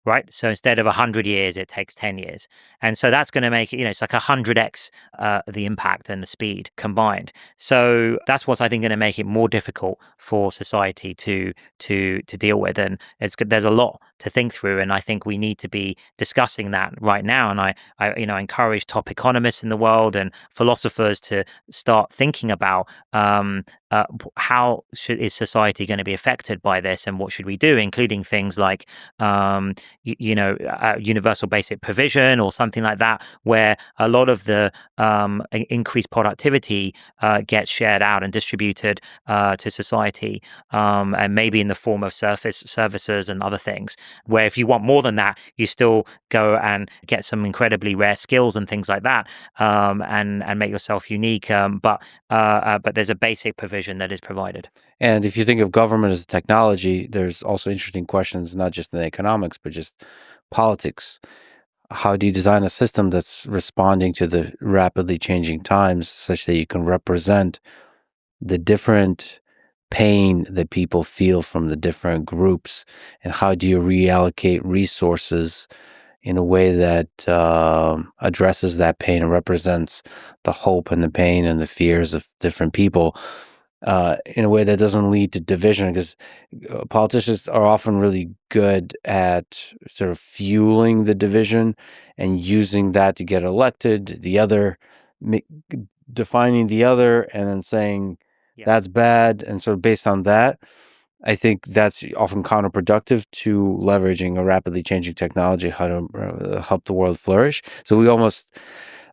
Right. So instead of 100 years, it takes 10 years. And so that's going to make it, it's like 100x the impact and the speed combined. So that's what's, I think, going to make it more difficult for society to deal with. And there's a lot to think through. And I think we need to be discussing that right now. And I encourage top economists in the world and philosophers to start thinking about how is society going to be affected by this, and what should we do, including things like universal basic provision or something like that, where a lot of the increased productivity gets shared out and distributed to society, and maybe in the form of services and other things, where if you want more than that, you still go and get some incredibly rare skills and things like that, and make yourself unique. But there's a basic provision that is provided. And if you think of government as a technology, there's also interesting questions, not just in economics, but just politics. How do you design a system that's responding to the rapidly changing times such that you can represent the different pain that people feel from the different groups? And how do you reallocate resources in a way that addresses that pain and represents the hope and the pain and the fears of different people in a way that doesn't lead to division? Because politicians are often really good at sort of fueling the division and using that to get elected, the other defining the other and then saying that's bad, and sort of based on that, I think that's often counterproductive to leveraging a rapidly changing technology, how to help the world flourish. So we almost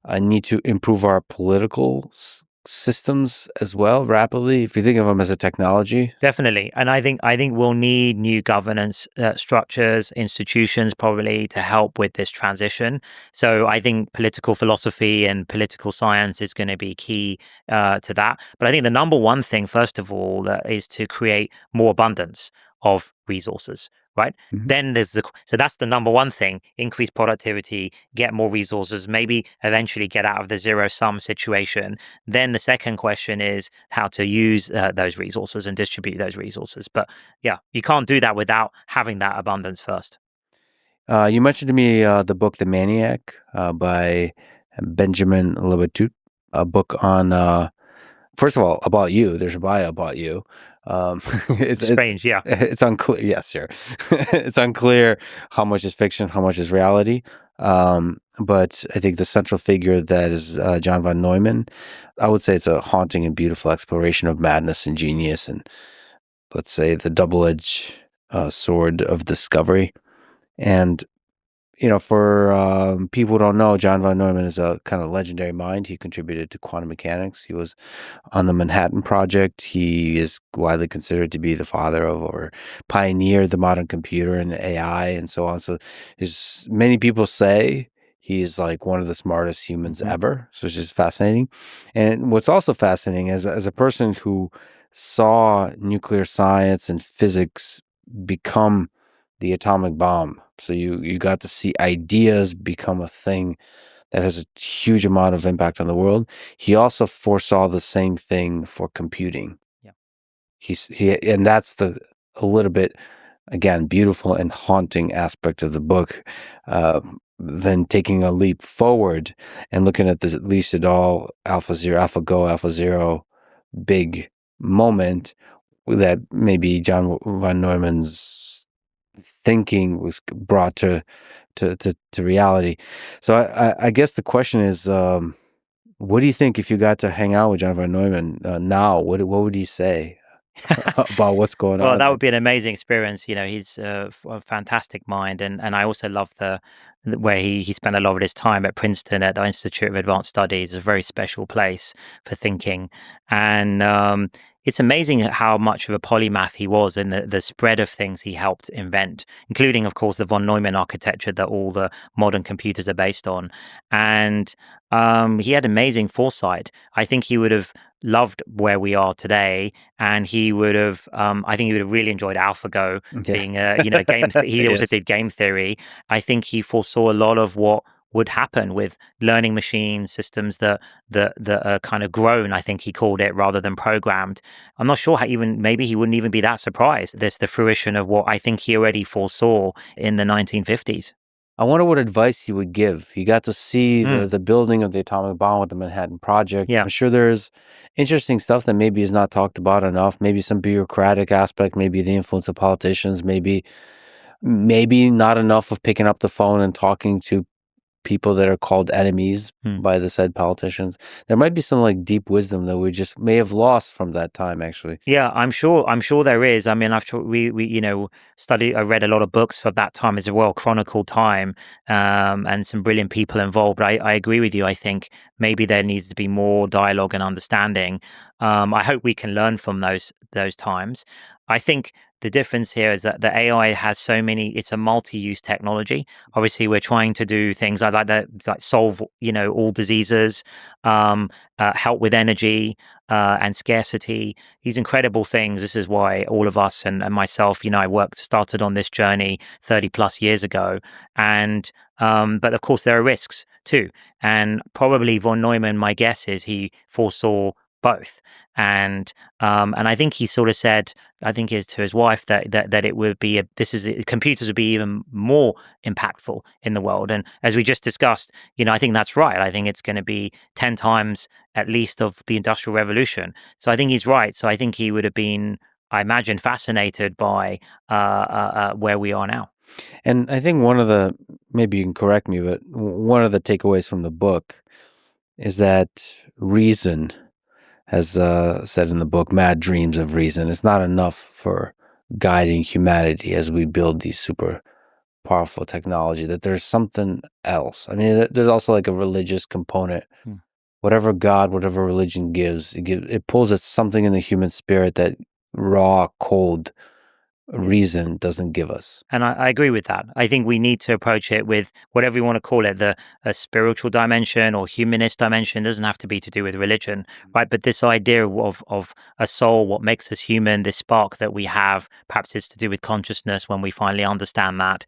need to improve our political systems as well rapidly, if you think of them as a technology. Definitely. And I think we'll need new governance structures, institutions probably to help with this transition. So I think political philosophy and political science is going to be key to that. But I think the number one thing, first of all, is to create more abundance of resources, right? Mm-hmm. Then so that's the number one thing: increase productivity, get more resources, maybe eventually get out of the zero-sum situation. Then the second question is how to use those resources and distribute those resources. But yeah, you can't do that without having that abundance first. You mentioned to me the book The Maniac by Benjamin Lebatut, a book on first of all, about you. There's a bio about you. It's strange, yeah. It's unclear. Yes, sure. It's unclear how much is fiction, how much is reality. But I think the central figure that is John von Neumann. I would say it's a haunting and beautiful exploration of madness and genius, and let's say the double-edged sword of discovery. And for people who don't know, John von Neumann is a kind of legendary mind. He contributed to quantum mechanics. He was on the Manhattan Project. He is widely considered to be the father of, or pioneered, the modern computer and AI and so on. So many people say he's like one of the smartest humans ever. So it's just fascinating. And what's also fascinating as a person who saw nuclear science and physics become the atomic bomb. So you got to see ideas become a thing that has a huge amount of impact on the world. He also foresaw the same thing for computing. Yeah. And that's a little bit, again, beautiful and haunting aspect of the book. Then taking a leap forward and looking at this, at least at all AlphaZero, AlphaGo, AlphaZero big moment that maybe John von Neumann's thinking was brought to reality. So I guess the question is, what do you think if you got to hang out with John von Neumann now? What would he say about what's going on? Well, that would be an amazing experience. He's a fantastic mind, and I also love where he spent a lot of his time at Princeton at the Institute of Advanced Studies, a very special place for thinking. And it's amazing how much of a polymath he was, and the spread of things he helped invent, including, of course, the von Neumann architecture that all the modern computers are based on. And he had amazing foresight. I think he would have loved where we are today, and he would have I think he would have really enjoyed AlphaGo being game. He also did game theory. I think he foresaw a lot of what would happen with learning machine systems that are kind of grown, I think he called it, rather than programmed. I'm not sure how maybe he wouldn't even be that surprised. There's the fruition of what I think he already foresaw in the 1950s. I wonder what advice he would give. He got to see the building of the atomic bomb with the Manhattan Project. Yeah. I'm sure there's interesting stuff that maybe is not talked about enough. Maybe some bureaucratic aspect, maybe the influence of politicians, maybe maybe not enough of picking up the phone and talking to people that are called enemies by the said politicians. There might be some like deep wisdom that we just may have lost from that time, actually. Yeah, I'm sure there is. I mean, I read a lot of books for that time as well, chronicled time, and some brilliant people involved. But I agree with you. I think maybe there needs to be more dialogue and understanding. I hope we can learn from those times. I think the difference here is that the AI has so many. It's a multi-use technology. Obviously, we're trying to do things like that, like solve all diseases, help with energy and scarcity, these incredible things. This is why all of us and myself, I started on this journey 30 plus years ago. And, but of course, there are risks too. And probably von Neumann, my guess is he foresaw both. And I think he sort of said, I think it's to his wife that it would be computers would be even more impactful in the world. And as we just discussed, I think that's right. I think it's going to be 10 times at least of the Industrial Revolution. So I think he's right. So I think he would have been, I imagine, fascinated by where we are now. And I think maybe you can correct me, but one of the takeaways from the book is that reason, as said in the book, Mad Dreams of Reason, is not enough for guiding humanity as we build these super powerful technology, that there's something else. I mean, there's also like a religious component. Whatever God, whatever religion gives, it pulls at something in the human spirit that raw, cold reason doesn't give us. And I agree with that. I think we need to approach it with whatever you want to call it, a spiritual dimension or humanist dimension. It doesn't have to be to do with religion, right? But this idea of a soul, what makes us human, this spark that we have, perhaps it's to do with consciousness when we finally understand that.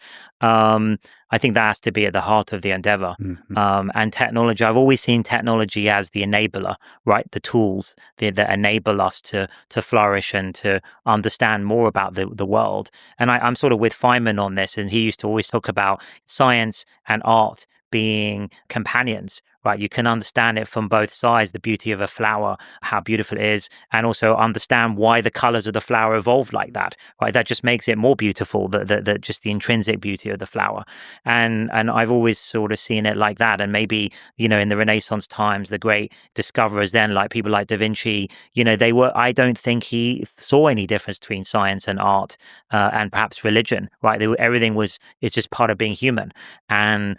I think that has to be at the heart of the endeavor. And technology, I've always seen technology as the enabler, right? The tools that enable us to flourish and to understand more about the world. And I'm sort of with Feynman on this, and he used to always talk about science and art being companions, right? You can understand it from both sides, the beauty of a flower, how beautiful it is, and also understand why the colors of the flower evolved like that, right? That just makes it more beautiful, just the intrinsic beauty of the flower. And I've always sort of seen it like that. And maybe, in the Renaissance times, the great discoverers then, like people like Da Vinci, I don't think he saw any difference between science and art and perhaps religion, right? It's just part of being human and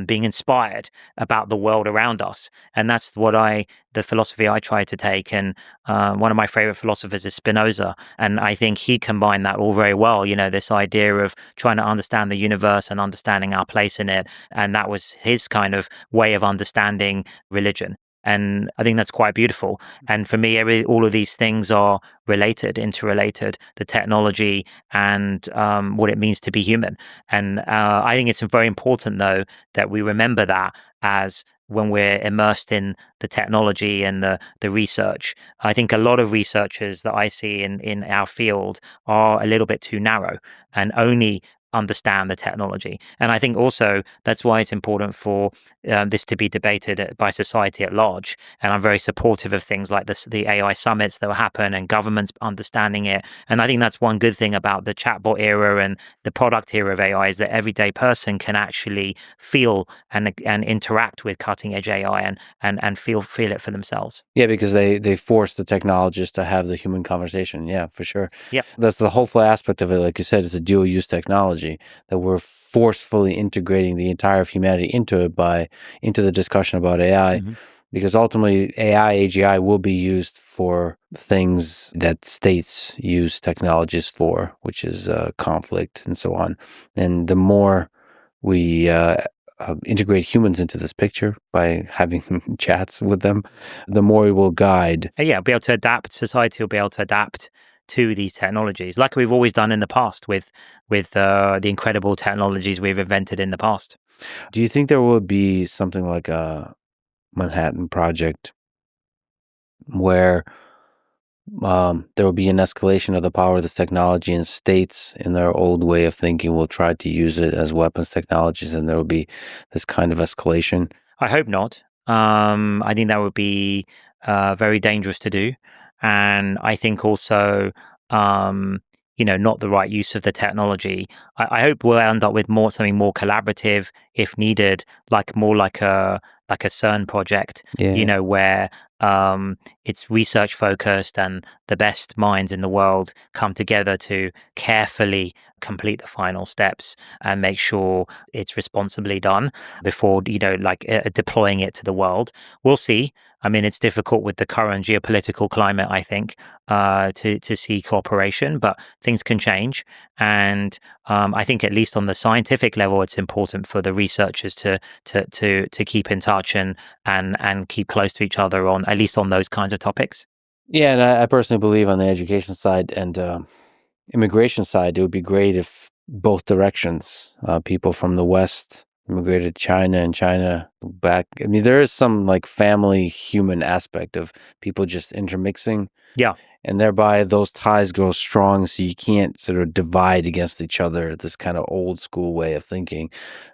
being inspired about the world around us. And that's the philosophy I try to take. And one of my favorite philosophers is Spinoza. And I think he combined that all very well, this idea of trying to understand the universe and understanding our place in it. And that was his kind of way of understanding religion. And I think that's quite beautiful. And for me, all of these things are interrelated, the technology and what it means to be human. And I think it's very important, though, that we remember that as when we're immersed in the technology and the research. I think a lot of researchers that I see in our field are a little bit too narrow and only understand the technology. And I think also that's why it's important for this to be debated by society at large. And I'm very supportive of things like the AI summits that will happen and governments understanding it. And I think that's one good thing about the chatbot era and the product era of AI is that everyday person can actually feel and interact with cutting edge AI and feel it for themselves. Yeah, because they force the technologists to have the human conversation. Yeah, for sure. Yeah. That's the hopeful aspect of it. Like you said, it's a dual use technology that we're forcefully integrating the entire of humanity into the discussion about AI. Because ultimately AI, AGI will be used for things that states use technologies for, which is conflict and so on. And the more we integrate humans into this picture by having chats with them, the more we will guide. Yeah, be able to adapt. Society will be able to adapt to these technologies, like we've always done in the past with the incredible technologies we've invented in the past. Do you think there will be something like a Manhattan Project where there will be an escalation of the power of this technology, and states in their old way of thinking will try to use it as weapons technologies, and there will be this kind of escalation? I hope not. I think that would be very dangerous to do. And I think also not the right use of the technology. I hope we'll end up with something more collaborative if needed, more like a CERN project, Yeah. where it's research focused and the best minds in the world come together to carefully complete the final steps and make sure it's responsibly done before, deploying it to the world. We'll see. I mean, it's difficult with the current geopolitical climate, I think, to see cooperation, but things can change. And I think, at least on the scientific level, it's important for the researchers to keep in touch and keep close to each other on, at least on those kinds of topics. Yeah, and I personally believe on the education side and immigration side, it would be great if both directions, people from the West immigrated to China and China back. I mean, there is some like family human aspect of people just intermixing. Yeah. And thereby those ties grow strong, so you can't sort of divide against each other, this kind of old school way of thinking.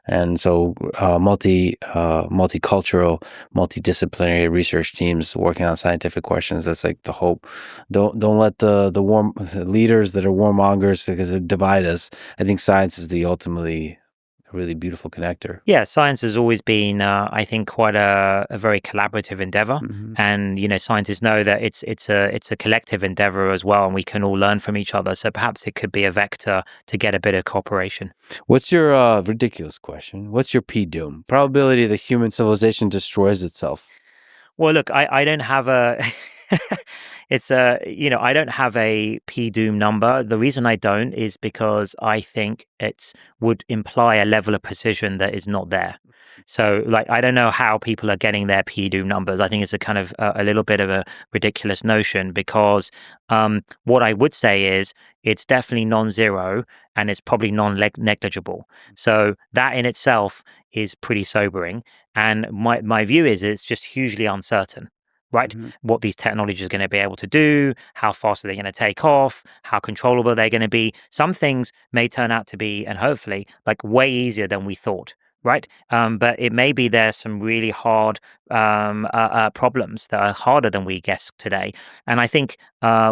And so multicultural, multidisciplinary research teams working on scientific questions, that's like the hope. Don't let the leaders that are warmongers, because it divide us. I think science is the ultimately really beautiful connector. Yeah, science has always been, I think, quite a very collaborative endeavor, Mm-hmm. and scientists know that it's a collective endeavor as well, and we can all learn from each other. So perhaps it could be a vector to get a bit of cooperation. What's your ridiculous question? What's your P-doom? Probability that human civilization destroys itself. Well, look, I don't have a it's a I don't have a P doom number. The reason I don't is because I think it would imply a level of precision that is not there. So, like, I don't know how people are getting their P doom numbers. I think it's a kind of a little bit of a ridiculous notion, because what I would say is it's definitely non-zero and it's probably non-negligible. So that in itself is pretty sobering. And my view is it's just hugely uncertain, right? Mm-hmm. What these technologies are going to be able to do, how fast are they going to take off, how controllable they're going to be. Some things may turn out to be, and hopefully, like, way easier than we thought, right? But it may be there's some really hard problems that are harder than we guess today. And I think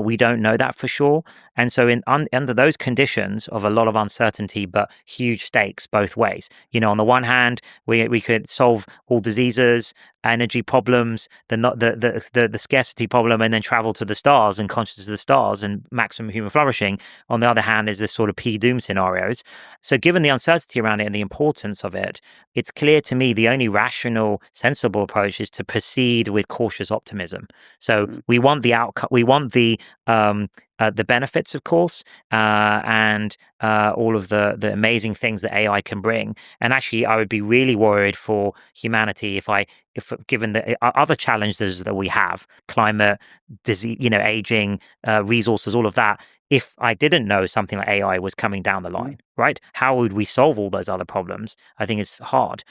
we don't know that for sure. And so under those conditions of a lot of uncertainty, but huge stakes both ways, on the one hand, we could solve all diseases, energy problems, the scarcity problem, and then travel to the stars and consciousness of the stars and maximum human flourishing. On the other hand, is this sort of P-doom scenarios. So given the uncertainty around it and the importance of it, it's clear to me the only rational, sensible approach is to proceed with cautious optimism. So we want the outcome, we want the benefits, of course, and all of the amazing things that AI can bring. And actually, I would be really worried for humanity if given the other challenges that we have, climate, disease, aging, resources, all of that. If I didn't know something like AI was coming down the line, right? How would we solve all those other problems? I think it's hard.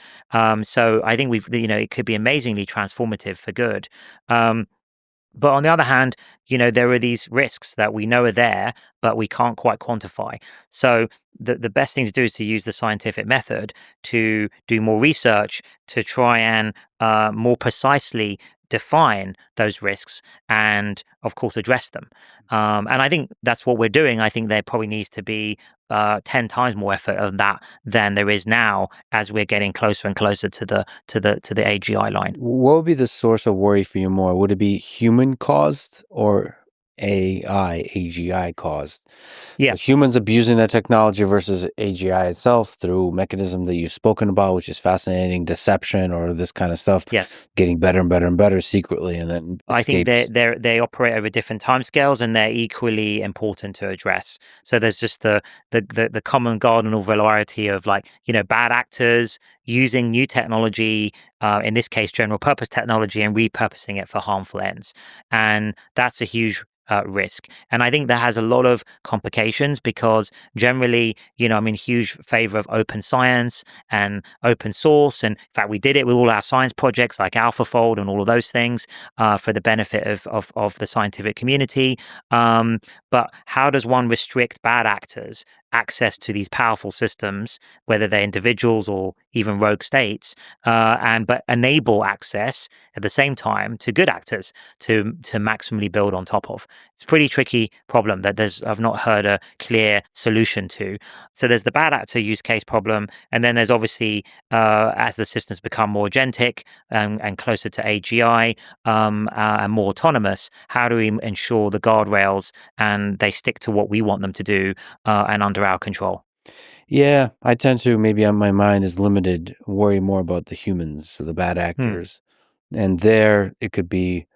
So I think it could be amazingly transformative for good. But on the other hand, there are these risks that we know are there, but we can't quite quantify. So the best thing to do is to use the scientific method to do more research, to try and more precisely define those risks and, of course, address them. And I think that's what we're doing. I think there probably needs to be 10 times more effort on that than there is now, as we're getting closer and closer to the AGI line. What would be the source of worry for you more? Would it be human caused or AGI caused? Yeah. So humans abusing that technology versus AGI itself through mechanism that you've spoken about, which is fascinating, deception or this kind of stuff. Yes. Getting better and better and better secretly, and then I think escapes. they operate over different timescales, and they're equally important to address. So there's just the common garden variety of, like, bad actors using new technology, in this case general purpose technology, and repurposing it for harmful ends, and that's a huge risk. And I think that has a lot of complications, because generally, I'm in huge favor of open science and open source. And in fact, we did it with all our science projects like AlphaFold and all of those things, for the benefit of the scientific community. But how does one restrict bad actors access to these powerful systems, whether they're individuals or even rogue states, but enable access at the same time to good actors to maximally build on top of. It's a pretty tricky problem that I've not heard a clear solution to. So there's the bad actor use case problem, and then there's obviously as the systems become more agentic and closer to AGI and more autonomous, how do we ensure the guardrails and they stick to what we want them to do and under our control? Yeah, I tend to, maybe on my mind is limited, worry more about the humans, so the bad Hmm. actors. And there it could be,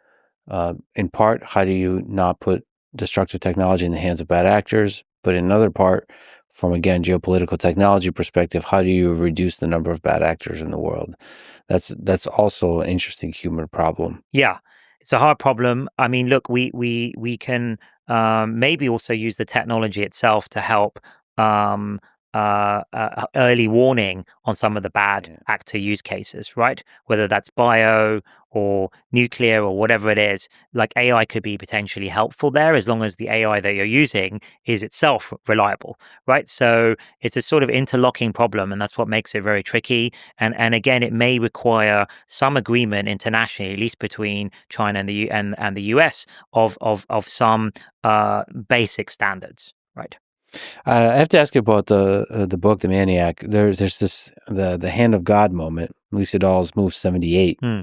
in part, how do you not put destructive technology in the hands of bad actors? But in another part, from again, geopolitical technology perspective, how do you reduce the number of bad actors in the world? That's also an interesting human problem. Yeah, it's a hard problem. I mean, look, we can maybe also use the technology itself to help um, early warning on some of the bad Yeah. actor use cases, right? Whether that's bio or nuclear or whatever it is, like AI could be potentially helpful there as long as the AI that you're using is itself reliable, right? So it's a sort of interlocking problem, and that's what makes it very tricky. And again, it may require some agreement internationally, at least between China and and the US, of some basic standards, right? I have to ask you about the book, The Maniac. There's this the hand of God moment. Lisa Dahl's Move 78. Hmm.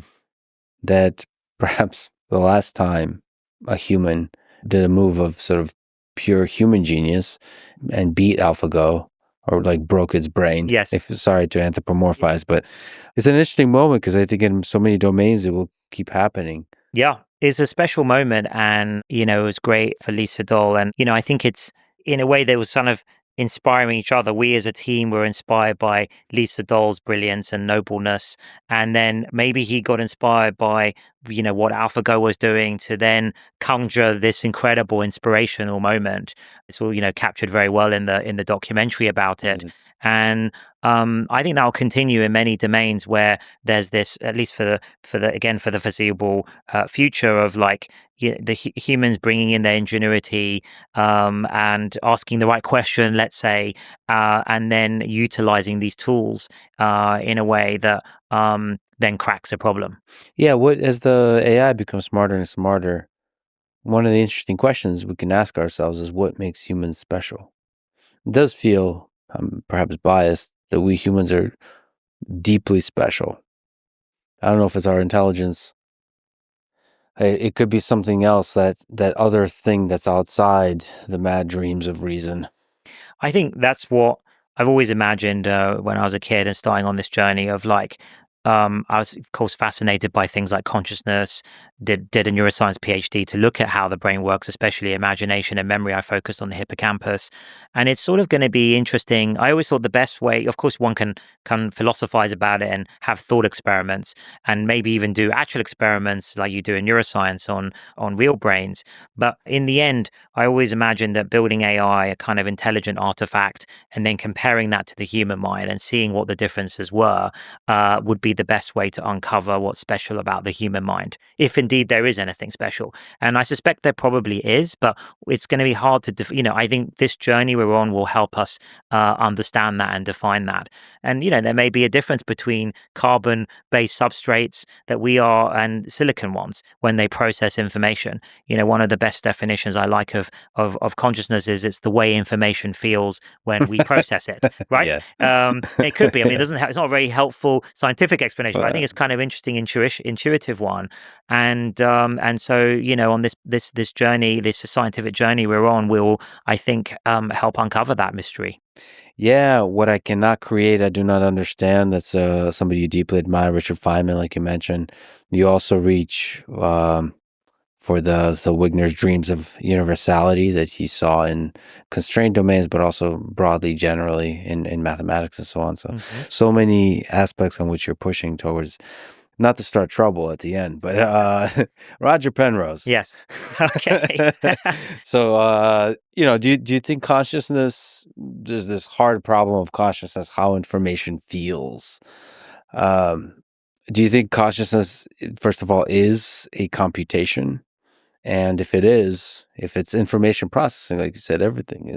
That perhaps the last time a human did a move of sort of pure human genius and beat AlphaGo or like broke its brain. Yes. If sorry to anthropomorphize, but it's an interesting moment because I think in so many domains it will keep happening. Yeah, it's a special moment, and it was great for Lisa Doll, and I think it's in a way they was kind of inspiring each other. We as a team were inspired by Lisa Doll's brilliance and nobleness, and then maybe he got inspired by what AlphaGo was doing to then conjure this incredible inspirational moment. It's all captured very well in the documentary about it, Yes. and I think that will continue in many domains where there's this, at least for the foreseeable future of like humans bringing in their ingenuity and asking the right question, let's say, and then utilizing these tools in a way that then cracks a problem. Yeah, what as the AI becomes smarter and smarter, one of the interesting questions we can ask ourselves is what makes humans special? It does feel, perhaps biased, that we humans are deeply special. I don't know if it's our intelligence. It could be something else, that other thing that's outside the mad dreams of reason. I think that's what I've always imagined when I was a kid and starting on this journey of like, I was of course fascinated by things like consciousness. Did a neuroscience PhD to look at how the brain works, especially imagination and memory. I focused on the hippocampus, and it's sort of going to be interesting. I always thought the best way, of course, one can philosophize about it and have thought experiments, and maybe even do actual experiments like you do in neuroscience on real brains. But in the end, I always imagined that building AI, a kind of intelligent artifact, and then comparing that to the human mind and seeing what the differences were, would be the best way to uncover what's special about the human mind, if indeed there is anything special. And I suspect there probably is, but it's going to be hard to, I think this journey we're on will help us understand that and define that. And, there may be a difference between carbon based substrates that we are and silicon ones when they process information. One of the best definitions I like of consciousness is it's the way information feels when we process it, right? Yeah. It could be. I mean, it's not a very helpful scientific explanation, but I Uh, think it's kind of interesting, intuitive one. And so on this journey, this scientific journey we're on, will I think help uncover that mystery. yeah, what I cannot create, I do not understand. That's somebody you deeply admire, Richard Feynman, like you mentioned. You also reach for the Wigner's dreams of universality that he saw in constrained domains, but also broadly, generally in mathematics and so on. So, Hmm. so many aspects on which you're pushing towards, not to start trouble at the end, but Roger Penrose. Yes. Okay. So, do you think consciousness, there's this hard problem of consciousness, how information feels? Um, do you think consciousness, first of all, is a computation? And if it's information processing, like you said, everything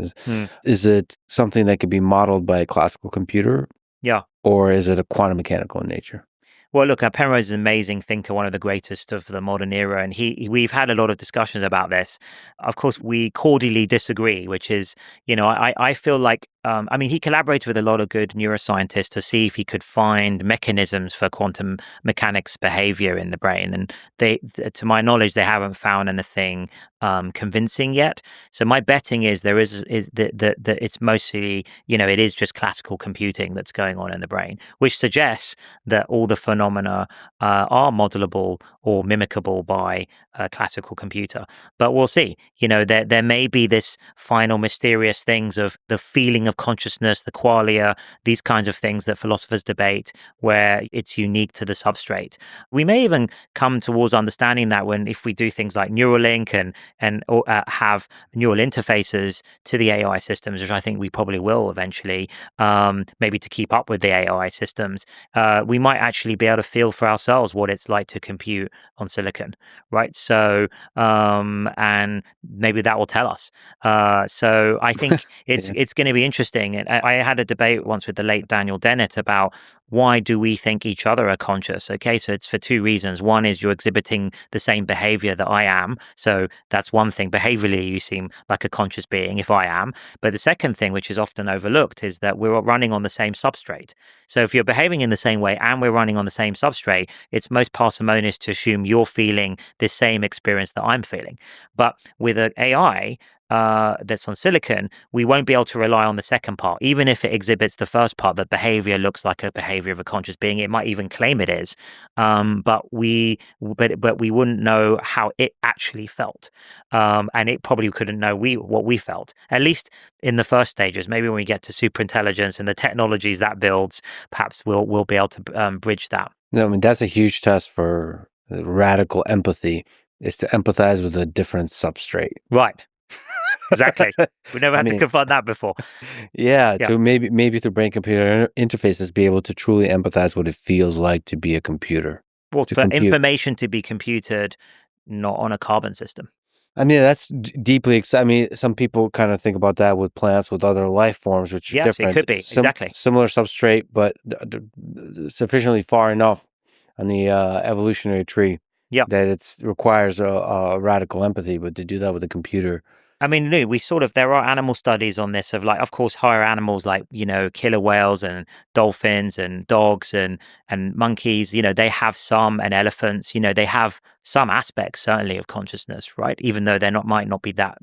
is it something that could be modeled by a classical computer? Yeah. Or is it a quantum mechanical in nature? Well, look, Penrose is an amazing thinker, one of the greatest of the modern era, and we've had a lot of discussions about this. Of course, we cordially disagree, which is, I feel like, I mean, he collaborated with a lot of good neuroscientists to see if he could find mechanisms for quantum mechanics behavior in the brain, and to my knowledge, they haven't found anything convincing yet. So my betting is that it's mostly, it is just classical computing that's going on in the brain, which suggests that all the phenomena are modelable or mimicable by a classical computer. But we'll see. There may be this final mysterious things of the feeling of consciousness, the qualia, these kinds of things that philosophers debate, where it's unique to the substrate. We may even come towards understanding that if we do things like Neuralink and have neural interfaces to the AI systems, which I think we probably will eventually, maybe to keep up with the AI systems, we might actually be able to feel for ourselves what it's like to compute on silicon, right? So, and maybe that will tell us. So I think it's going to be interesting. And I had a debate once with the late Daniel Dennett about why do we think each other are conscious? Okay, so it's for two reasons. One is you're exhibiting the same behavior that I am. So that's one thing. Behaviorally, you seem like a conscious being if I am. But the second thing, which is often overlooked, is that we're running on the same substrate. So if you're behaving in the same way and we're running on the same substrate, it's most parsimonious to assume you're feeling this same experience that I'm feeling. But with an AI, that's on silicon, we won't be able to rely on the second part, even if it exhibits the first part, that behavior looks like a behavior of a conscious being. It might even claim it is, but we wouldn't know how it actually felt, and it probably couldn't know what we felt. At least in the first stages. Maybe when we get to superintelligence and the technologies that builds, perhaps we'll be able to bridge that. No, I mean that's a huge test for radical empathy. Is to empathize with a different substrate. Right. Exactly. We never had to mean, confront that before. Yeah, so maybe through brain-computer interfaces, be able to truly empathize what it feels like to be a computer. Well, for information to be computed, not on a carbon system. I mean, that's deeply exciting. I mean, some people kind of think about that with plants, with other life forms, which are different. Yes, it could be, exactly. Similar substrate, but sufficiently far enough on the evolutionary tree that it requires a radical empathy. But to do that with a computer... I mean, there are animal studies on this of, like, of course, higher animals like, killer whales and dolphins and dogs and monkeys, they have some, and elephants, they have some aspects certainly of consciousness, right? Even though might not be that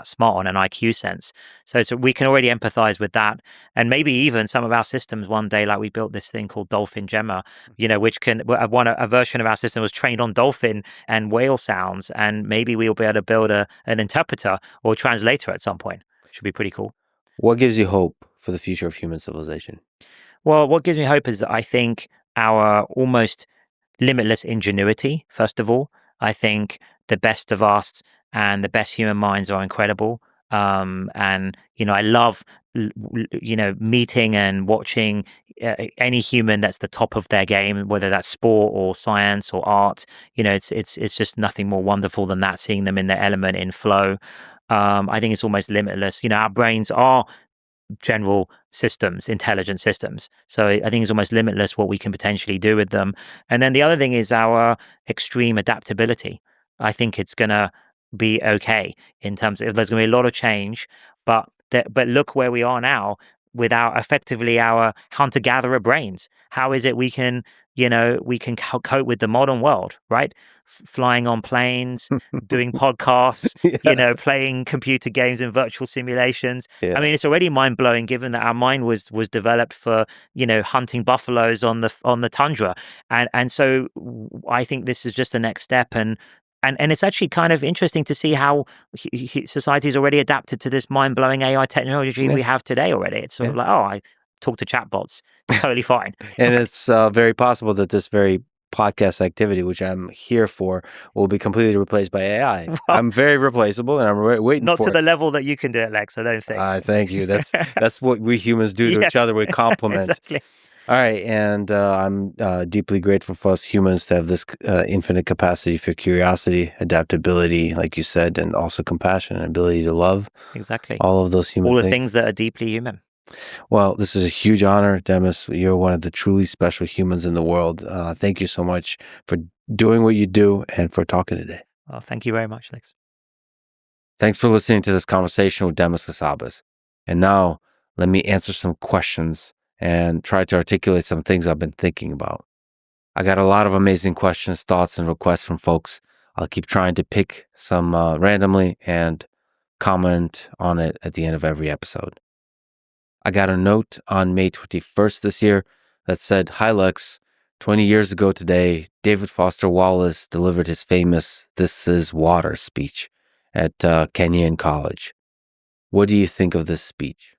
smart on an IQ sense. So we can already empathize with that. And maybe even some of our systems one day, like we built this thing called Dolphin Gemma, which a version of our system was trained on dolphin and whale sounds. And maybe we'll be able to build an interpreter or translator at some point, which would be pretty cool. What gives you hope for the future of human civilization? Well, what gives me hope is that I think our almost limitless ingenuity, first of all. I think the best of us and the best human minds are incredible. And, I love, meeting and watching any human that's the top of their game, whether that's sport or science or art. It's just nothing more wonderful than that, seeing them in their element, in flow. I think it's almost limitless. Our brains are general systems, intelligent systems. So I think it's almost limitless what we can potentially do with them. And then the other thing is our extreme adaptability. I think it's going to be okay in terms of, there's going to be a lot of change, but look where we are now without effectively our hunter-gatherer brains. How is it we can cope with the modern world, right? Flying on planes, doing podcasts, playing computer games and virtual simulations. I mean, it's already mind-blowing given that our mind was developed for, hunting buffaloes on the tundra. And so I think this is just the next step. And it's actually kind of interesting to see how society's already adapted to this mind-blowing AI technology we have today already. It's sort of like, I talk to chatbots, totally fine. And it's very possible that this very podcast activity, which I'm here for, will be completely replaced by AI. Well, I'm very replaceable, and I'm waiting for it. Not to the level that you can do it, Lex, I don't think. Thank you. That's what we humans do to each other. We compliment. Exactly. All right, and I'm deeply grateful for us humans to have this infinite capacity for curiosity, adaptability, like you said, and also compassion and ability to love. Exactly. All of those human All the things. things that are deeply human. Well, this is a huge honor, Demis. You're one of the truly special humans in the world. Thank you so much for doing what you do and for talking today. Well, thank you very much, Lex. Thanks for listening to this conversation with Demis Hassabis. And now, let me answer some questions and try to articulate some things I've been thinking about. I got a lot of amazing questions, thoughts, and requests from folks. I'll keep trying to pick some randomly and comment on it at the end of every episode. I got a note on May 21st this year that said, "Hi Lex, 20 years ago today, David Foster Wallace delivered his famous 'This is Water' speech at Kenyon College. What do you think of this speech?"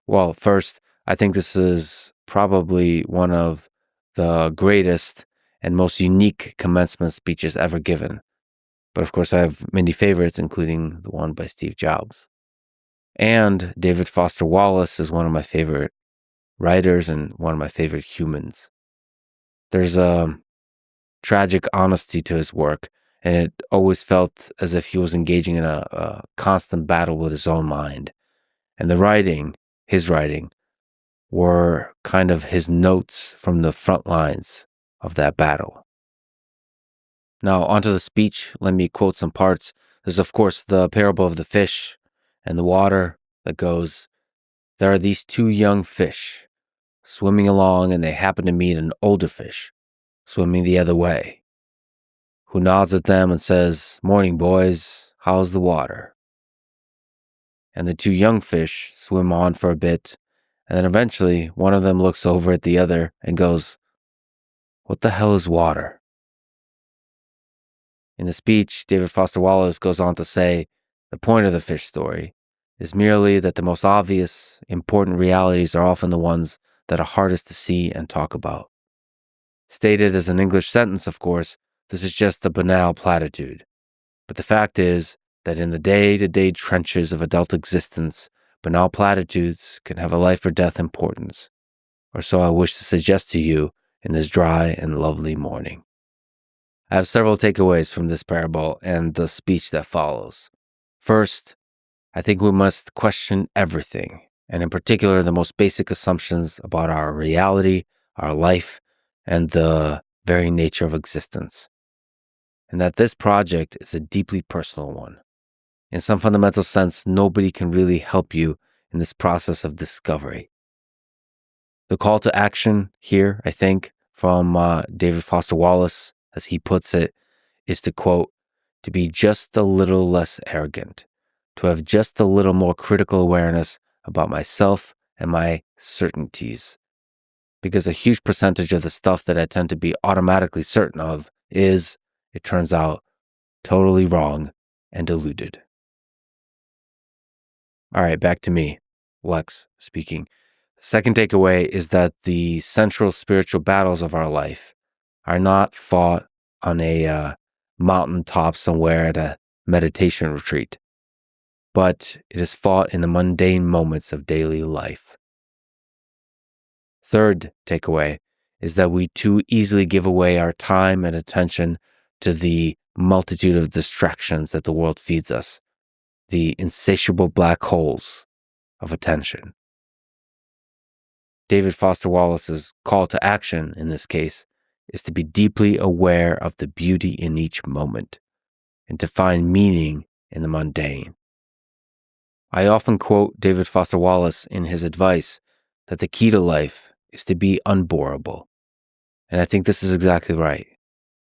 Well, first, I think this is probably one of the greatest and most unique commencement speeches ever given. But of course, I have many favorites, including the one by Steve Jobs. And David Foster Wallace is one of my favorite writers and one of my favorite humans. There's a tragic honesty to his work, and it always felt as if he was engaging in a constant battle with his own mind. And his writing, were kind of his notes from the front lines of that battle. Now, onto the speech, let me quote some parts. There's, of course, the parable of the fish and the water that goes, "There are these two young fish swimming along, and they happen to meet an older fish swimming the other way, who nods at them and says, 'Morning, boys, how's the water?' And the two young fish swim on for a bit, and then eventually one of them looks over at the other and goes, 'What the hell is water?'" In the speech, David Foster Wallace goes on to say, the point of the fish story is merely that the most obvious, important realities are often the ones that are hardest to see and talk about. Stated as an English sentence, of course, this is just a banal platitude. But the fact is that in the day-to-day trenches of adult existence, banal platitudes can have a life or death importance. Or so I wish to suggest to you in this dry and lovely morning. I have several takeaways from this parable and the speech that follows. First, I think we must question everything, and in particular the most basic assumptions about our reality, our life, and the very nature of existence. And that this project is a deeply personal one. In some fundamental sense, nobody can really help you in this process of discovery. The call to action here, I think, from David Foster Wallace, as he puts it, is to quote, "to be just a little less arrogant, to have just a little more critical awareness about myself and my certainties." Because a huge percentage of the stuff that I tend to be automatically certain of is, it turns out, totally wrong and deluded. All right, back to me, Lex speaking. Second takeaway is that the central spiritual battles of our life are not fought on a mountaintop somewhere at a meditation retreat, but it is fought in the mundane moments of daily life. Third takeaway is that we too easily give away our time and attention to the multitude of distractions that the world feeds us, the insatiable black holes of attention. David Foster Wallace's call to action in this case is to be deeply aware of the beauty in each moment and to find meaning in the mundane. I often quote David Foster Wallace in his advice that the key to life is to be unboreable. And I think this is exactly right.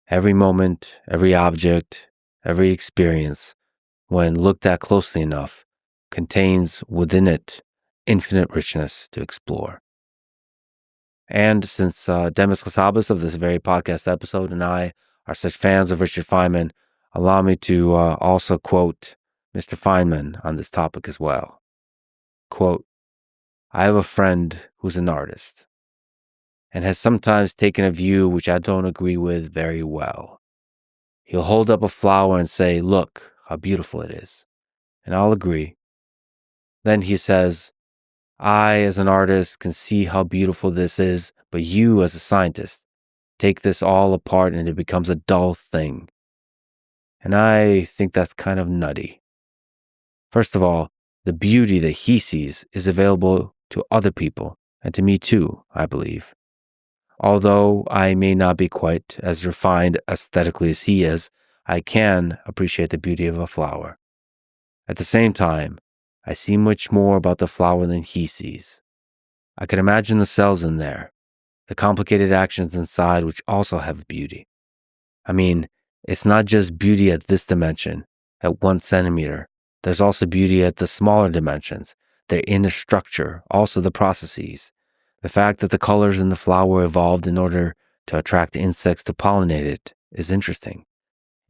Every moment, every object, every experience, when looked at closely enough, contains within it infinite richness to explore. And since Demis Hassabis of this very podcast episode and I are such fans of Richard Feynman, allow me to also quote Mr. Feynman on this topic as well. Quote, "I have a friend who's an artist and has sometimes taken a view which I don't agree with very well. He'll hold up a flower and say, 'Look how beautiful it is.' And I'll agree. Then he says, I, as an artist, can see how beautiful this is, but you, as a scientist, take this all apart and it becomes a dull thing. And I think that's kind of nutty. First of all, the beauty that he sees is available to other people, and to me too, I believe. Although I may not be quite as refined aesthetically as he is, I can appreciate the beauty of a flower. At the same time, I see much more about the flower than he sees. I can imagine the cells in there, the complicated actions inside which also have beauty. I mean, it's not just beauty at this dimension, at 1 centimeter. There's also beauty at the smaller dimensions, their inner structure, also the processes. The fact that the colors in the flower evolved in order to attract insects to pollinate it is interesting.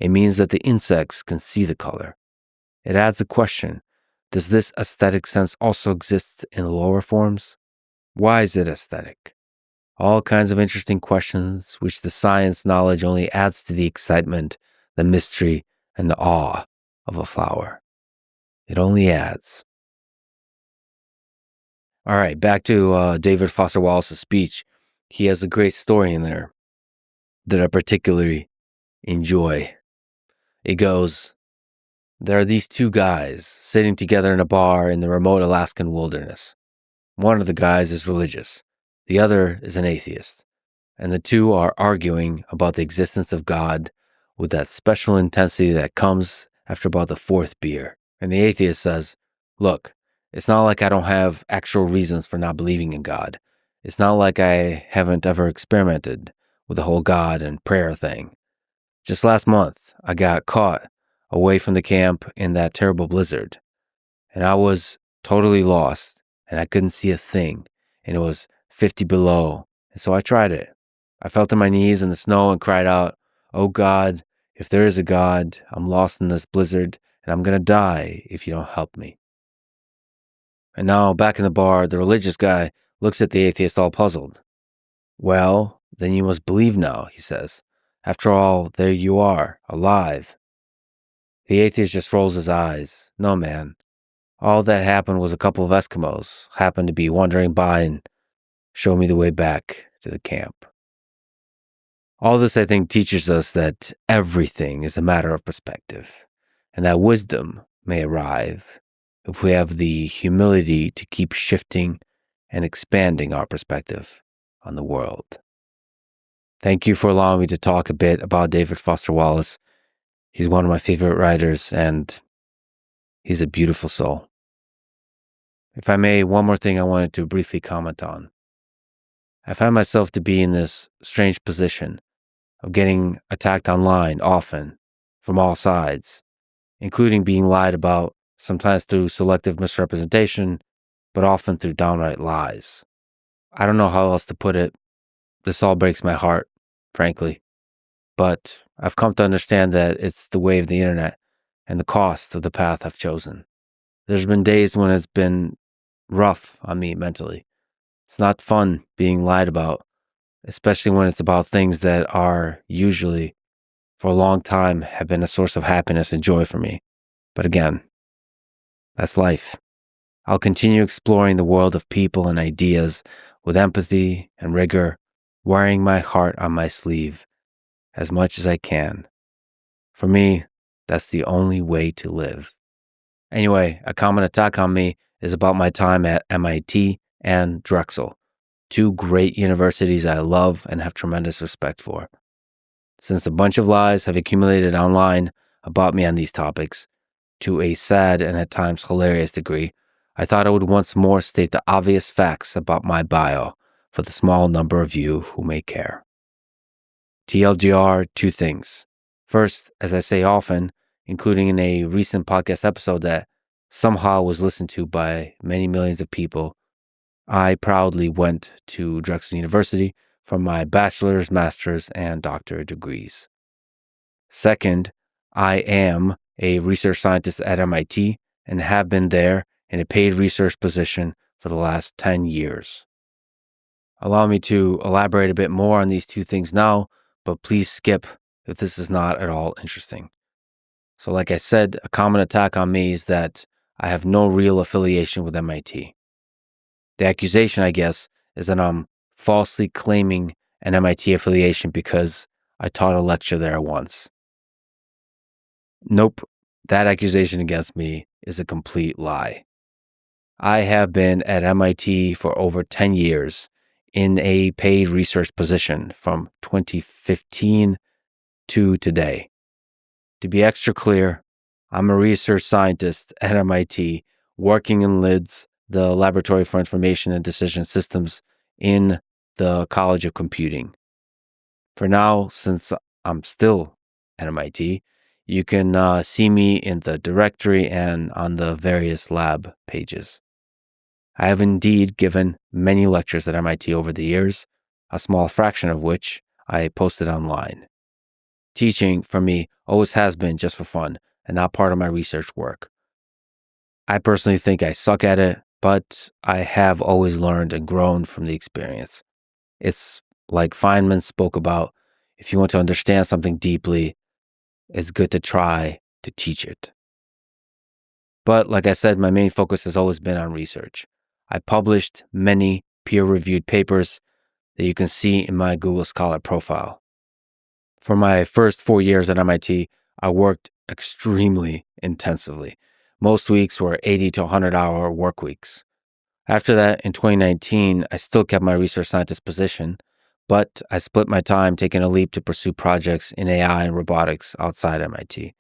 It means that the insects can see the color. It adds a question. Does this aesthetic sense also exist in lower forms? Why is it aesthetic? All kinds of interesting questions, which the science knowledge only adds to the excitement, the mystery, and the awe of a flower. It only adds. All right, back to David Foster Wallace's speech. He has a great story in there that I particularly enjoy. It goes, there are these 2 guys sitting together in a bar in the remote Alaskan wilderness. One of the guys is religious. The other is an atheist. And the 2 are arguing about the existence of God with that special intensity that comes after about the 4th beer. And the atheist says, look, it's not like I don't have actual reasons for not believing in God. It's not like I haven't ever experimented with the whole God and prayer thing. Just last month, I got caught away from the camp in that terrible blizzard. And I was totally lost, and I couldn't see a thing. And it was 50 below. And so I tried it. I fell to my knees in the snow and cried out, oh God, if there is a God, I'm lost in this blizzard, and I'm going to die if you don't help me. And now, back in the bar, the religious guy looks at the atheist all puzzled. Well, then you must believe now, he says. After all, there you are, alive. The atheist just rolls his eyes. No, man. All that happened was a couple of Eskimos happened to be wandering by and showed me the way back to the camp. All this, I think, teaches us that everything is a matter of perspective, and that wisdom may arrive if we have the humility to keep shifting and expanding our perspective on the world. Thank you for allowing me to talk a bit about David Foster Wallace. He's one of my favorite writers, and he's a beautiful soul. If I may, one more thing I wanted to briefly comment on. I find myself to be in this strange position of getting attacked online often from all sides, including being lied about, sometimes through selective misrepresentation, but often through downright lies. I don't know how else to put it. This all breaks my heart, frankly. But I've come to understand that it's the way of the internet and the cost of the path I've chosen. There's been days when it's been rough on me mentally. It's not fun being lied about, especially when it's about things that are usually, for a long time, have been a source of happiness and joy for me. But again, that's life. I'll continue exploring the world of people and ideas with empathy and rigor, wearing my heart on my sleeve as much as I can. For me, that's the only way to live. Anyway, a common attack on me is about my time at MIT and Drexel, 2 great universities I love and have tremendous respect for. Since a bunch of lies have accumulated online about me on these topics, to a sad and at times hilarious degree, I thought I would once more state the obvious facts about my bio for the small number of you who may care. TLDR, 2 things. First, as I say often, including in a recent podcast episode that somehow was listened to by many millions of people, I proudly went to Drexel University for my bachelor's, master's, and doctorate degrees. Second, I am a research scientist at MIT and have been there in a paid research position for the last 10 years. Allow me to elaborate a bit more on these 2 things now, but please skip if this is not at all interesting. So like I said, a common attack on me is that I have no real affiliation with MIT. The accusation, I guess, is that I'm falsely claiming an MIT affiliation because I taught a lecture there once. Nope, that accusation against me is a complete lie. I have been at MIT for over 10 years in a paid research position from 2015 to today. To be extra clear, I'm a research scientist at MIT working in LIDS, the Laboratory for Information and Decision Systems in the College of Computing. For now, since I'm still at MIT, you can see me in the directory and on the various lab pages. I have indeed given many lectures at MIT over the years, a small fraction of which I posted online. Teaching, for me, always has been just for fun and not part of my research work. I personally think I suck at it, but I have always learned and grown from the experience. It's like Feynman spoke about, if you want to understand something deeply, it's good to try to teach it. But like I said, my main focus has always been on research. I published many peer-reviewed papers that you can see in my Google Scholar profile. For my first 4 years at MIT, I worked extremely intensively. Most weeks were 80 to 100-hour work weeks. After that, in 2019, I still kept my research scientist position, but I split my time taking a leap to pursue projects in AI and robotics outside MIT,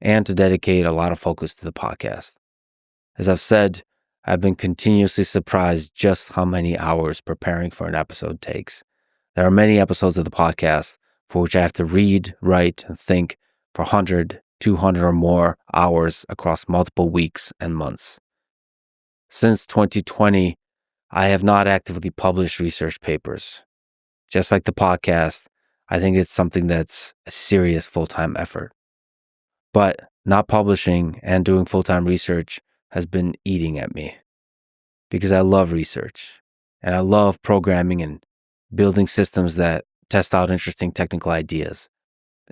and to dedicate a lot of focus to the podcast. As I've said, I've been continuously surprised just how many hours preparing for an episode takes. There are many episodes of the podcast for which I have to read, write, and think for 100, 200 or more hours across multiple weeks and months. Since 2020, I have not actively published research papers. Just like the podcast, I think it's something that's a serious full-time effort. But not publishing and doing full-time research has been eating at me because I love research and I love programming and building systems that test out interesting technical ideas,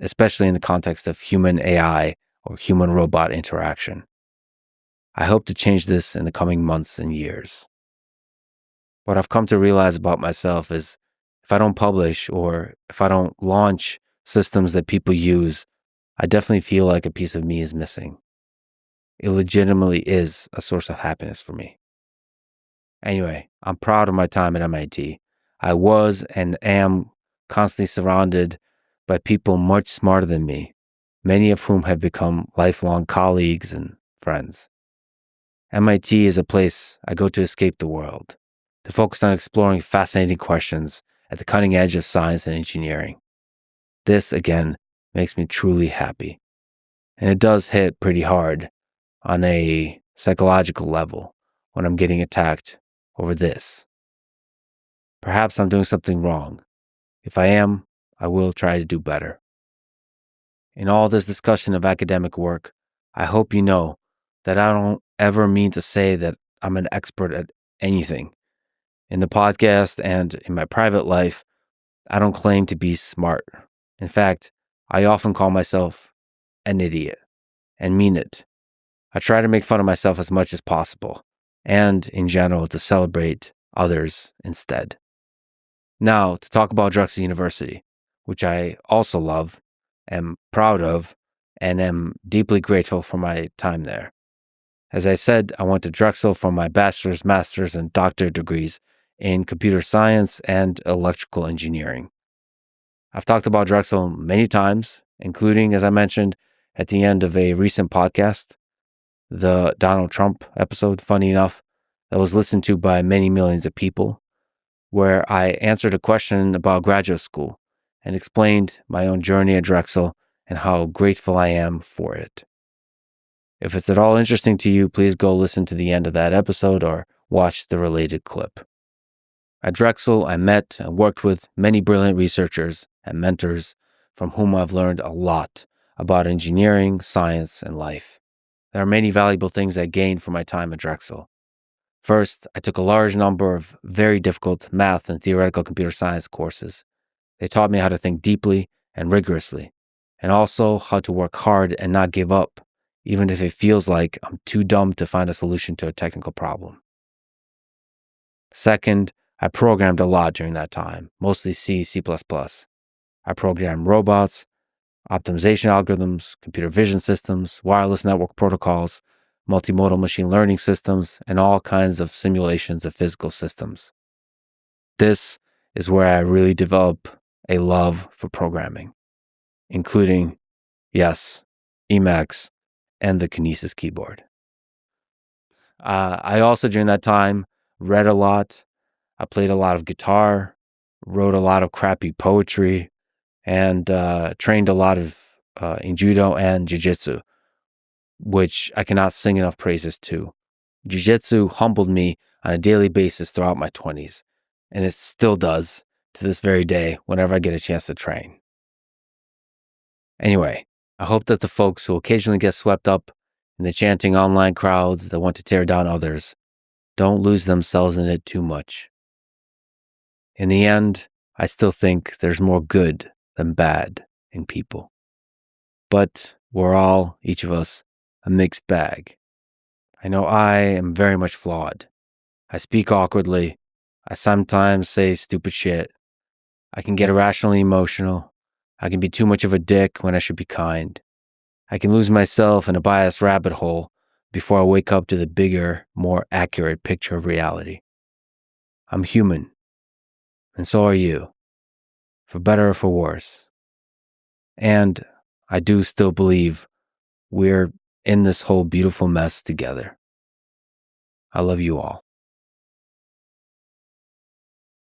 especially in the context of human AI or human robot interaction. I hope to change this in the coming months and years. What I've come to realize about myself is if I don't publish or if I don't launch systems that people use, I definitely feel like a piece of me is missing. It legitimately is a source of happiness for me. Anyway, I'm proud of my time at MIT. I was and am constantly surrounded by people much smarter than me, many of whom have become lifelong colleagues and friends. MIT is a place I go to escape the world, to focus on exploring fascinating questions at the cutting edge of science and engineering. This, again, makes me truly happy. And it does hit pretty hard on a psychological level when I'm getting attacked over this. Perhaps I'm doing something wrong. If I am, I will try to do better. In all this discussion of academic work, I hope you know that I don't ever mean to say that I'm an expert at anything. In the podcast and in my private life, I don't claim to be smart. In fact, I often call myself an idiot and mean it. I try to make fun of myself as much as possible and, in general, to celebrate others instead. Now, to talk about Drexel University, which I also love, am proud of, and am deeply grateful for my time there. As I said, I went to Drexel for my bachelor's, master's, and doctorate degrees in computer science and electrical engineering. I've talked about Drexel many times, including, as I mentioned, at the end of a recent podcast, the Donald Trump episode, funny enough, that was listened to by many millions of people, where I answered a question about graduate school and explained my own journey at Drexel and how grateful I am for it. If it's at all interesting to you, please go listen to the end of that episode or watch the related clip. At Drexel, I met and worked with many brilliant researchers and mentors from whom I've learned a lot about engineering, science, and life. There are many valuable things I gained from my time at Drexel. First, I took a large number of very difficult math and theoretical computer science courses. They taught me how to think deeply and rigorously, and also how to work hard and not give up, even if it feels like I'm too dumb to find a solution to a technical problem. Second, I programmed a lot during that time, mostly C, C++. I programmed robots, optimization algorithms, computer vision systems, wireless network protocols, multimodal machine learning systems, and all kinds of simulations of physical systems. This is where I really develop a love for programming, including, yes, Emacs and the Kinesis keyboard. I also, during that time, read a lot. I played a lot of guitar, wrote a lot of crappy poetry, and trained a lot of in judo and jiu-jitsu, which I cannot sing enough praises to. Jiu-jitsu humbled me on a daily basis throughout my 20s, and it still does to this very day whenever I get a chance to train. Anyway, I hope that the folks who occasionally get swept up in the chanting online crowds that want to tear down others don't lose themselves in it too much. In the end, I still think there's more good than bad in people. But we're all, each of us, a mixed bag. I know I am very much flawed. I speak awkwardly. I sometimes say stupid shit. I can get irrationally emotional. I can be too much of a dick when I should be kind. I can lose myself in a biased rabbit hole before I wake up to the bigger, more accurate picture of reality. I'm human. And so are you. For better or for worse. And I do still believe we're in this whole beautiful mess together. I love you all.